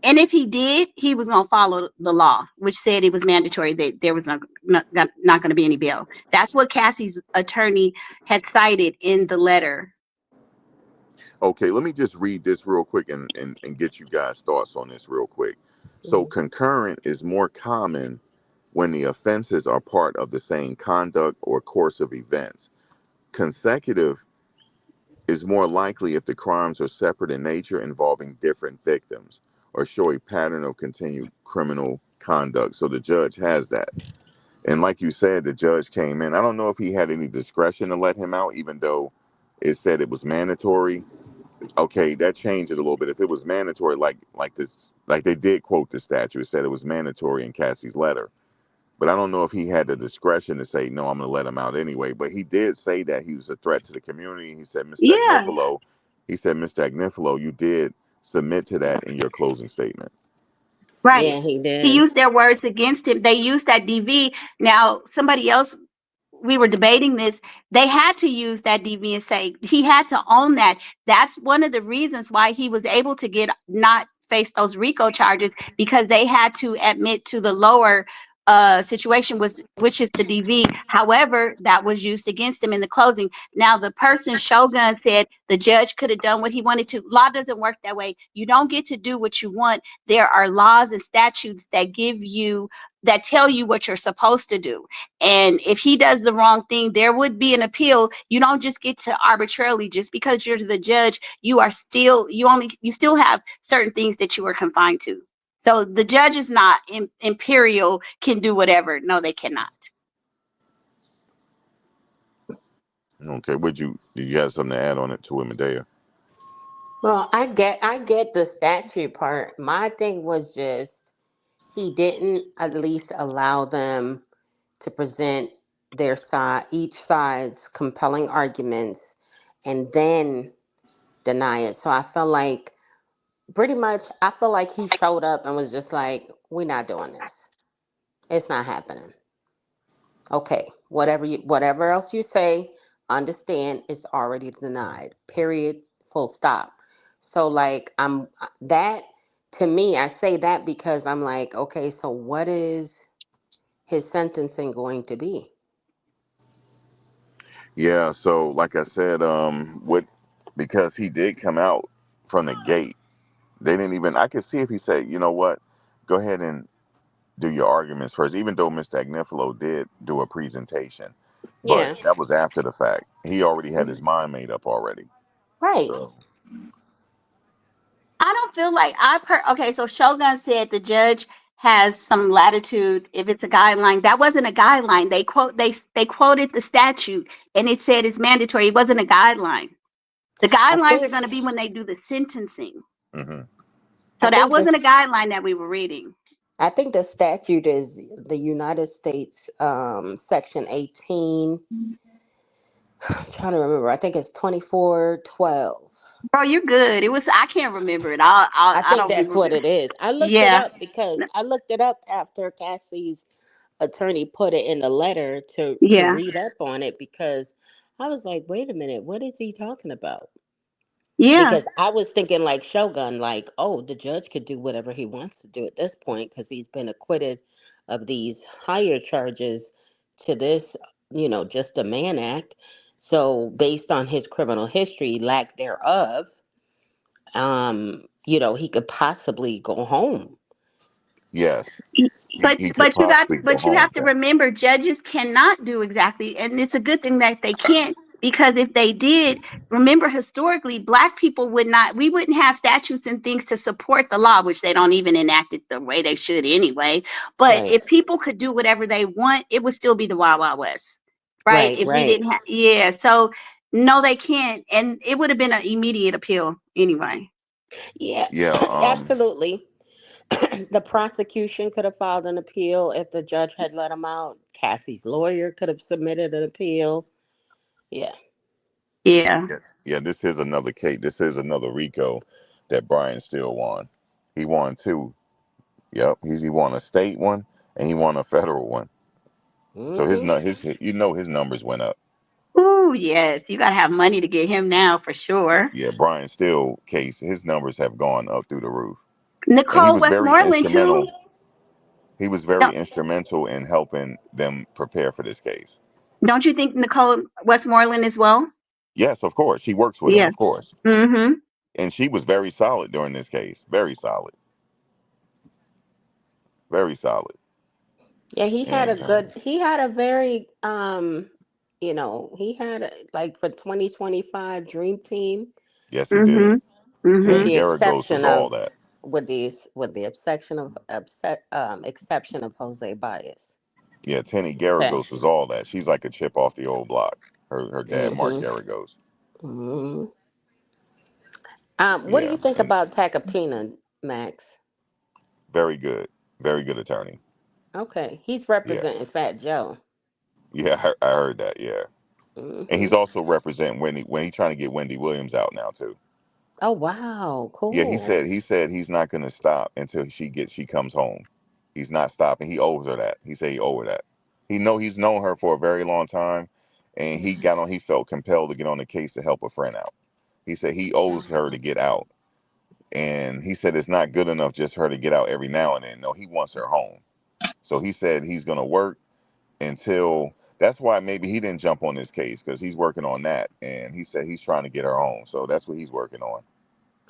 and if he did, he was going to follow the law, which said it was mandatory, that there was not going to be any bail. That's what Cassie's attorney had cited in the letter. okay, let me just read this real quick and get you guys' thoughts on this real quick. So, Mm. concurrent is more common when the offenses are part of the same conduct or course of events. Consecutive is more likely if the crimes are separate in nature involving different victims or show a pattern of continued criminal conduct. So, the judge has that. And like you said, the judge came in. I don't know if he had any discretion to let him out, even though it said it was mandatory. Okay, that changed it a little bit. If it was mandatory, like this, like they did quote the statute, it said it was mandatory in Cassie's letter. But I don't know if he had the discretion to say no, I'm going to let him out anyway. But he did say that he was a threat to the community. He said, Mr. Yeah. Agnifilo, Mr. Agnifilo, you did submit to that in your closing statement. Right. Yeah, he He did. used their words against him. They used that DV. Now, somebody else, we were debating this. They had to use that DV and say he had to own that. That's one of the reasons why he was able to get not face those RICO charges, because they had to admit to the lower situation, was which is the DV. However, that was used against him in the closing. Now, the person Shogun said the judge could have done what he wanted to. Law doesn't work that way. You don't get to do what you want. There are laws and statutes that tell you what you're supposed to do. And if he does the wrong thing, there would be an appeal. You don't just get to arbitrarily, just because you're the judge, you still have certain things that you are confined to. So the judge is not imperial, can do whatever. No, they cannot. Okay, did you have something to add on it to it, Medea? Well, I get the statute part. My thing was just he didn't at least allow them to present their side, each side's compelling arguments, and then deny it. So I felt like pretty much I feel like he showed up and was just like, "We're not doing this. It's not happening." Okay, whatever else you say, understand it's already denied. Period. Full stop. So like that to me, I say that because I'm like, okay, so what is his sentencing going to be? Yeah, so like I said, what because he did come out. from the gate. They didn't even. I could see if he said, you know what, go ahead and do your arguments first. Even though Mr. Agnifilo did do a presentation, but Yeah. that was after the fact. He already had his Mhm. mind made up already. Right. So I don't feel like okay, so Shogun said the judge has some latitude if it's a guideline. That wasn't a guideline. They quoted the statute and it said it's mandatory. It wasn't a guideline. The I guidelines are think going to be when they do the sentencing. hmm I So that think wasn't a this guideline that we were reading. I think the statute is the United States section 18. I'm trying to remember. I think it's 2412. Bro, you're good. It was I can't remember it. I I think don't that's what remember. it is. I looked it Yeah. up because I looked it up after Cassie's attorney put it in the letter to Yeah. read up on it because I was like, wait a minute, what is he talking about? Yeah. Because I was thinking like Shogun, like, oh, the judge could do whatever he wants to do at this point because he's been acquitted of these higher charges to this, just a man act. So based on his criminal history, lack thereof, he could possibly go home. yes, But he could possibly go you home. have to remember judges cannot do exactly, and it's a good thing that they can't, because if they did, remember historically black people would not we wouldn't have statutes and things to support the law, which they don't even enact it the way they should anyway. But Right, if people could do whatever they want, it would still be the Wild Wild West, right? right, If we right. didn't have, yeah, so no, they can't, and it would have been an immediate appeal anyway. Yeah, Yeah. absolutely. The prosecution could have filed an appeal if the judge had let him out. Cassie's lawyer could have submitted an appeal. Yeah. Yeah. Yeah. This is another case. This is another RICO that Brian still won. He won two. Yep. He won a state one and he won a federal one. So Hmm. his numbers went up. Ooh, yes, you got to have money to get him now for sure. Yeah, Brian Still case, his numbers have gone up through the roof. And he Nicole was very Westmoreland too. instrumental. He was very Don't instrumental in helping them prepare for this case. don't you think Nicole Westmoreland as well? Yes, of course. She works with him, Yeah. of course. Mm-hmm. And she was very solid during this case. Very solid. Very solid. Yeah, And he had a very, he had like for 2025 Dream Team yes, he did. Mm-hmm. with Tenny Mm-hmm. the Garagos was exception all of that. exception of Jose Bias. Yeah, Tenny Okay. Garagos was all that. She's like a chip off the old block. Her dad, Mark Mm-hmm. Garagos. Hmm. What do Yeah, you think and about Tacopina, Max? very good. Very good attorney. Okay, he's Yeah. representing Fat Joe. Yeah, I heard that. Yeah. And he's Hmm. also representing Wendy when he's trying to get Wendy Williams out now too. Oh wow, Yeah, cool. he said he's not gonna stop until she comes home. He's not stopping. He owes her that. He said he owe her that. He's known her for a very long time, and he felt compelled to get on the case to help a friend out. He said he owes her to get out, and he said it's not good enough just for her to get out every now and then. No, he wants her home. So he said he's gonna work until. That's why maybe he didn't jump on this case because he's working on that, and he said he's trying to get her home. So that's what he's working on.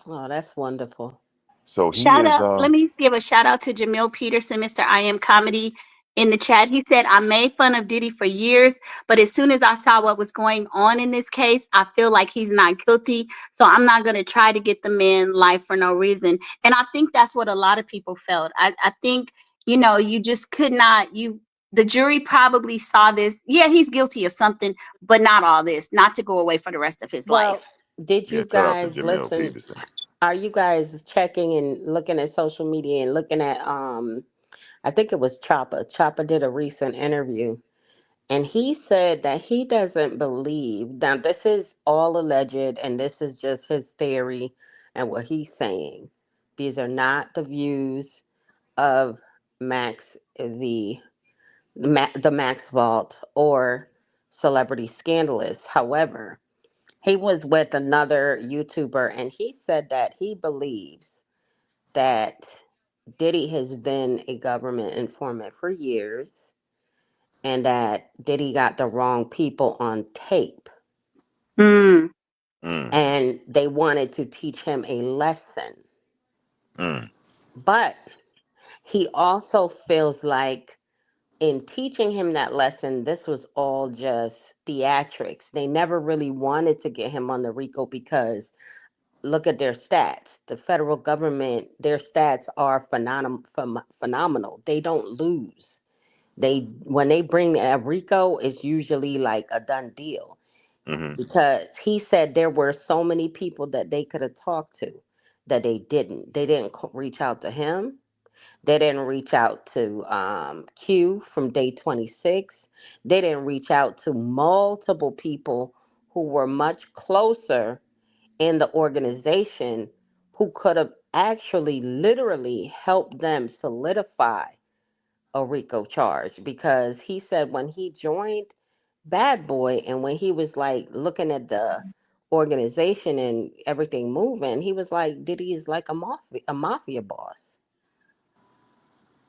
Oh, that's wonderful. So he Shout is. out. Let me give a shout out to Jamil Peterson, Mr. I Am Comedy, in the chat. He said, I made fun of Diddy for years, but as soon as I saw what was going on in this case, I feel like he's not guilty. So I'm not going to try to get the man life for no reason. And I think that's what a lot of people felt. I think, you just could not, the jury probably saw this. Yeah, he's guilty of something, but not all this, not to go away for the rest of his Well, life. did Yeah, you shout out to guys Jamil listen? Peterson. Are you guys checking and looking at social media and looking at I think it was Chopper. Chopper did a recent interview and he said that he doesn't believe. Now this is all alleged and this is just his theory and what he's saying. These are not the views of Max V the Max Vault or Celebrity Scandalous. However, he was with another YouTuber and he said that he believes that Diddy has been a government informant for years and that Diddy got the wrong people on tape. Mm. Mm. and they wanted to teach him a lesson. Mm. But he also feels like in teaching him that lesson, this was all just theatrics. They never really wanted to get him on the RICO because look at their stats. The federal government, their stats are phenomenal. They don't lose. They when they bring a RICO, it's usually like a done deal Mm-hmm. because he said there were so many people that they could have talked to that they didn't. They didn't reach out to him. They didn't reach out to Q from day 26. They didn't reach out to multiple people who were much closer in the organization who could have actually literally helped them solidify a RICO charge because he said when he joined Bad Boy and when he was like looking at the organization and everything moving, he was like, Diddy is like a mafia boss.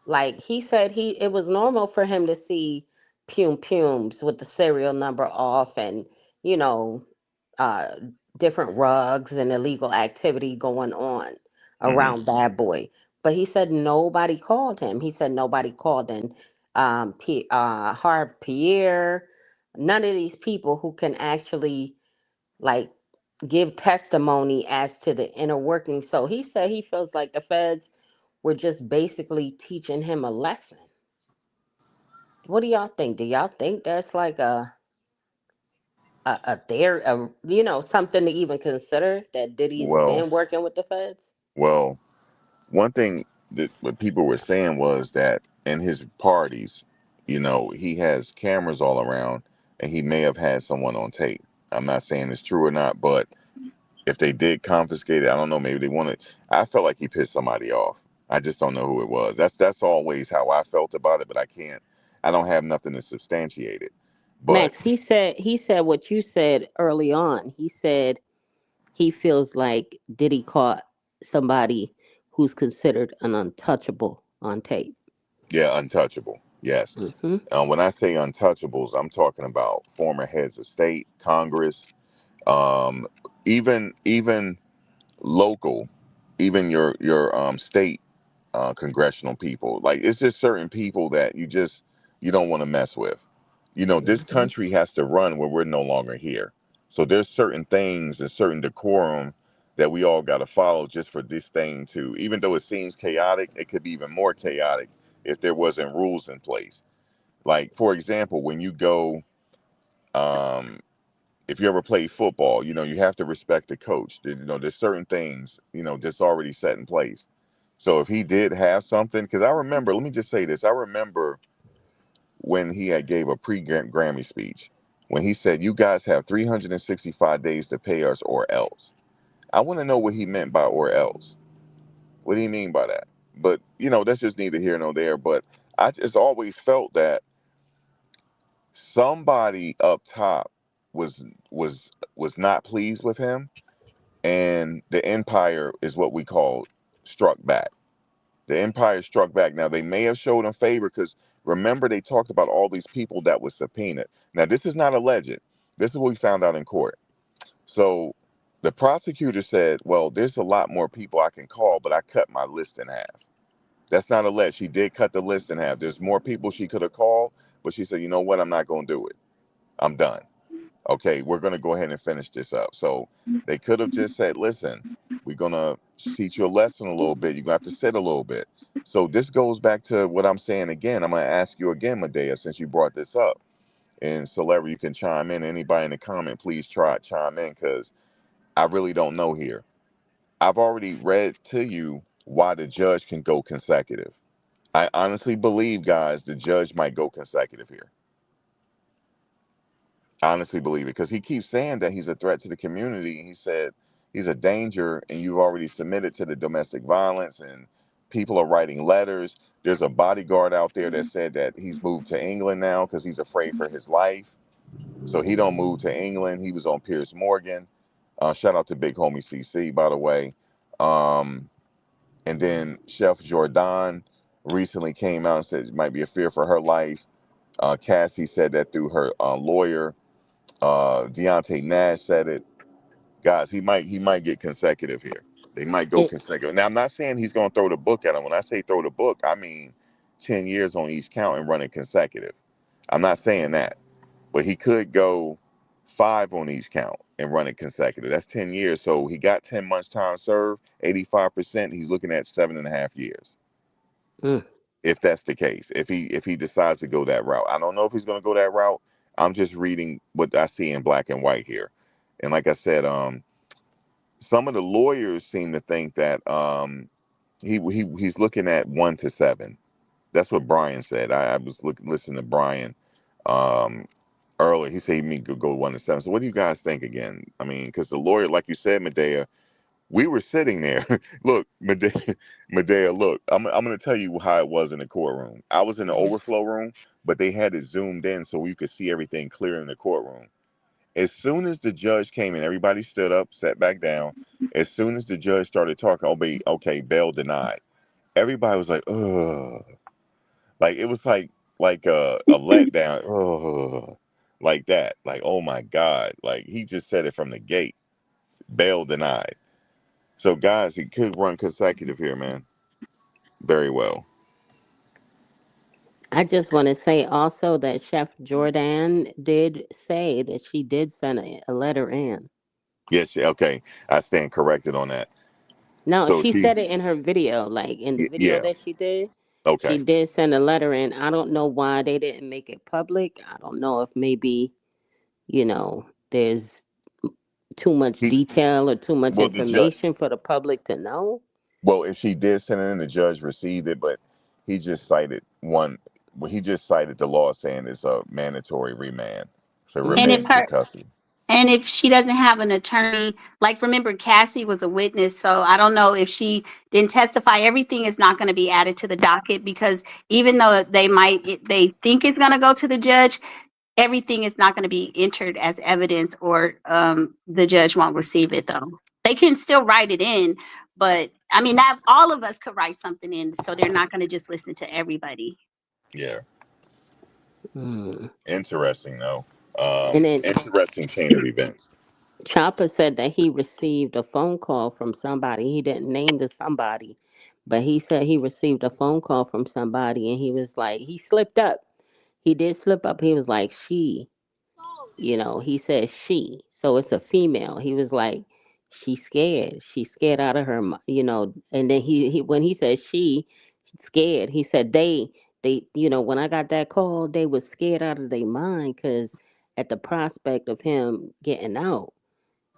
Like he said it was normal for him to see pums with the serial number off and, you know, uh different rugs and illegal activity going on Mm-hmm. around Bad Boy. But he said nobody called him. He said nobody called and Harv Pierre, none of these people who can actually like give testimony as to the inner working. So he said he feels like the feds were just basically teaching him a lesson. What do y'all think? Do y'all think that's like a there a something to even consider that Diddy's Well, been working with the feds? well, one thing that what people were saying was that in his parties, he has cameras all around, and he may have had someone on tape. I'm not saying it's true or not, but if they did confiscate it, I don't know. Maybe they wanted. I felt like he pissed somebody off. I just don't know who it was. That's always how I felt about it, but I can't. I don't have nothing to substantiate it. But Max, he said what you said early on. He said he feels like Diddy caught somebody who's considered an untouchable on tape. yeah, untouchable. Yes. Hmm. When I say untouchables, I'm talking about former heads of state, Congress, um, even local, even your state congressional people. Like it's just certain people that you don't want to mess with. This Hmm. country has to run when we're no longer here. So there's certain things and certain decorum that we all got to follow just for this thing to, even though it seems chaotic, it could be even more chaotic if there wasn't rules in place. Like for example, when you go, um, if you ever play football, you have to respect the coach. There's certain things, that's already set in place. So if he did have something, because I remember, let me just say this, I remember when he had gave a pre-Grammy speech, when he said, "You guys have 365 days to pay us or else." I want to know what he meant by "or else." What do you mean by that? But that's just neither here nor there. But I just always felt that somebody up top was was not pleased with him, and the empire is what we call struck back. The empire struck back. Now they may have showed him favor because remember they talked about all these people that was subpoenaed. Now this is not alleged. This is what we found out in court. So the prosecutor said, "Well, there's a lot more people I can call, but I cut my list in half." That's not alleged. She did cut the list in half. There's more people she could have called, but she said, "You know what? I'm not going to do it. I'm done." Okay, we're going to go ahead and finish this up. So they could have just said, listen, we're going to teach you a lesson a little bit. You're going to have to sit a little bit. So this goes back to what I'm saying again. I'm going to ask you again, Medea, since you brought this up. And Celebrity, you can chime in. Anybody in the comment, please chime in because I really don't know here. I've already read to you why the judge can go consecutive. I honestly believe, guys, the judge might go consecutive here. Honestly believe it because he keeps saying that he's a threat to the community. He said he's a danger, and you've already submitted to the domestic violence, and people are writing letters. There's a bodyguard out there that said that he's moved to England now because he's afraid for his life. So he don't move to England. He was on Piers Morgan. Shout out to Big Homie CC, by the way. Um, and then Chef Jordan recently came out and said it might be a fear for her life. Cassie said that through her lawyer. Deontay Nash said it. guys, he might get consecutive here. They might go It, consecutive. Now I'm not saying he's going to throw the book at him. When I say throw the book, I mean 10 years on each count and running consecutive. I'm not saying that, but he could go 5 on each count and run it consecutive. That's 10 years. So he got 10 months time served. 85%. He's looking at 7.5 years. mm, If that's the case, if he decides to go that route, I don't know if he's going to go that route. I'm just reading what I see in black and white here, and like I said, some of the lawyers seem to think that he's looking at 1 to 7. That's what Brian said. I was listening to Brian um, earlier. He said he could go 1 to 7. So what do you guys think again? I mean, because the lawyer, like you said, Medea, we were sitting there. Look, Medea, look, I'm going to tell you how it was in the courtroom. I was in the overflow room, but they had it zoomed in so you could see everything clear in the courtroom. As soon as the judge came in, everybody stood up, sat back down. As soon as the judge started talking, okay, bail denied. Everybody was like, ugh. Like it was like a letdown, ugh, like that. Like, oh my God. Like he just said it from the gate. Bail denied. So guys, he could run consecutive here, man. Very well. I just want to say also that Chef Jordan did say that she did send a letter in. Yes, okay. I stand corrected on that. No, So she she, said it in her video, like in the video yeah, that she okay. did send a letter in. I don't know why they didn't make it public. I don't know if maybe, there's too much He, detail or too much well, the judge, information for the public to know. well, if she did send it in, the judge received it, but he just cited one. Well, he just cited the law saying it's a mandatory remand, so And Hmm. if remand for her custody. and if she doesn't have an attorney, like remember Cassie was a witness, so I don't know if she didn't testify. Everything is not going to be added to the docket because even though they think it's going to go to the judge, everything is not going to be entered as evidence, or the judge won't receive it. Though they can still write it in, but I mean, that all of us could write something in, so they're not going to just listen to everybody. Yeah, Mm. interesting though. And then Interesting chain of events. Chopper said that he received a phone call from somebody. He didn't name the somebody, but he said he received a phone call from somebody and he was like, he slipped up. He did slip up. He was like, he said she. So it's a female. He was like, she's scared. She's scared out of her, and then when he said she's scared, he said when I got that call, they was scared out of their mind because at the prospect of him getting out.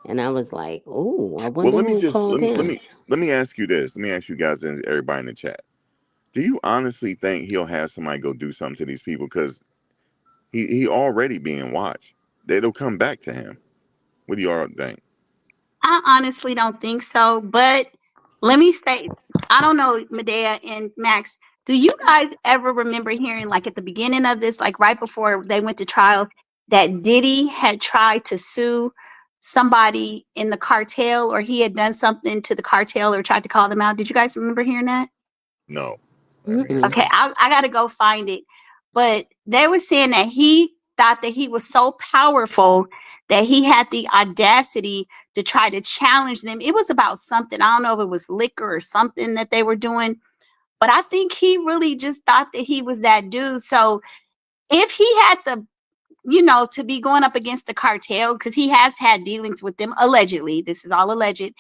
And I was like, "Oh, I Well, wonder let me who just called him." let me ask you this. Let me ask you guys and everybody in the chat. Do you honestly think he'll have somebody go do something to these people? Because he already being watched. They'll come back to him. What do you all think? I honestly don't think so, but let me say, I don't know, Medea and Max, do you guys ever remember hearing, like at the beginning of this, like right before they went to trial, that Diddy had tried to sue somebody in the cartel, or he had done something to the cartel or tried to call them out? Did you guys remember hearing that? No, I haven't heard Mm-mm. Okay, that. I got to go find it. But they were saying that he thought that he was so powerful that he had the audacity to try to challenge them. It was about something. I don't know if it was liquor or something that they were doing, but I think he really just thought that he was that dude. So if he had to be going up against the cartel, because he has had dealings with them allegedly, this is all alleged.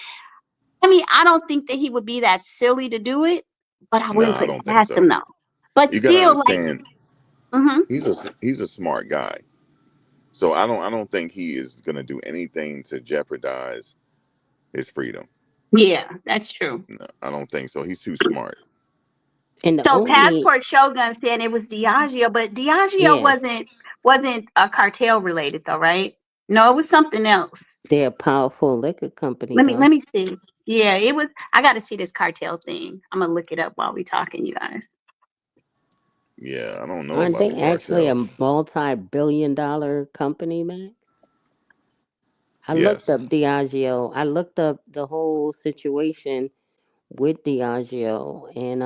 I mean, I don't think that he would be that silly to do it, but I No, wouldn't I put it don't think past so. him though. But You got to still, like, understand, mhm. he's a smart guy. So I don't think he is gonna do anything to jeopardize his freedom. Yeah, that's true. No, I don't think so. He's too smart. And the So only Passport Shogun said it was Diageo, but Diageo yeah, wasn't a cartel related though, right? No, it was something else. they're a powerful liquor company Let me though. let me see. Yeah, it was. I got to see this cartel thing. I'm gonna look it up while we talking, you guys. Yeah, I don't know Aren't about the they actually a cartel. multi-billion-dollar company, Max? I looked Yes. up Diageo. I looked up the whole situation with Diageo, and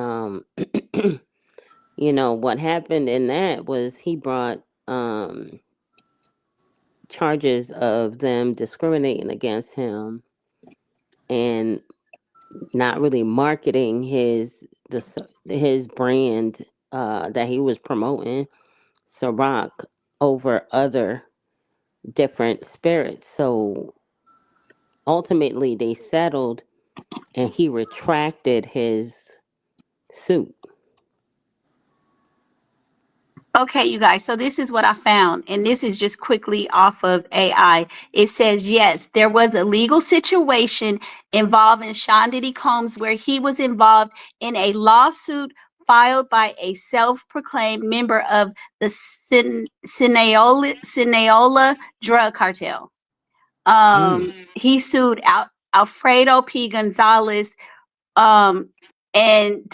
what happened in that was he brought charges of them discriminating against him and not really marketing his brand that he was promoting, Ciroc, over other different spirits. So ultimately, they settled, and he retracted his suit. Okay, you guys. So this is what I found, and this is just quickly off of AI. It says yes, there was a legal situation involving Sean Diddy Combs where he was involved in a lawsuit filed by a self-proclaimed member of the Sinaloa drug cartel. Hmm. He sued Alfredo P. Gonzalez, um and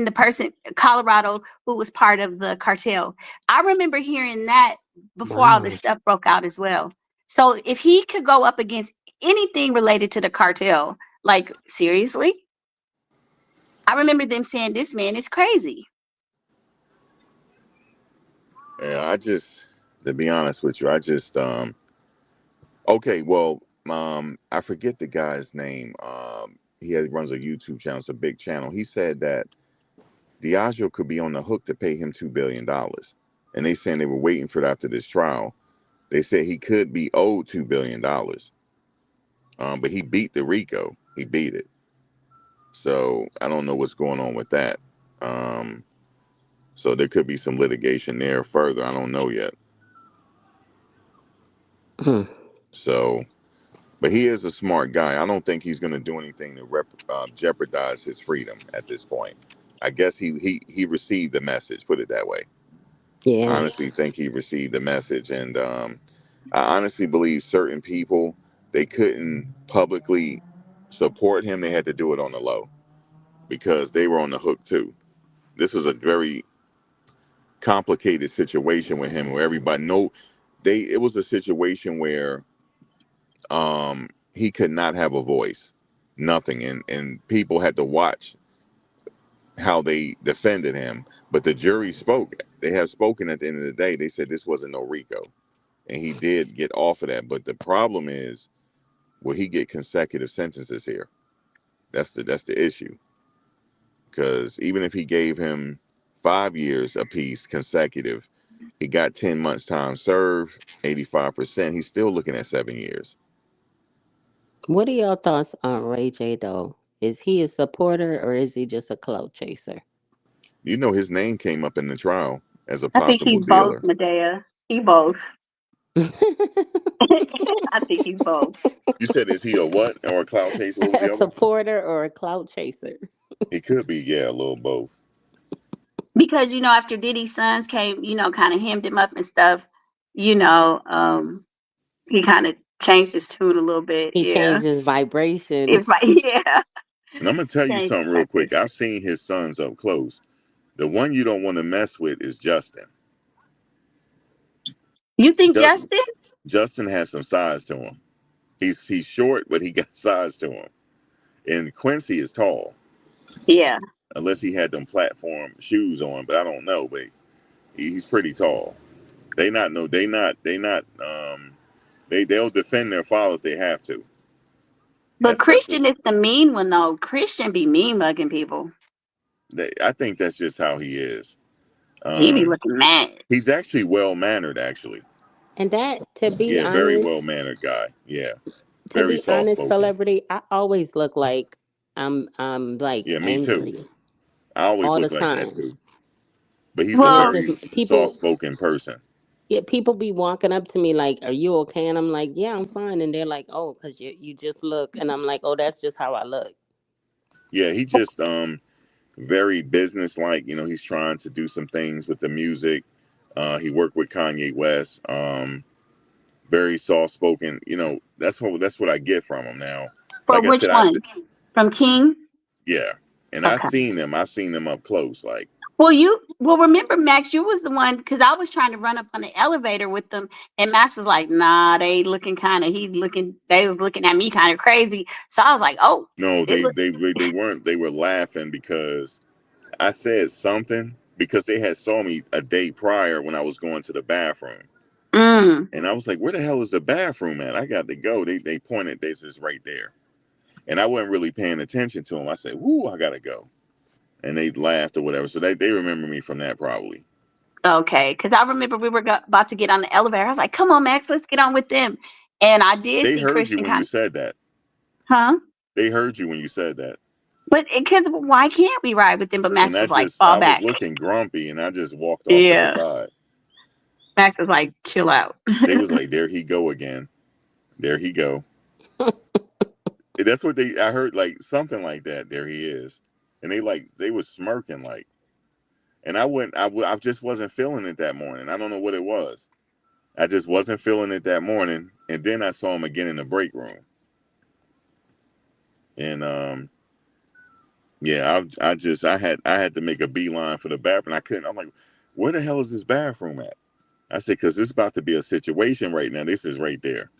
the person Colorado who was part of the cartel. I remember hearing that before all this Wow. stuff broke out as well. So if he could go up against anything related to the cartel, like seriously, I remember them saying this man is crazy. Yeah, to be honest with you, okay, well, I forget the guy's name. Runs a YouTube channel. It's a big channel. He said that Diageo could be on the hook to pay him $2 billion, and they saying they were waiting for it after this trial. They said he could be owed $2 billion, but he beat the RICO. He beat it. So I don't know what's going on with that. Um, so there could be some litigation there further. I don't know yet. Hmm. So, but he is a smart guy. I don't think he's going to do anything to jeopardize his freedom at this point. I guess he received the message. Put it that way. I Yeah. honestly think he received the message, and I honestly believe certain people, they couldn't publicly support him. They had to do it on the low because they were on the hook too. This was a very complicated situation with him, where everybody know they. It was a situation where he could not have a voice, nothing, and people had to watch how they defended him. But the jury spoke. They have spoken at the end of the day. They said this wasn't no RICO, and he did get off of that. But the problem is, will he get consecutive sentences here? That's the issue. Because even if he gave him 5 years apiece consecutive, he got 10 months time served, 85%. He's still looking at 7 years. What are your thoughts on Ray J though? Is he a supporter or is he just a clout chaser? You know, his name came up in the trial as a I think possible he's both, dealer. Medea. He both. I think he's both. You said, is he a what or a cloud chaser? What was A the other? supporter or a clout chaser? He could be, yeah, a little both. Because after Diddy's sons came, kind of hemmed him up and stuff, he kind of changed his tune a little bit. He Yeah. changed his vibration. It's like, yeah. And I'm gonna tell you Changed his something real quick. vibration. I've seen his sons up close. The one you don't want to mess with is Justin. You think Ju- Justin? Justin has some size to him. He's short, but he got size to him. And Quincy is tall, Yeah. unless he had them platform shoes on. But I don't know. But he's pretty tall. They not no. They not. They'll defend their father if they have to. But That's Christian just. is the mean one, though. Christian be mean mugging people. I think that's just how he is. He be Um, looking mad. he's actually well mannered. Actually, And that, to be yeah, very honest, well mannered guy. Yeah, very soft spoken. celebrity, I always look like I'm like Yeah, me too. angry I always all the look like that time. too. But he's a And it's Well, just very soft people, spoken person. yeah, people be walking up to me like, "Are you okay?" And I'm like, "Yeah, I'm fine." And they're like, "Oh, cause you just look," and I'm like, "Oh, that's just how I look." Yeah, he just very business like. You know, he's trying to do some things with the music. He worked with Kanye West. Very soft spoken. You know, that's what I get from him now. for Like I which said, one? From King? yeah, and I've Okay. seen them. I've seen them up close. Like, Well, remember, Max, you was the one, because I was trying to run up on the elevator with them, and Max was like, "Nah, they was looking at me kind of crazy." So I was like, "Oh, no, it they look." they they weren't. They were laughing because I said something because they had saw me a day prior when I was going to the bathroom. Mm. And I was like, where the hell is the bathroom at? I got to go. They pointed, they says right there. And I wasn't really paying attention to them. I said, whoo, I gotta go. And they laughed or whatever. So they remember me from that probably. Okay, because I remember we were about to get on the elevator. I was like, "Come on, Max, let's get on with them." And I did They see heard you Christian when you kind of, said that. huh? They heard you when you said that. But because why can't we ride with them? But And Max I was like, just "Fall I was back." looking grumpy and I just walked off to the Yeah, side. Max was like, "Chill out." They was like, there he go again. There he go. That's what they I heard like something like that. There he is. And they was smirking like and I just wasn't feeling it that morning. I don't know what it was. I just wasn't feeling it that morning. And then I saw him again in the break room. And yeah, I had to make a beeline for the bathroom. I couldn't. I'm like, where the hell is this bathroom at? I said, because this about to be a situation right now. This is right there.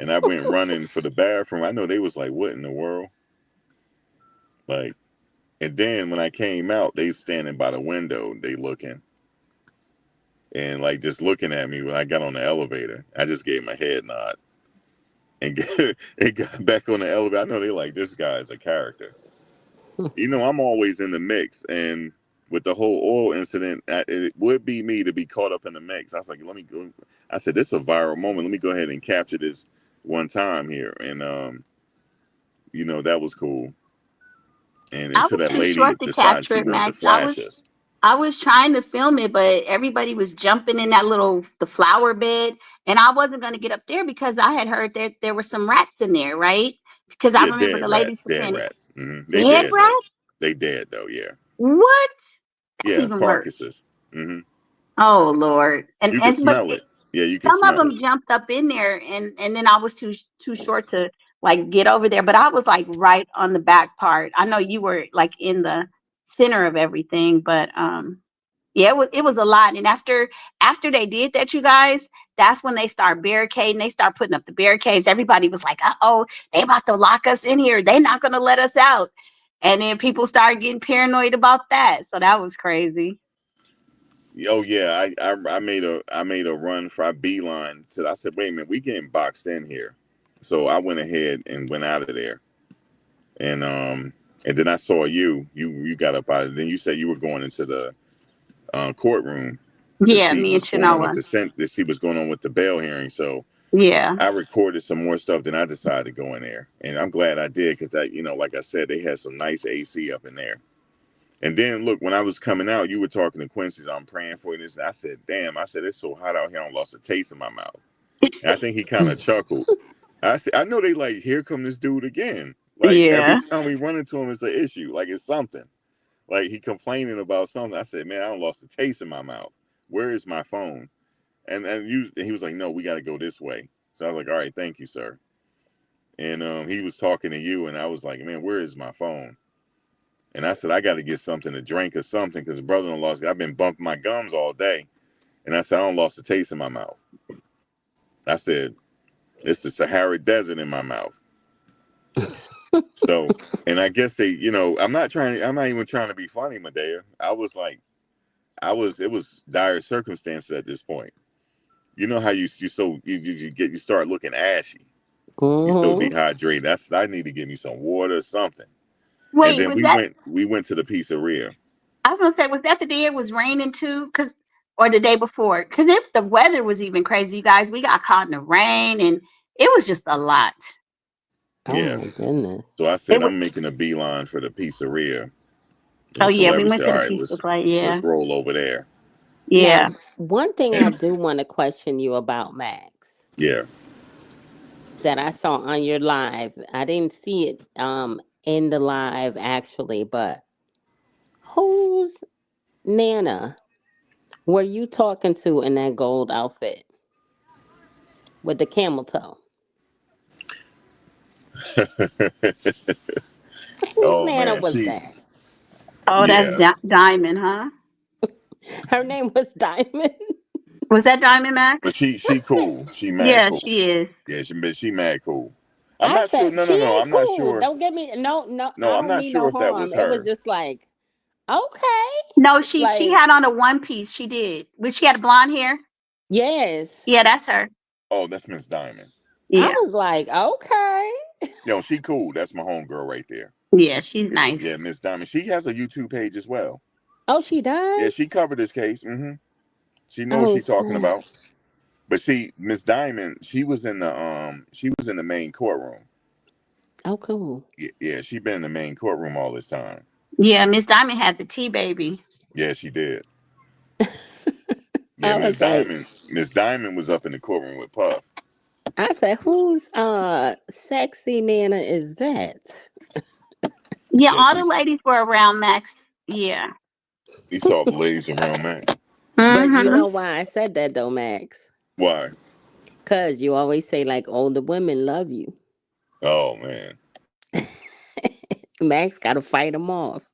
And I went running for the bathroom. I know they was like, what in the world? Like, and then when I came out, they standing by the window. They looking and like just looking at me when I got on the elevator. I just gave my head nod and and got back on the elevator. I know they like this guy is a character. You know, I'm always in the mix, and with the whole oil incident, it would be me to be caught up in the mix. I was like, let me go. I said, this is a viral moment. Let me go ahead and capture this one time here, and you know, that was cool. And I until was that too lady short to decided capture she it, wanted to Max. flash us, I was trying to film it, but everybody was jumping in that the flower bed, and I wasn't going to get up there because I had heard that there were some rats in there, right? Because I yeah, remember the ladies were dead saying rats. They dead dead though. rats. They dead though. Yeah, What? That's yeah, even worse. carcasses. hmm Oh Lord! You can But smell it. Yeah, you can some of smell them it. jumped up in there, and then I was too short to like get over there. But I was like right on the back part. I know you were like in the center of everything, but yeah, it was a lot. And after they did that, you guys, that's when they start barricading. They start putting up the barricades. Everybody was like, "Uh oh, they about to lock us in here. They not gonna let us out." And then people started getting paranoid about that. So that was crazy. Oh yeah, I made a run for a beeline to. I said, wait a minute, we getting boxed in here. So I went ahead and went out of there, and and then I saw you got up out of. Then you said you were going into the courtroom to Yeah, see me and what's going on with Chinoa. the to see what's going on with the bail hearing. So Yeah. I recorded some more stuff. Then I decided to go in there, and I'm glad I did because you know, like I said, they had some nice AC up in there. And then look, when I was coming out, you were talking to Quincy. I'm praying for this. And I said, "Damn!" I said, "It's so hot out here. I lost a taste in my mouth." And I think he kind of chuckled. I said, "I know they like. Here come this dude again. Like every Yeah. time we run into him, it's an issue. Like it's something. Like he complaining about something." I said, "Man, I don't lost a taste in my mouth. Where is my phone?" And he was like, "No, we got to go this way." So I was like, "All right, thank you, sir." And he was talking to you, and I was like, "Man, where is my phone?" And I said, I got to get something to drink or something because brother-in-law's. I've been bumping my gums all day, and I said I don't lost the taste in my mouth. I said it's the Sahara Desert in my mouth. So, and I guess they, you know, I'm not even trying to be funny, Medea. I was like, it was dire circumstances at this point. You know how you start looking ashy. You so Hmm. dehydrated. I need to get me some water or something. And Wait, then we went to the pizzeria. I was gonna say, was that the day it was raining too? Cause or the day before? Cause if the weather was even crazy, you guys, we got caught in the rain and it was just a lot. Oh Yeah. my goodness. So I It said was. I'm making a beeline for the pizzeria. Oh And so yeah, we Larry went said, to "All the right, pizza place. Yeah, let's roll over there." yeah. Now, one thing I And do want to question you about, Max, yeah, that I saw on your live. I didn't see it in the live actually, but whose Nana were you talking to in that gold outfit with the camel toe? Whose oh Nana man, was that? Oh, that's yeah, Diamond, huh? Her name was Diamond. Was that Diamond but Max? she cool. She mad Yeah, cool. she is. Yeah, she mad cool. I'm I not sure. said No, she no, no. is I'm not cool. sure. Don't get me no. I No, I'm don't not mean sure no if that was harm. It was her. just like okay, No, she like had on a one piece. She did, but she had blonde hair. Yes. Yeah, that's her. Oh, that's Miss Diamond. I Yeah, was like, okay. Yo, she cool. That's my homegirl right there. yeah, she's Yeah, nice. Miss Diamond. She has a YouTube page as well. Oh, she Yeah, does? she covered this case. She knows what Oh, she talking snap. about. But Miss Diamond, she was in the main courtroom. Oh, cool. Yeah, she been in the main courtroom all this time. Yeah, Miss Diamond had the tea baby. Yeah, she did. Yeah, I was like, Miss Diamond was up in the courtroom with Puff. I said, whose sexy Nana is that? Yeah, Yeah, all the ladies were around Max. Yeah. we saw the ladies around Mac. But you Mm-hmm. know why I said that though, Max? Why? Cause you always say like older women love you. Oh man. Max got to fight them off.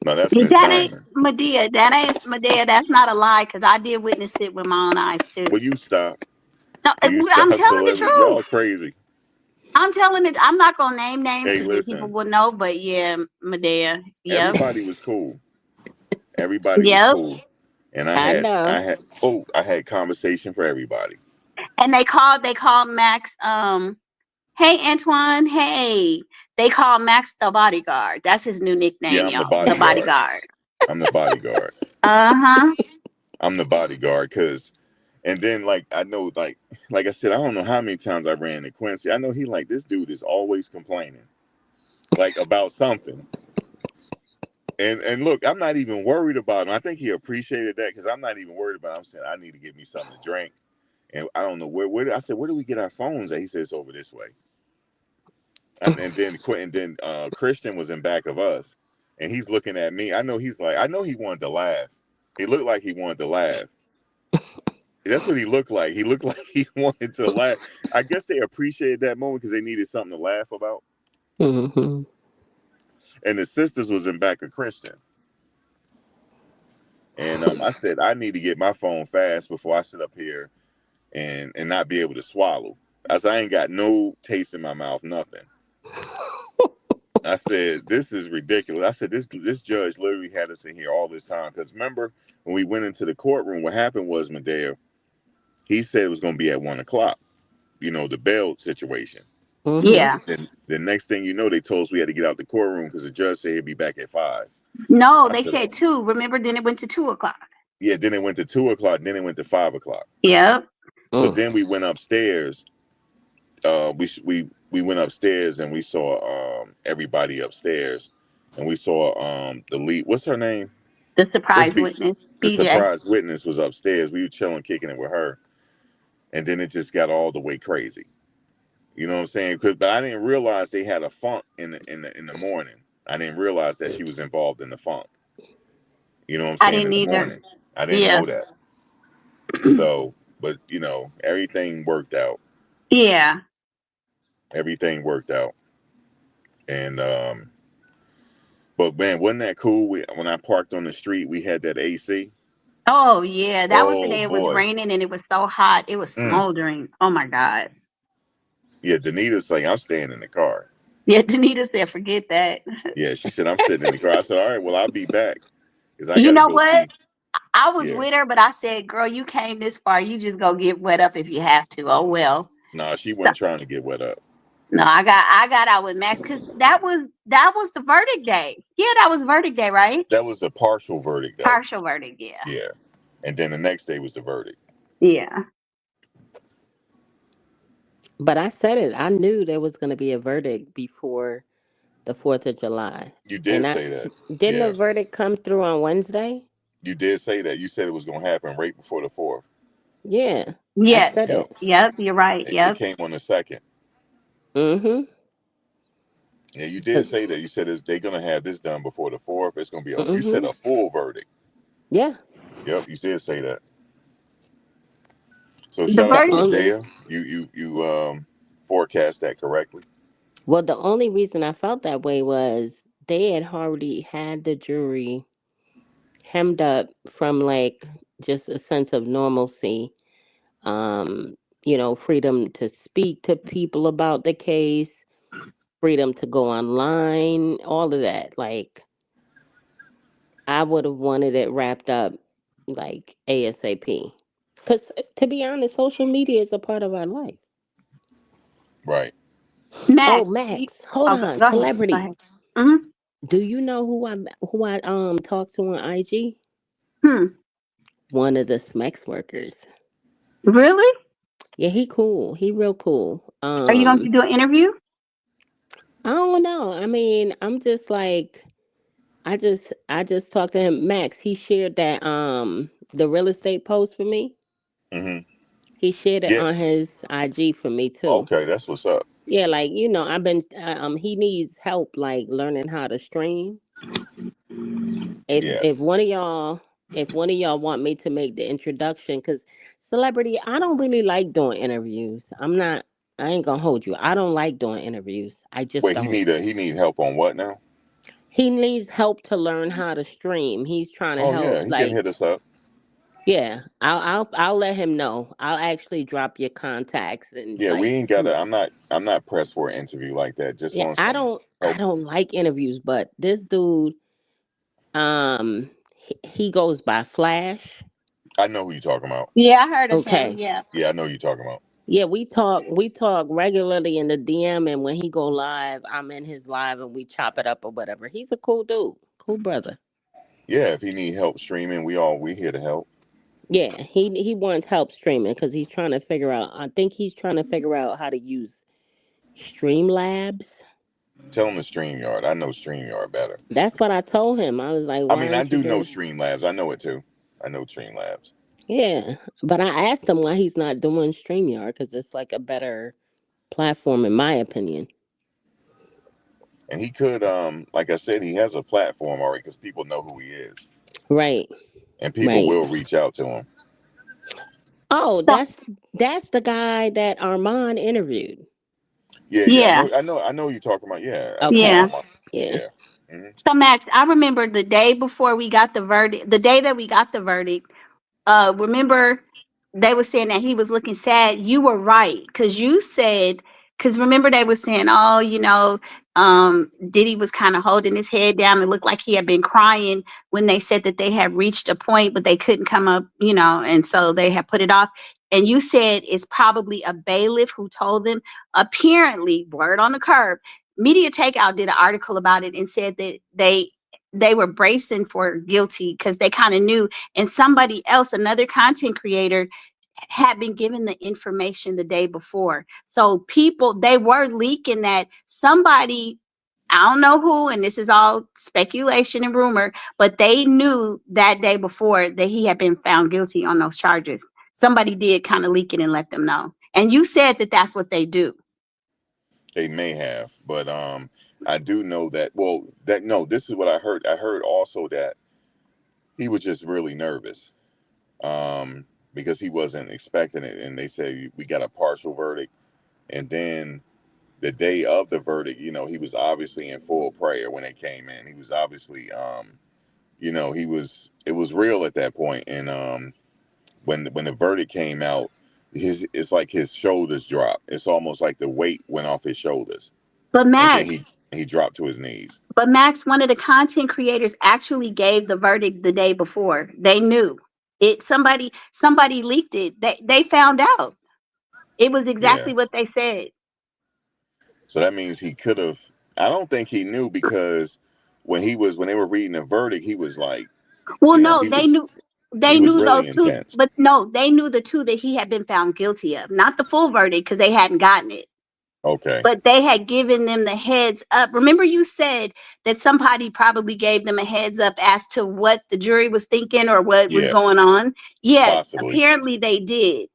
No, that's Miss That ain't Diamond. Medea. That ain't Medea. That's not a lie because I did witness it with my own eyes too. Will you stop? No, Will you I'm stop telling the celebrity? Y'all truth. crazy. I'm telling it. I'm not gonna name names Hey, because then people listen. will know. But yeah, Medea. Yep. Everybody was cool. Everybody was Yep. cool. And I know. I had conversation for everybody. And they called Max. Hey Antoine. Hey. They call Max the bodyguard. That's his new Yeah, nickname, I'm the y'all. The bodyguard. bodyguard. I'm the bodyguard. Uh huh. I'm the bodyguard because, and then like I know like I said, I don't know how many times I ran into Quincy. I know he like this dude is always complaining like about something. And look, I'm not even worried about him. I think he appreciated that because I'm not even worried about him. I'm saying I need to get me something to drink, and I don't know where. I said, where do we get our phones at? He says over this way. And then Christian was in back of us, and he's looking at me. I know he's like, I know he wanted to laugh. He looked like he wanted to laugh. That's what he looked like. He looked like he wanted to laugh. I guess they appreciated that moment because they needed something to laugh about. Hmm. And the sisters was in back of Christian. And I said, I need to get my phone fast before I sit up here and not be able to swallow. I said, I ain't got no taste in my mouth, nothing. I said, this is ridiculous. I said, this judge literally had us in here all this time. Because remember, when we went into the courtroom, what happened was, Medea, he said it was going to be at 1 o'clock, the bail situation. Hmm. Yeah. Then the next thing you know, they told us we had to get out the courtroom because the judge said he'd be back at 5. No, I they said, said two. Remember, then it went to 2 o'clock. yeah, then it went to 2 o'clock, then it went to 5 o'clock. Yep. So Mm. then we went upstairs. We went upstairs and we saw everybody upstairs, and we saw the lead. What's her name? The What's surprise B? witness, The BJ. surprise witness was upstairs. We were chilling, kicking it with her, and then it just got all the way crazy. You know what I'm saying? But I didn't realize they had a funk in the morning. I didn't realize that she was involved in the funk. You know what I'm I saying? In didn't the either. morning, I didn't Yeah. know that. So, but everything worked out. Yeah. Everything worked out, and but man, wasn't that cool? When I parked on the street, we had that AC. Oh yeah, that was the Oh day it was boy. raining and it was so hot. It was Mm. smoldering. Oh my god. Yeah, Danita's like, I'm staying in the car. Yeah, Danita said, "Forget that." Yeah, she said, I'm sitting in the car. I said, all right, well, I'll be back because I You got to know go what? see. I was Yeah. with her, but I said, "Girl, you came this far. You just go get wet up if you have to." Oh well. Nah, she So, wasn't trying to get wet up. no, I got out with Max because that was the verdict day. Yeah, that was verdict day, right? That was the partial verdict day. Partial verdict. Yeah. Yeah. And then the next day was the verdict. Yeah. But I said it. I knew there was going to be a verdict before the 4th of July. You And did I say that. didn't the Yeah. verdict come through on Wednesday? You did say that. You said it was going to happen right before the 4th. Yeah. I Yes. said Yep. it. Yep. You're right. It Yep. came on the 2nd. Mm-hmm. Yeah, you did say that. You said they're going to have this done before the 4th. It's going to be you said Mm-hmm. a full verdict. Yeah. Yep, you did say that. So The shout out The to verdict. only Medea. You forecast that correctly. well, the only reason I felt that way was they had already had the jury hemmed up from like just a sense of normalcy, um freedom to speak to people about the case, freedom to go online, all of that. Like I would have wanted it wrapped up like ASAP. Because to be honest, social media is a part of our life. Right. Oh, Max, Max, hold oh, on, go ahead. Go celebrity. ahead. Hmm. Do you know who I talked to on IG? Hmm. One of the Smex workers. Really? Yeah, he cool. He real cool. Are you going to do an interview? I don't know. I mean, I'm just like, I just talked to him. Max, he shared that the real estate post for me. Hmm. He shared it Yeah. on his IG for me too. Okay, that's what's up. Yeah, like I've been he needs help like learning how to stream. If Yeah. if one of y'all if one of y'all want me to make the introduction, cuz celebrity, I don't really like doing interviews. I ain't going to hold you. I don't like doing interviews. I just Wait, he don't. need he need help on what now? He needs help to learn how to stream. He's trying to Oh help yeah, he can like, hit us up. yeah, I'll let him know. I'll actually drop your contacts and Yeah, we like, ain't gotta. I'm not pressed for an interview like that. Just yeah, want I some don't I help. don't like interviews, but this dude, he goes by Flash. I know who you talking about. Yeah, I heard of him. Okay. Yeah. Yeah, I know who you talking about. Yeah, we talk regularly in the DM, and when he go live, I'm in his live and we chop it up or whatever. He's a cool dude. Cool brother. Yeah, if he need help streaming, we here to help. Yeah, he wants help streaming because he's trying to figure out. I think he's trying to figure out how to use Streamlabs. Tell him the StreamYard. I know StreamYard better. That's what I told him. I was like, I why mean, I aren't you do know doing? Streamlabs. I know it too. I know Streamlabs. Yeah, but I asked him why he's not doing StreamYard because it's like a better platform in my opinion. And he could, like I said, he has a platform already because people know who he is, Right, and people right. will reach out to him. Oh, So, that's the guy that Armand interviewed. Yeah, yeah, yeah. I know who you talking about. Yeah, I know Yeah. Okay, Armand. yeah. Yeah. Hmm. So, Max, I remember the day before we got the verdict, the day that we got the verdict. Remember they were saying that he was looking sad. You were right because you said, because remember they were saying, oh, Diddy was kind of holding his head down. It looked like he had been crying when they said that they had reached a point, but they couldn't come up, and so they had put it off. And you said it's probably a bailiff who told them. Apparently, word on the curb, Media Takeout did an article about it and said that they were bracing for guilty because they kind of knew, and somebody else, another content creator, had been given the information the day before. So people, they were leaking that somebody, I don't know who, and this is all speculation and rumor, but they knew that day before that he had been found guilty on those charges. Somebody did kind of leak it and let them know. And you said that that's what they do. They may have, but I do know that. Well, that no, this is what I heard. I heard also that he was just really nervous, because he wasn't expecting it, and they said we got a partial verdict, and then the day of the verdict, he was obviously in full prayer when it came in. He was obviously, he was. It was real at that point, and when the verdict came out, it's like his shoulders dropped. It's almost like the weight went off his shoulders, But and then Max, he dropped to his knees. one of the content creators actually gave the verdict the day before. They knew it. Somebody leaked it. They found out. It was Yeah. exactly what they said. So that means he could have. I don't think he knew because when they were reading the verdict, he was like, Well, no, he they was knew. They knew really those two, intense. but no, they knew the two that he had been found guilty of. Not the full verdict because they hadn't gotten it. Okay. But they had given them the heads up. Remember, you said that somebody probably gave them a heads up as to what the jury was thinking or what was Yeah. going on. Yeah, Possibly. apparently they did.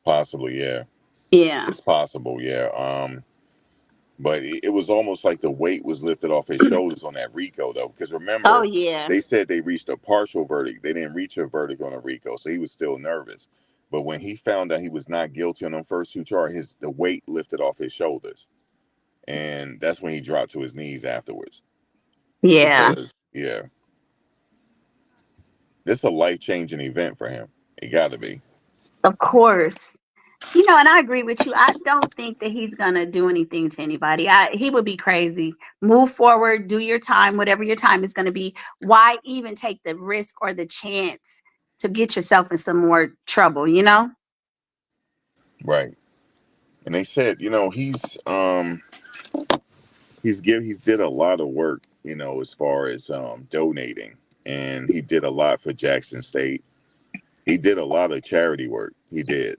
Possibly. Yeah. Yeah. It's possible. Yeah. But it was almost like the weight was lifted off his shoulders on that RICO though, because Oh remember yeah. they said they reached a partial verdict. They didn't reach a verdict on a RICO, so he was still nervous. But when he found out he was not guilty on them first two charges, the weight lifted off his shoulders, and that's when he dropped to his knees afterwards. Yeah. Because yeah, this is a life changing event for him. It got to be. Of course. And I agree with you. I don't think that he's gonna do anything to anybody. He would be crazy. Move forward, do your time, whatever your time is gonna be. Why even take the risk or the chance to get yourself in some more trouble, you know? Right. And they said, he's did a lot of work, as far as donating, and he did a lot for Jackson State. He did a lot of charity work. He did.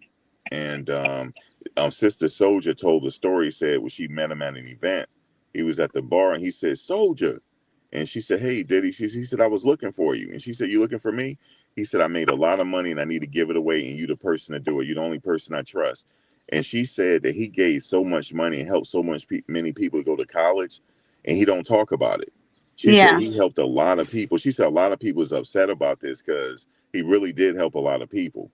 And Sister Soldier told the story, said when she met him at an event, he was at the bar and he said, Soldier. And she said, hey, Diddy. He said, I was looking for you. And she said, you looking for me? He said, I made a lot of money and I need to give it away. And you the person to do it. You're the only person I trust. And she said that he gave so much money and helped so many people go to college, and he don't talk about it. She said Yeah. he helped a lot of people. She said a lot of people is upset about this because he really did help a lot of people.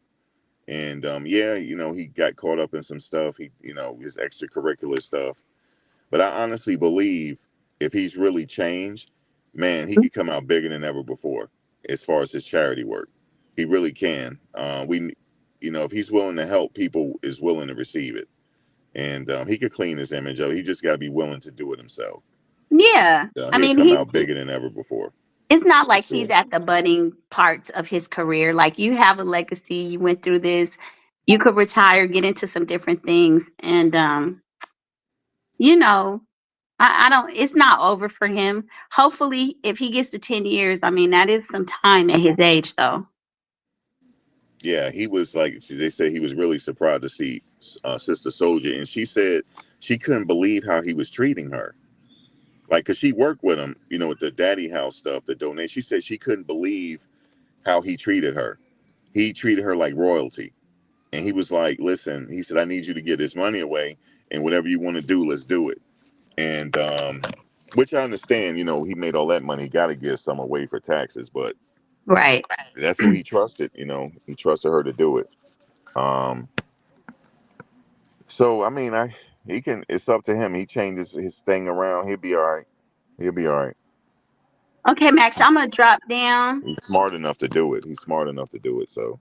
And yeah, he got caught up in some stuff. His extracurricular stuff. But I honestly believe if he's really changed, man, he could come out bigger than ever before as far as his charity work. He really can. If he's willing to help, people is willing to receive it, and he could clean his image up. He just got to be willing to do it himself. Yeah. I He'll mean, come out bigger than ever before, it's not for like he's sure. at the budding parts of his career. Like, you have a legacy, you went through this, you could retire, get into some different things, and you know, I don't. It's not over for him. Hopefully, if he gets to 10 years, I mean, that is some time at his age, though. Yeah, he was like, they said he was really surprised to see Sister Soldier, and she said she couldn't believe how he was treating her. Like, cause she worked with him, with the daddy house stuff, the donation. She said she couldn't believe how he treated her. He treated her like royalty, and he was like, "Listen," he said, "I need you to get this money away, and whatever you want to do, let's do it." And which I understand, he made all that money, got to give some away for taxes, but Right. that's who he trusted. He trusted her to do it. Um, so I mean, he can. It's up to him. He changes his thing around. He'll be all right. He'll be all right. Okay, Max, I'm gonna drop down. He's smart enough to do it. He's smart enough to do it. So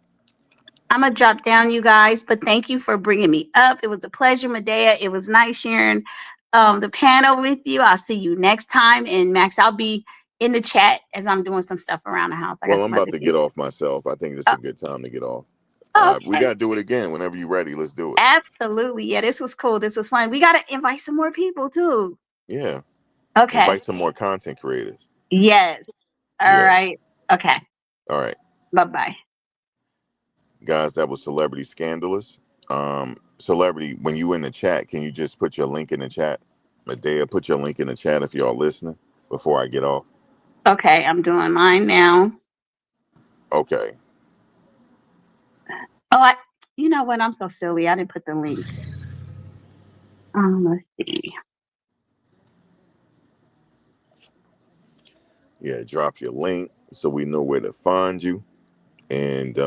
I'm gonna drop down, you guys. But thank you for bringing me up. It was a pleasure, Medea. It was nice sharing the panel with you. I'll see you next time. And Max, I'll be in the chat as I'm doing some stuff around the house. I got well, some I'm other about to get kids. off myself. I think this is Oh, a good time to get off. We okay. got to do it again whenever you're ready. Let's do it. Absolutely. Yeah, this was cool. This was fun. We got to invite some more people too. Yeah. Okay. Invite some more content creators. Yes. All Yeah. right. Okay. All right. Bye bye. Guys, that was Celebrity Scandalous. Celebrity, when you in the chat, can you just put your link in the chat? Medea, put your link in the chat if y'all listening before I get off. Okay. I'm doing mine now. Okay. Oh, you know what? I'm so silly. I didn't put the link. Let's see. Yeah, drop your link so we know where to find you. And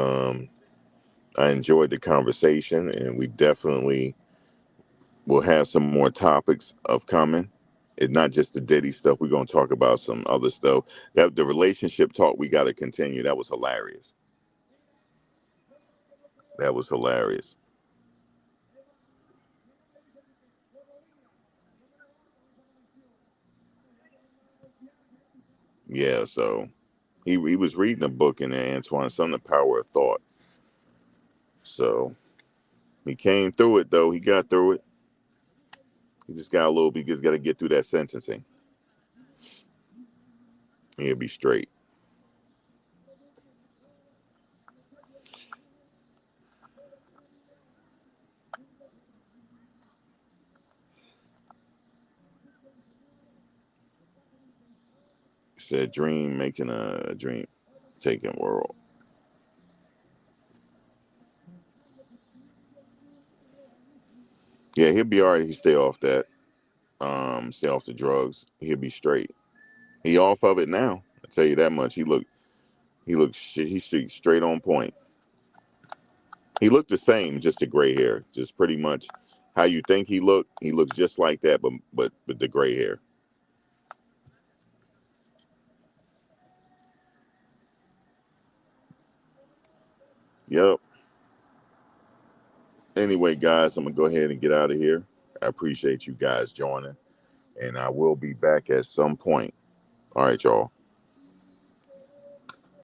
I enjoyed the conversation, and we definitely will have some more topics of coming. It's not just the Diddy stuff. We're going to talk about some other stuff. That the relationship talk we got to continue. That was hilarious. That was hilarious. Yeah. So he was reading a book in there, Antoine, on the power of thought. So he came through it though. He got through it. He just got a little. He just got to get through that sentencing. He'll be straight. Said dream making a dream taking world. Yeah, he'll be all right. He stay off that. Stay off the drugs. He'll be straight. He off of it now. I tell you that much. He's straight on point. He looked the same, just the gray hair, just pretty much how you think he looked. He looks just like that, but with the gray hair. Yep. Anyway, guys, I'm gonna go ahead and get out of here. I appreciate you guys joining, and I will be back at some point. All right, y'all.